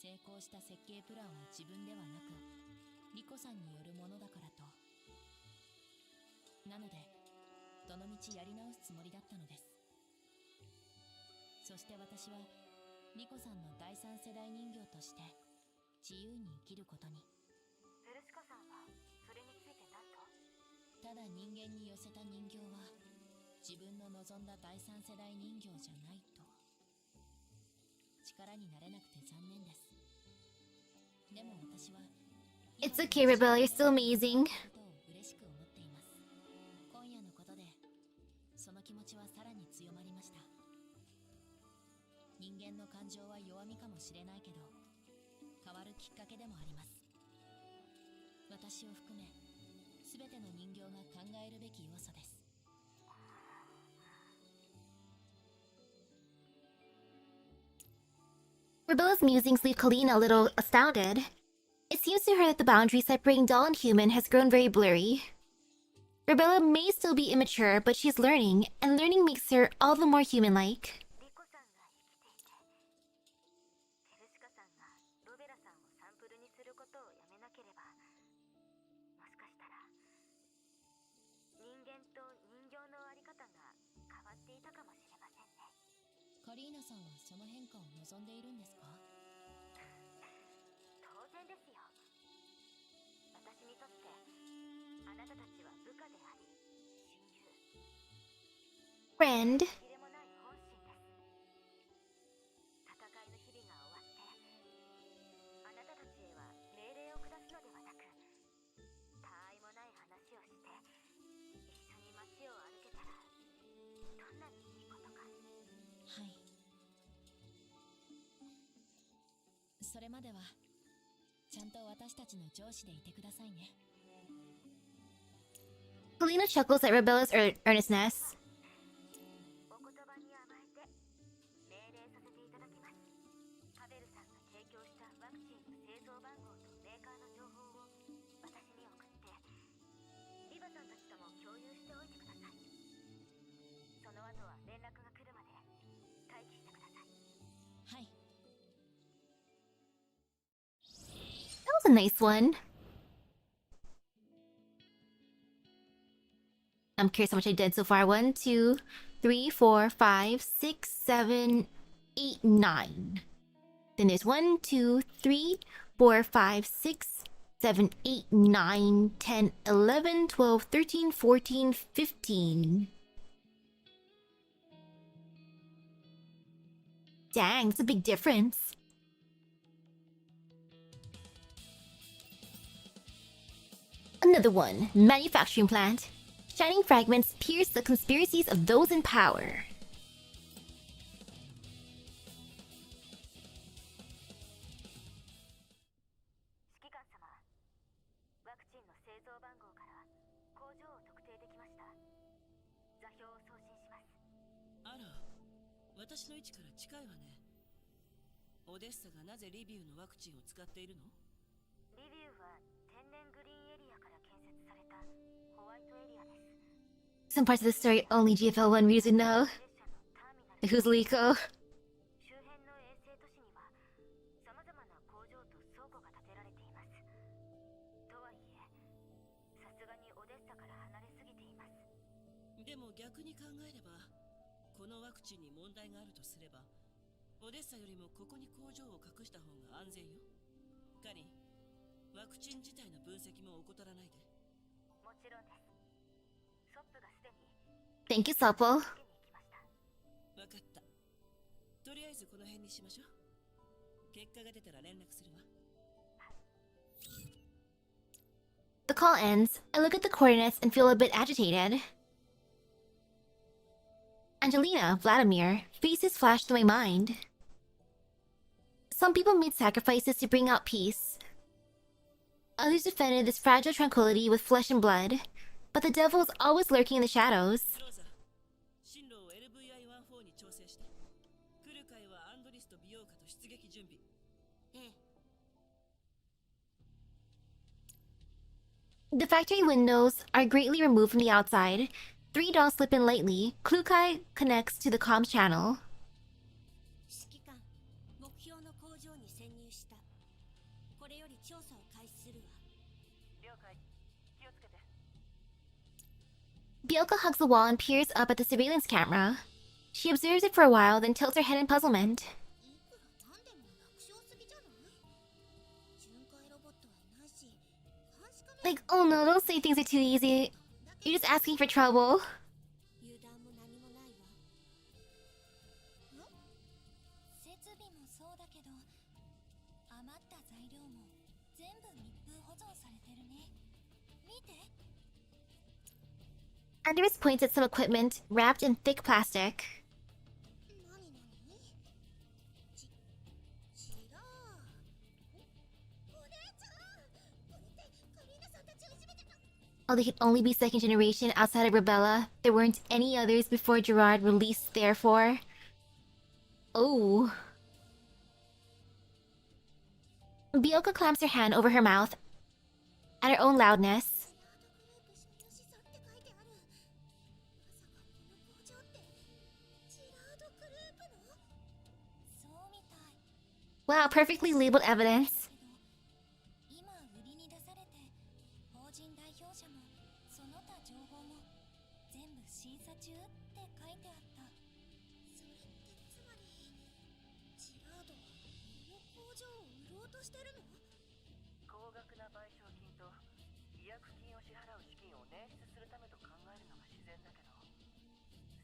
成功した設計プランは自分ではなくリコさんによるものだからと。なのでどのみちやり直すつもりだったのです。そして私はリコさんの第三世代人形として自由に生きることに。ペルシカさんはそれについて何と？ただ人間に寄せた人形は自分の望んだ第三世代人形じゃないと。力になれなくて残念です。でも私は It's okay, Rebella, you're still amazing. ことを嬉しく思っています。今夜のことでその気持ちはさらに強まりました。人間の感情は弱みかもしれないけど変わるきっかけでもあります。私を含め全ての人形が考えるべき要素です。Rebella's musings leave Kalina a little astounded. It seems to her that the boundary separating doll and human has grown very blurry. Rebella may still be immature, but she's learning, and learning makes her all the more human-like. リコさんが生きていて、ペルシカさんがロベラさんをサンプルにすることをやめなければ、もしかしたら人間と人形のあり方が変わっていたかもしれませんね。カリーナさんはその変化を望んでいるんですか？当然ですよ。私にとってあなたたちは部下であり親友。Friend. 切れもない本心です。戦いの日々が終わってあなたたちへは命令を下すのではなく、他愛もない話をして一緒に街を歩けたらどんなにいいことか。はい。それまではちゃんと私たちの上司でいてくださいね。Kalina chuckles at Rebella's earnestness. お言葉に甘えて命令させていただきます。パベルさんが提供したワクチンの製造番号とメーカーの情報を私に送って、リバさんたちとも共有しておいてください。その後は連絡が来るまで待機してください。はい。That was a nice one. I'm curious how much I did so far. 1, 2, 3, 4, 5, 6, 7, 8, 9. Then there's 1, 2, 3, 4, 5, 6, 7, 8, 9, 10, 11, 12, 13, 14, 15. Dang, that's a big difference. Another one. Manufacturing plant. Shining fragments pierce the conspiracies of those in power. 指揮官様、製造番号から工場を特定できました。座標を送信します。あら、私の位置から近いわね。オデッサがなぜリビウのワクチンを使っているの？リビウは天然グリーンエリアから建設されたホワイトエリアです。 Some parts of the story only GFL1 readers would know. 列車のターミナル Who's Liko? 周辺の衛星都市には様々な工場と倉庫が建てられています。とはいえ、さすがにオデッサから離れすぎています。でも逆に考えれば、このワクチンに問題があるとすれば、オデッサよりもここに工場を隠した方が安全よ。カリン、ワクチン自体の分析も怠らないで。もちろんです。ソップがすでに Thank you, Supple. 手に行きました。わかった。とりあえずこの辺にしましょう。結果が出たら連絡するわ。The call ends. I look at the coordinates and feel a bit agitated. Angelina, Vladimir, faces flash through my mind. Some people made sacrifices to bring out peace. Others defended this fragile tranquility with flesh and blood. But the devil is always lurking in the shadows. ローザ、進路を LVI-14 に調整して。来る会はアンドリスと美容家と出撃準備。ええ。 The factory windows are greatly removed from the outside. 3 dolls slip in lightly. Klukai connects to the comms channel. 指揮官、目標の工場に潜入した。これより調査を開始するわ。了解。気をつけて。 Bioka hugs the wall and peers up at the surveillance camera. She observes it for a while, then tilts her head in puzzlement. いくらなんでも楽勝すぎじゃない？巡回ロボットはいないし、監視カメラ Like, oh no, don't say things are too easy. You're just asking for trouble. 油断も何もないわ。設備もそうだけど、余った材料も全部密封保存されてるね。見て。 Andrews points at some equipment wrapped in thick plastic. なになに？ちらお姉ちゃん、これってカリーナさんたちをいじめてた。 Although they could only be second generation outside of Rebella, there weren't any others before Gerard released therefore. Oh. Bioka clamps her hand over her mouth at her own loudness. ジラードグループ所有者って書いてある。まさかこの工場ってジラードグループの？そうみたい。 Wow, perfectly labeled evidence. 今売りに出されて、法人代表者もその他情報も全部審査中って書いてあった。それってつまりジラードはこの工場を売ろうとしてるの？高額な賠償金と違約金を支払う資金を捻出するためと考えるのが自然だけど、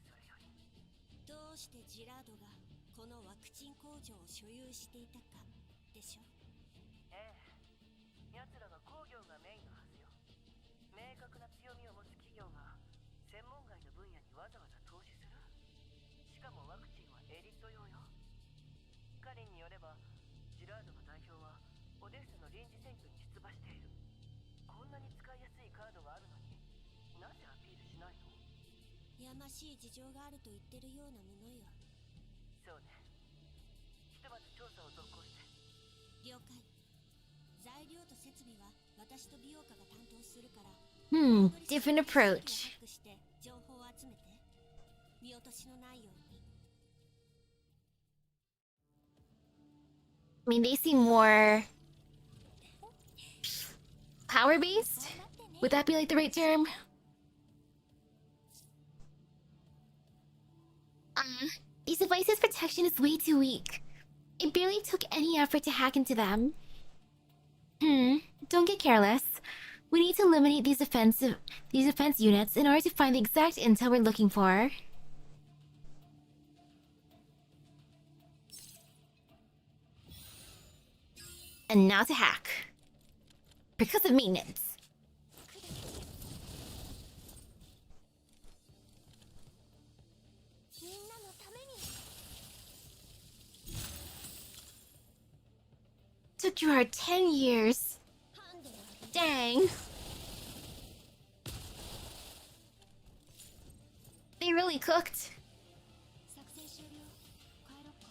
それよりどうしてジラードがこのワクチン工場を所有していたかでしょ？ええ、奴らは工業がメインのはずよ。明確な強みを持つ企業が専門外の分野にわざわざ投資する。しかもワクチンはエリート用よ。カリンによれば、ジラードの代表はオデッサの臨時選挙に出馬している。こんなに使いやすいカードがあるのになぜアピールしないの？やましい事情があると言ってるようなものよ。そうね。ひとまず調査を続行して。了解。材料と設備は私と美容家が担当するから。Different approach. ハックして情報を集めて。見落としのないように。 I mean, they seem more power-based? Would that be like the right term? These devices' protection is way too weak. It barely took any effort to hack into them. Don't get careless. We need to eliminate these defense units in order to find the exact intel we're looking for. And now to hack. Because of maintenance. Took Gerard 10 years. Dang. really cooked. 作戦終了。帰ろっか。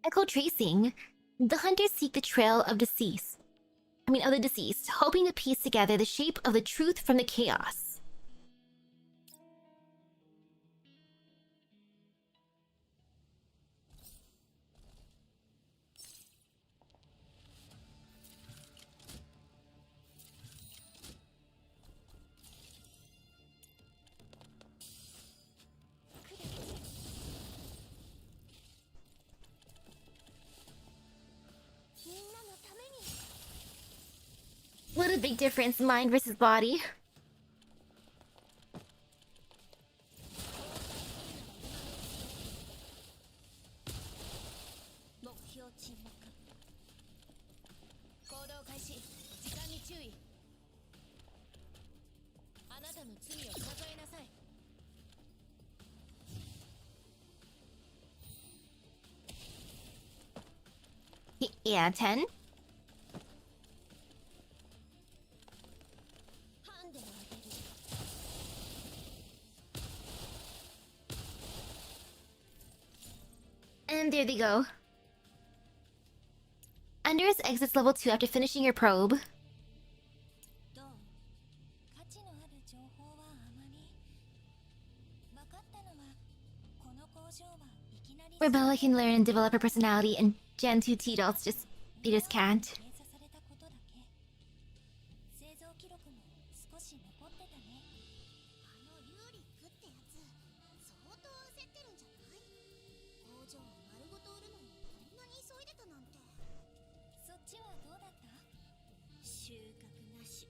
Echo tracing. The hunters seek the trail of of the deceased, hoping to piece together the shape of the truth from the chaos. What a big difference, mind versus body. 目標沈黙。行動開始。時間に注意。あなたの罪を数えなさい。Yeah, 10. ハンデを当てる。And there they go. Unders exits level 2 after finishing your probe. どう？価値のある情報はあまり。分かったのは、この工場はいきなり。 Rebella can learn and develop her personality, and Gen 2 T-Dolls they just can't. 閉鎖されたことだけ。製造記録も少し残ってたね。あのリュウリックってやつ、相当焦ってるんじゃない？工場を丸ごと売るのにこんなに急いでたなんて。そっちはどうだった？収穫なし。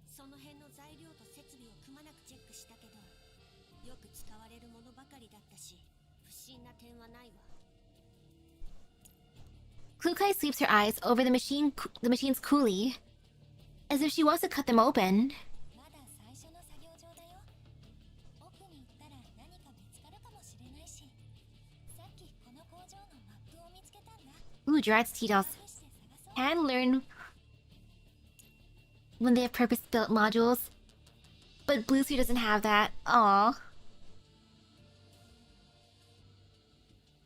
その辺の材料と設備をくまなくチェックしたけど、よく使われるものばかりだったし、不審な点はないわ。Klukai sweeps her eyes over the machines coolly, as if she wants to cut them open. まだ最初の作業場だよ。奥に行ったら何か見つかるかもしれないし。さっきこの工場のマップを見つけたんだ。Ooh, Dread's T-Dolls can learn when they have purpose-built modules, but Blue Sphere doesn't have that. Aww.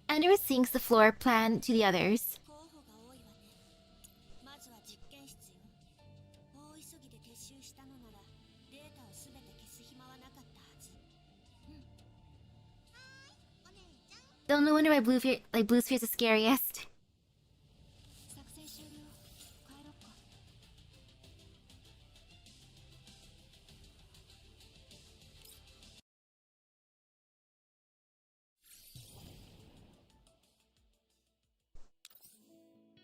Andrew sinks the floor plan to the others. 候補が多いわね。まずは実験室よ。大急ぎで撤収したのならデータをすべて消す暇はなかったはず。はーい、お姉ちゃん。 Don't no wonder why Blue Sphere is the scariest. 作戦終了。帰ろっか。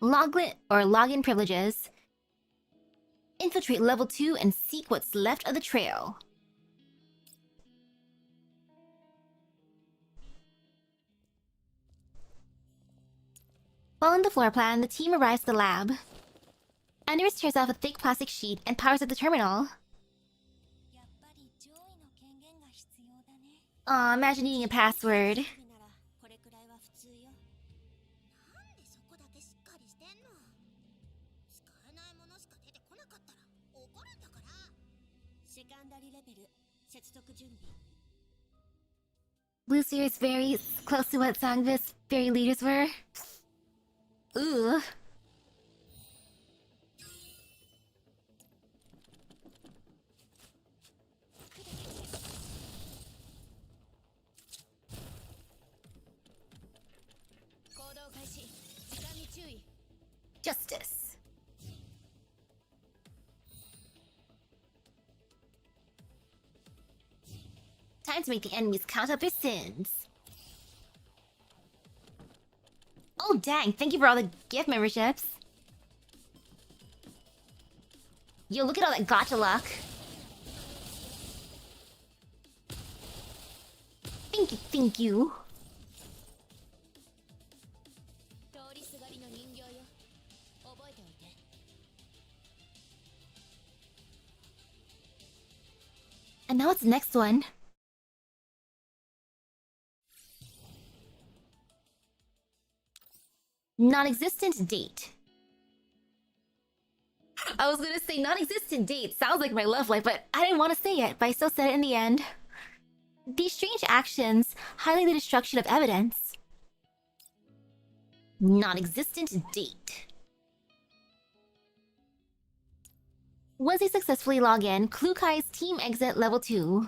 Login privileges. Infiltrate level 2 and seek what's left of the trail. Following the floor plan, the team arrives at the lab. Anders tears off a thick plastic sheet and powers up the terminal. やっぱり上位の権限が必要だね。 Aw, imagine needing a password. ならこれくらいは普通よ。なんでそこだけしっかりしてんの？使えないものしか出てこなかったら怒るんだから。セカンダリレベル接続準備。 Blue Sphere is very close to what Sangvis fairy leaders were. Ooh. Justice. Time to make the enemies count up their sins. Oh dang, thank you for all the gift memberships. Yo, look at all that gacha luck. Thank you. And now what's the next one? Non-existent date. I was gonna say non-existent date. Sounds like my love life, but I didn't want to say it, but I still said it in the end. These strange actions highlight the destruction of evidence. Non-existent date. Once they successfully log in, Klukai's team exit level 2.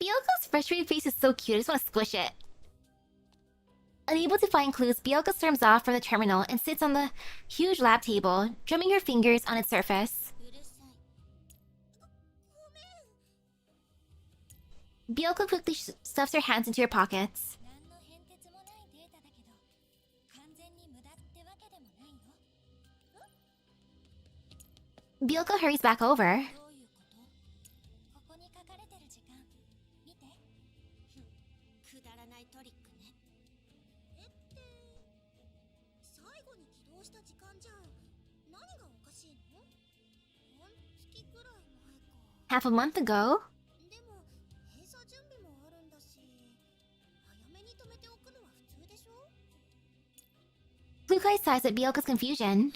Byoko's frustrated face is so cute, I just want to squish it. Unable to find clues, Byoka storms off from the terminal and sits on the huge lab table, drumming her fingers on its surface. Byoka quickly stuffs her hands into her pockets. Byoka hurries back over. Half a month ago? Klukai sighs at Byoka's confusion.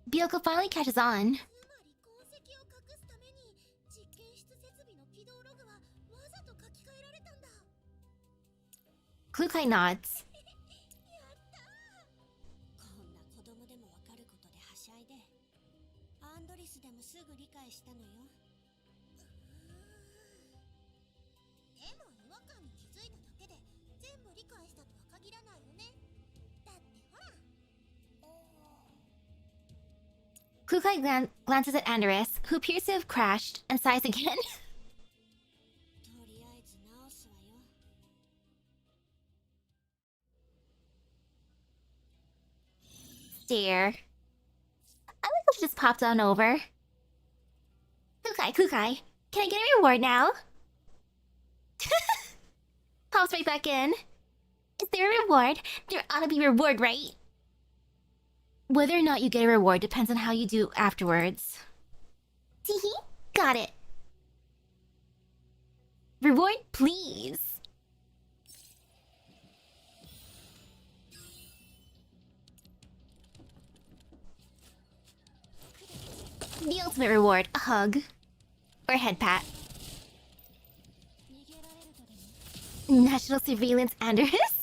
Byoka finally catches on. Klukai nods. Klukai glances at Andorus, who appears to have crashed, and sighs again. Stare. I like how she just popped on over. Klukai, can I get a reward now? Pops right back in. Is there a reward? There ought to be a reward, right? Whether or not you get a reward depends on how you do afterwards. Teehee, got it. Reward, please. The ultimate reward, a hug. Or a head pat. National surveillance Andorus?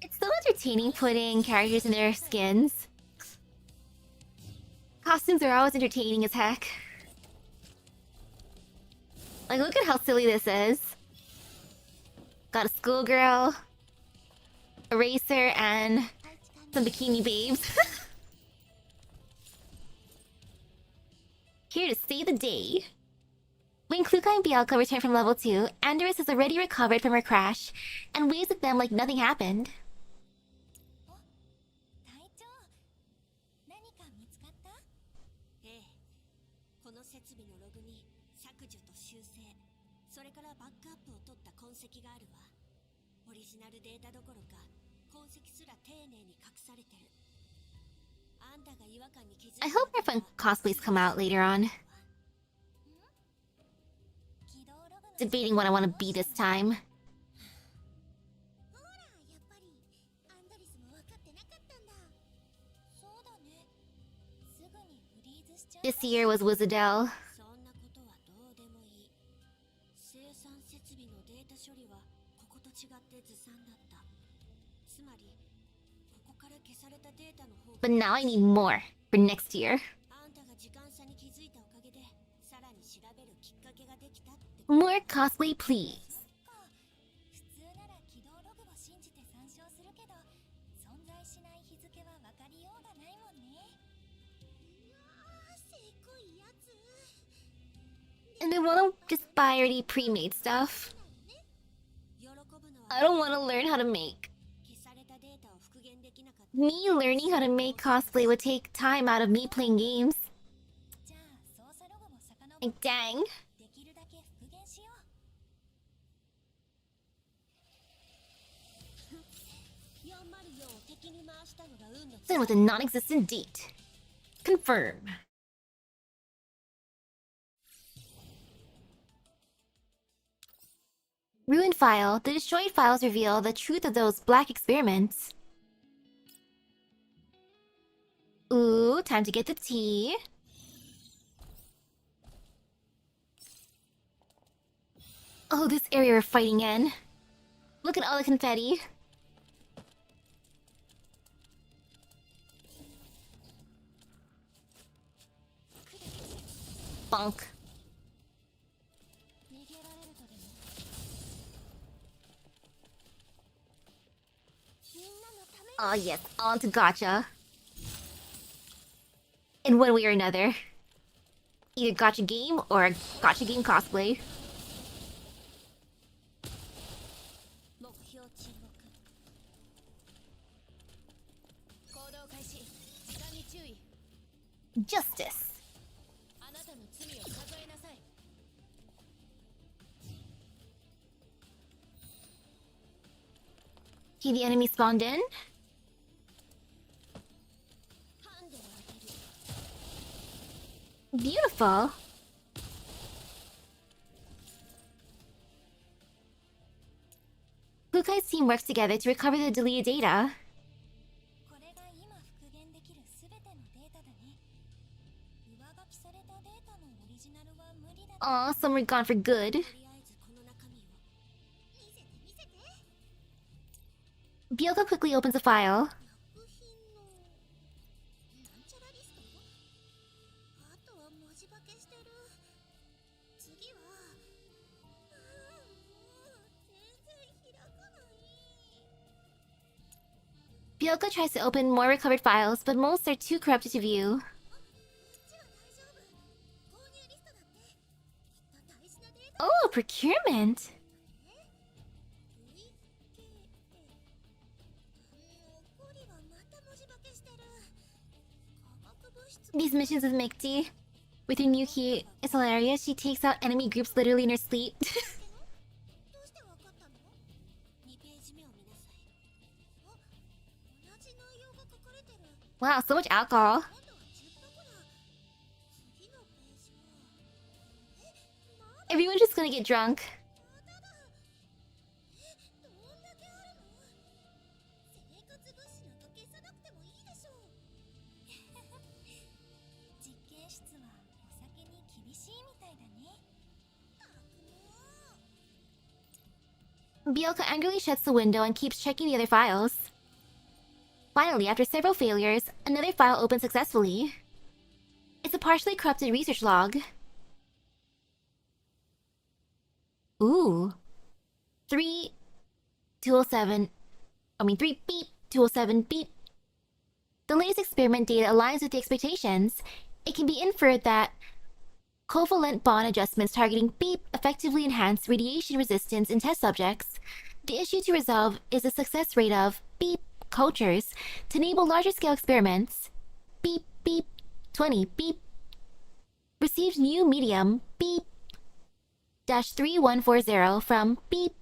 It's so entertaining putting characters in their skins. Costumes are always entertaining as heck. Like, look at how silly this is. Got a schoolgirl, a racer, and some bikini babes. Here to save the day. When Klukai and Byoka return from level 2, Andorus has already recovered from her crash and waves at them like nothing happened. I hope more fun cosplays come out later on. Debating what I want to be this time. This year was Wizardell. But now I need more for next year. More cosplay, please. And I want to just buy already pre-made stuff. I don't want to learn how to make. Me learning how to make cosplay would take time out of me playing games. Like, dang. Then with a non-existent date. Confirm. Ruined file. The destroyed files reveal the truth of those black experiments. Ooh, time to get the tea. Oh, this area we're fighting in. Look at all the confetti. Bonk. Oh yes, on to gacha. In one way or another. Either gacha game or gacha game cosplay. Justice. Okay, the enemy spawned in. Beautiful. Kukai's team works together to recover the deleted data. Aw, some were gone for good. Byoka quickly opens a file. Byoka tries to open more recovered files, but most are too corrupted to view. Oh, procurement! These missions with Mikti. With her new key, it's hilarious. She takes out enemy groups literally in her sleep. Wow, so much alcohol. Everyone's just gonna get drunk. Byoka angrily shuts the window and keeps checking the other files. Finally, after several failures, another file opens successfully. It's a partially corrupted research log. Ooh. 3 beep 207 beep. The latest experiment data aligns with the expectations. It can be inferred that covalent bond adjustments targeting beep effectively enhance radiation resistance in test subjects. The issue to resolve is the success rate of beep cultures to enable larger scale experiments. Beep beep 20 beep. Received new medium beep -3140 from beep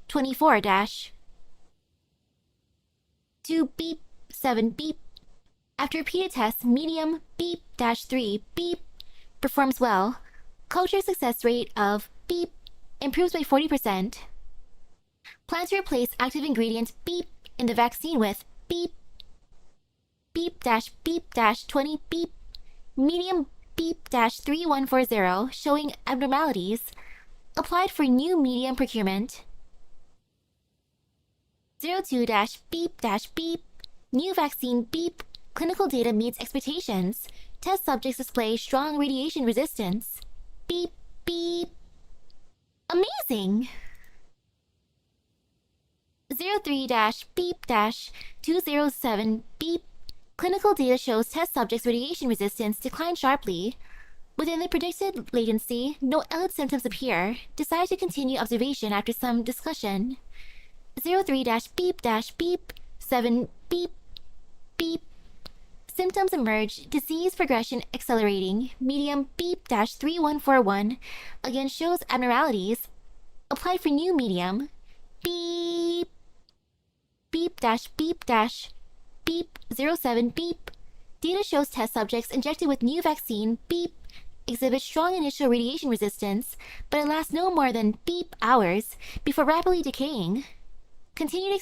24 to beep 7 beep. After repeated tests, medium beep -3 beep performs well. Culture success rate of beep improves by 40%. Plan to replace active ingredient beep in the vaccine with beep 20 beep medium beep -3140 showing abnormalities. Applied for new medium procurement. 02-beep-beep. New vaccine beep. Clinical data meets expectations. Test subjects display strong radiation resistance. Beep, beep. Amazing! 03-beep-207 beep. Clinical data shows test subjects' radiation resistance decline sharply. Within the predicted latency, no ELID symptoms appear. Decide to continue observation after some discussion. 03-beep-beep 7 beep beep. Symptoms emerge. Disease progression accelerating. Medium beep-3141 again shows abnormalities. Apply for new medium. Beep beep beep 07 beep. Data shows test subjects injected with new vaccine beep exhibit strong initial radiation resistance, but it lasts no more than beep hours before rapidly decaying. Continued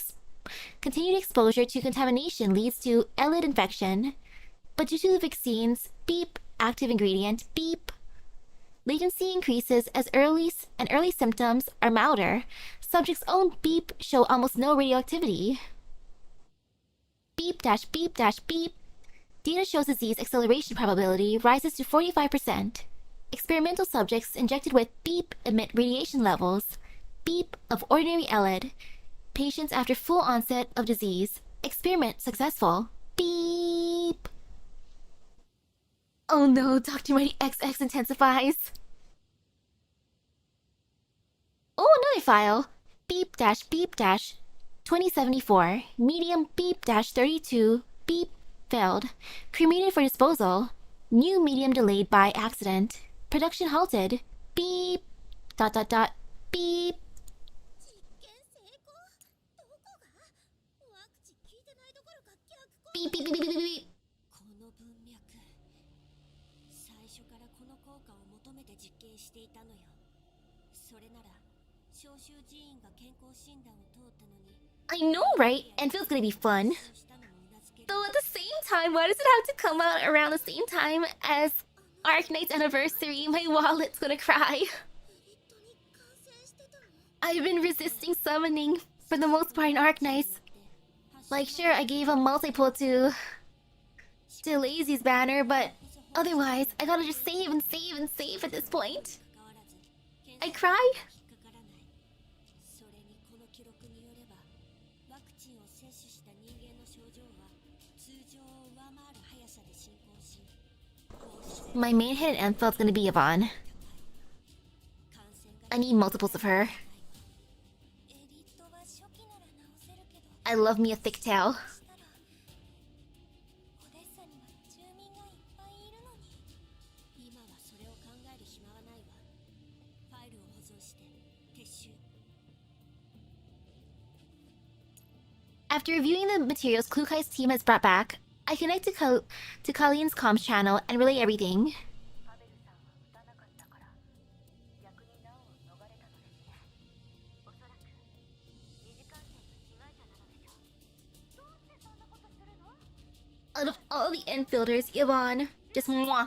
exposure to contamination leads to ELID infection, but due to the vaccine's beep active ingredient beep, latency increases as early symptoms are milder. Subject's own beep show almost no radioactivity. Beep-beep-beep. Data shows disease acceleration probability rises to 45%. Experimental subjects injected with beep emit radiation levels. Beep of ordinary ELID. Patients after full onset of disease. Experiment successful. Beep. Oh no, Dr. Mighty XX intensifies. Oh, another file. Beep-beep 2074. Medium beep-32 beep failed. Cremated for disposal. New medium delayed by accident. Production halted. Beep. Beep. 実験成功。どこが？ワクチン効いてないどころか逆効果。 Beep beep beep beep beep. この文脈、最初からこの効果を求めて実験していたのよ。それなら招集人員が健康診断を通ったのに。 I know, right? Enfield's gonna be fun. Though at the same time, why does it have to come out around the same time as Arknight's anniversary? My wallet's gonna cry. I've been resisting summoning for the most part in Arknights. Like, sure, I gave a multiple to Lazy's banner, but otherwise, I gotta just save and save and save at this point. I cry. それにこの記録によれば、ワクチンを接種した人間の症状は通常を上回る速さで進行し、 My main hit in Enfield's gonna be Yvonne. I need multiples of her. I love me a thick tail. オデッサには住民がいっぱいいるのに。今はそれを考える暇はないわ。ファイルを保存して撤収。 After reviewing the materials Klukai's team has brought back, I connect to Colleen's comms channel and relay everything. パベルさんは撃たなかったから逆に難を逃れたのですね。おそらく二次感染の被害者なのでしょう。どうしてそんなことするの？ Out of all the infielders, Yvonne, just mwah.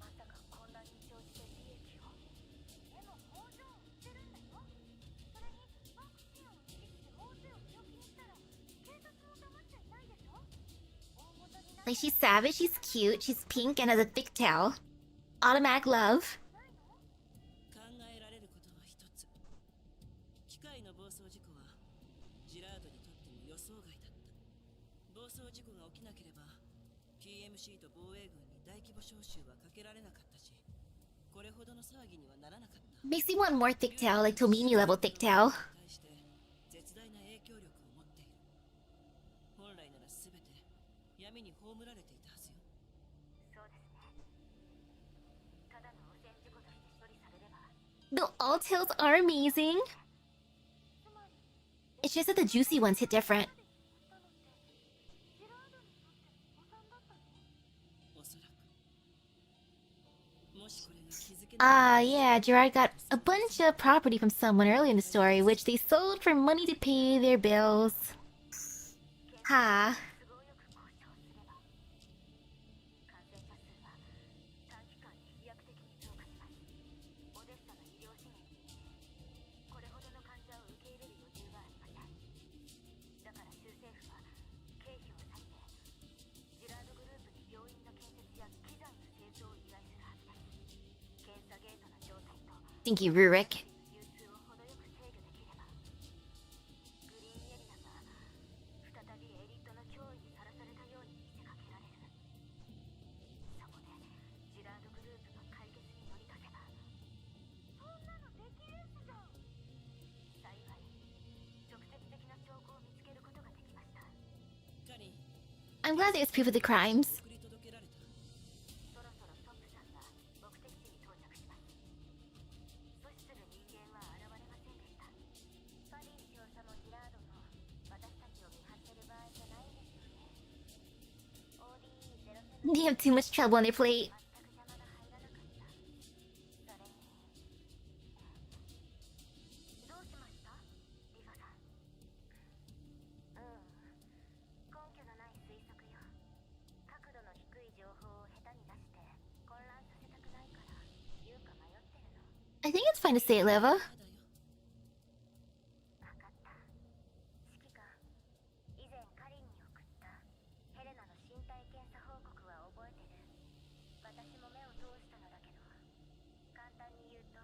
まさか混乱に乗じて利益を。でも工場を売ってるんだよ。それにワクチンを握って大勢を病気にしたら警察も黙っちゃいないでしょ。大元にな Like, she's savage, she's cute, she's pink, and has a thick tail. Automatic love. 考えられることは一つ。機械の暴走事故はジラードにとっても予想外だった。暴走事故が起きなければ Phi-MD と防衛軍に大規模招集はかけられなかったし、これほどの騒ぎにはならなかった。 Makes me want more thick tail, like Tomimi level thick tail. 対して絶大な影響力を持っている。本来なら全て闇に葬られていたはずよ。そうですね。ただの汚染事故として処理されれば。 Though all tails are amazing, it's just that the juicy ones hit different. ジラードにとっても誤算だったの？おそらく。もしこれが気づけ Ah, yeah, Gerard got a bunch of property from someone early in the story, which they sold for money to pay their bills. Ha. 都合よく交渉すれば感染者数は短期間に飛躍的に増加します。オデッサの医療資源にこれほどの患者を受け入れる余裕は Thank you, Rurik. 流通を程よく制御できればグリーンエリアが再びエリートの脅威にさらされたように見せかけられる。そこでジラードグループが解決に乗り出せば、そんなのできるっすじゃん。幸い直接的な証拠を見つけることができました。カリン、 I'm glad there's proof of the crimes. 送り届けられた。そろそろソップさんが目的地に到着します。阻止する人間は現れませんでした。パリン少佐もジラードも私たちを見張ってる場合じゃないんですよね。ODE07 They have too much trouble on their plate. 全く邪魔が入らなかった。それにどうしましたリファさん。根拠のない推測よ。角度の低い情報を下手に出して混乱させたくないから言うか迷ってるの。 I think it's fine to say it, Leva. 分かった。指揮官、以前カリンに送ったヘレナの身体検査報告は覚えてる。私も目を通したのだけど、簡単に言うと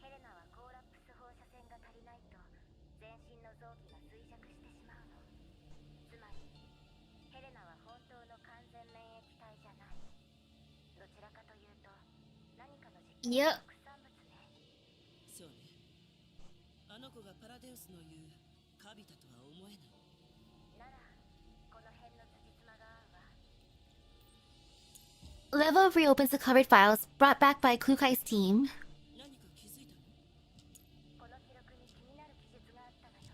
ヘレナはコーラップス放射線が足りないと全身の臓器が衰弱してしまうの。つまりヘレナは本当の完全免疫体じゃない。どちらかというと何かの実験 Yep. の副産物ね。そうね。あの子がパラデウスの言うカビタとは思えない。ならこの辺の辻褄が合うわ。 Leva reopens the covered files brought back by Klukai's team. 何か気づいたの？この記録に気になる記述があったのよ。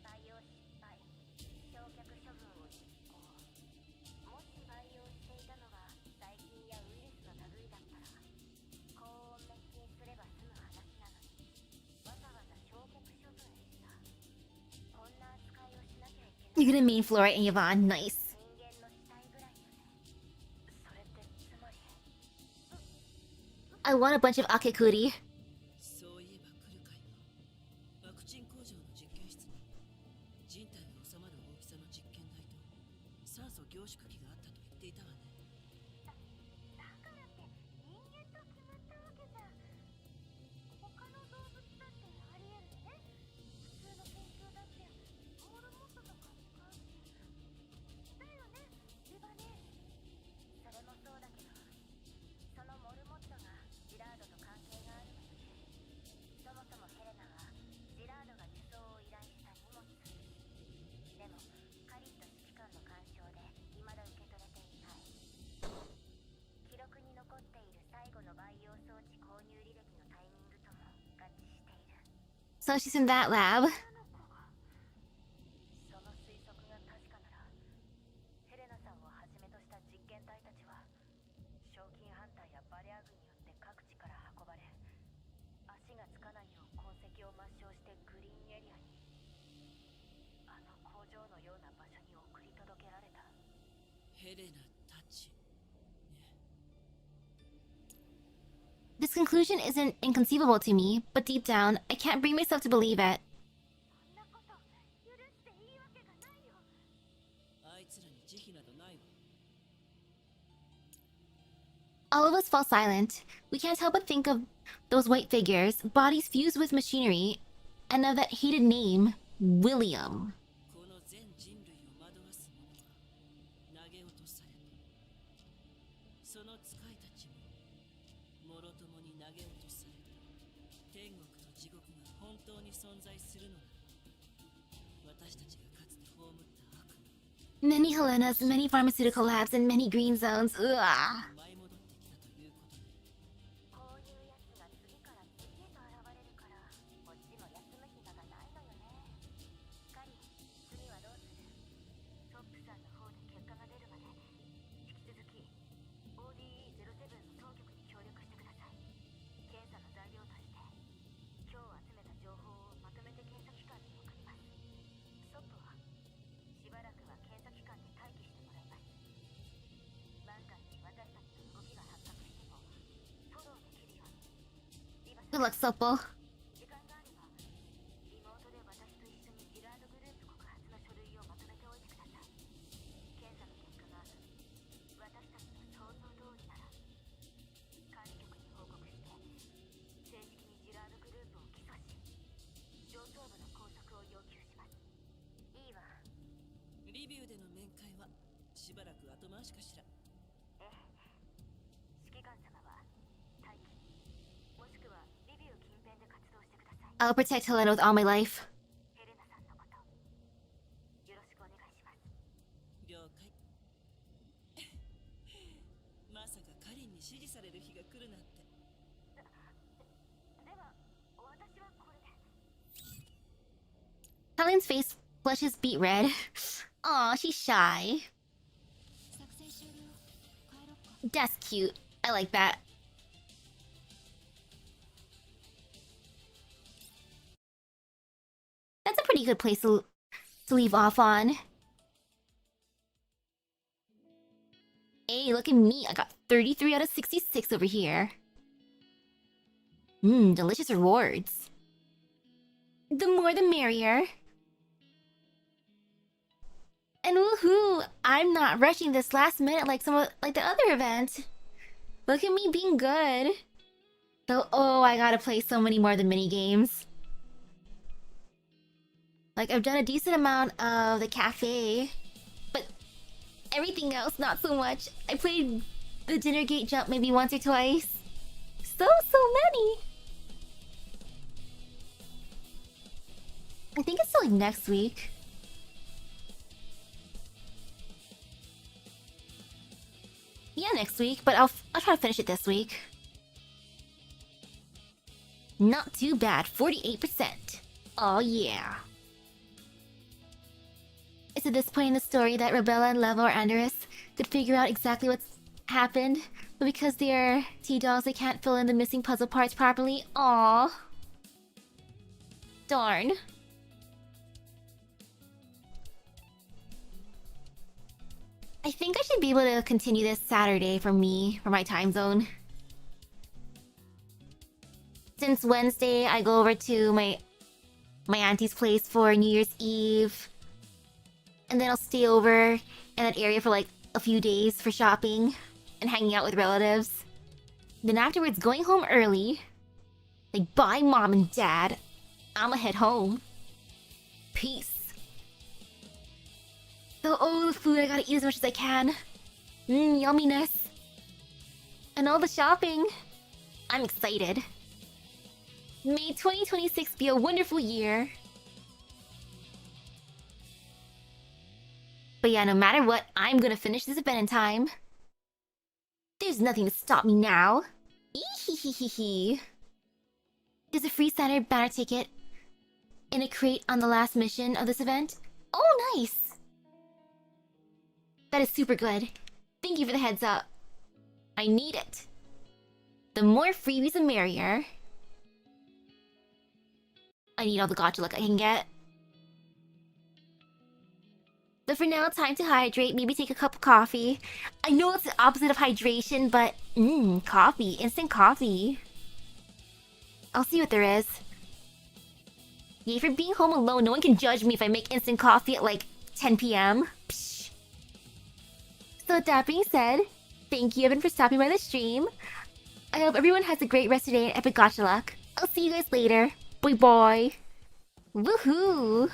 培養失敗、焼却処分を実行。もし培養していたのが細菌やウイルスの類だったら高温滅菌すれば済む話なのに、わざわざ焼却処分した。こんな扱いをしなきゃいけない。 You're gonna main floor it, Yvonne. Nice. 人間の死体ぐらいよね。それってつまり I want a bunch of Akekuri. そういえば来るかいもワクチン工場の実験室に人体が収まる大きさの実験台と酸素凝縮器があったと言っていたわね。だからって人間と決まったわけじゃ。他の動物だってありえるね。普通の研究だってモルモットとか使うし。だよね、リバネ。それもそうだけど、そのモルモットがジラードと関係があるのよね。そもそもヘレナはジラードが輸送を依頼した荷物。でもカリンと指揮官の干渉で未だ受け取れていない。記録に残っている最後の培養装置購入履歴のタイミングとも合致している。 So she's in that lab. その推測が確かなら、ヘレナさんをはじめとした実験体たちは賞金ハンターやバレア軍によって各地から運ばれ、足がつかないよう痕跡を抹消してグリーンエリアに、あの工場のような場所に送り届けられた。ヘレナたち。 This conclusion isn't inconceivable to me, but deep down, I can't bring myself to believe it. そんなこと許していいわけがないよ。あいつらに慈悲などないわ。 All of us fall silent. We can't help but think of those white figures, bodies fused with machinery, and of that hated name, William. この全人類を惑わす者は投げ落とされた。その使いたちももろともに投げ落とされた。天国と地獄が本当に存在するのなら、私たちがかつて葬った悪夢、 Many Helenas, many pharmaceutical labs, and many green zones. Ugh. 舞い戻ってきたということで、こういうやつが次から次へと現れるから、こっちも休む暇がないのよね。カリン、次はどうする？トップさんの方で結果が出るまで引き続き ODE07 の当局に協力してください。検査の材料として今日集めた情報をまとめて検査機関に送ります。ソップはしばらくは検査機関で待機してもらいます。万が一私たちの動きが発覚してもフォローできるように。リバ Good luck, Sopo. 時間があればリモートで私と一緒にジラードグループ告発の書類をまとめておいてください。検査の結果が私たちの想像通りなら管理局に報告して正リビューでの面会はしばらく後回しかしら。指揮官様は待機、もしくはリビュー近辺で活動してください。 I'll protect Helena with all my life. ヘレナさんのことよろしくお願いします。了解。まさかカリンに指示される日が来るなんて。では私はこれで。 Helen's face flushes beet red. Aw, she's shy. 作戦終了。帰ろっか。 That's cute. I like that. That's a pretty good place to leave off on. Hey, look at me. I got 33 out of 66 over here. Mmm, delicious rewards. The more the merrier. And woohoo! I'm not rushing this last minute like like the other event. Look at me being good. Though, oh, I gotta play so many more of the mini games. Like, I've done a decent amount of the cafe, but everything else, not so much. I played the dinner gate jump maybe once or twice. So many! I think it's still like next week. Yeah, next week, but I'll try to finish it this week. Not too bad, 48%. Oh yeah. It's at this point in the story that Rebella and Levo or Andorus could figure out exactly what's happened, but because they're T-dolls, they can't fill in the missing puzzle parts properly. Aww. Darn. I think I should be able to continue this Saturday for my time zone. Since Wednesday, I go over to my auntie's place for New Year's Eve. And then I'll stay over in that area for like a few days for shopping and hanging out with relatives. Then afterwards, going home early. Like, bye, Mom and Dad. I'ma head home. Peace. So, oh, the food, I gotta eat as much as I can. Yumminess. And all the shopping. I'm excited. May 2026 be a wonderful year. But yeah, no matter what, I'm gonna finish this event in time. There's nothing to stop me now. Eehehehe. There's a free standard banner ticket in a crate on the last mission of this event. Oh, nice! That is super good. Thank you for the heads up. I need it. The more freebies the merrier. I need all the gacha luck I can get. But for now, time to hydrate. Maybe take a cup of coffee. I know it's the opposite of hydration, but coffee. Instant coffee. I'll see what there is. Yay for being home alone. No one can judge me if I make instant coffee at like 10 p.m. Psh. So with that being said, thank you everyone for stopping by the stream. I hope everyone has a great rest of your day and epic gacha luck. I'll see you guys later. Bye bye. Woohoo!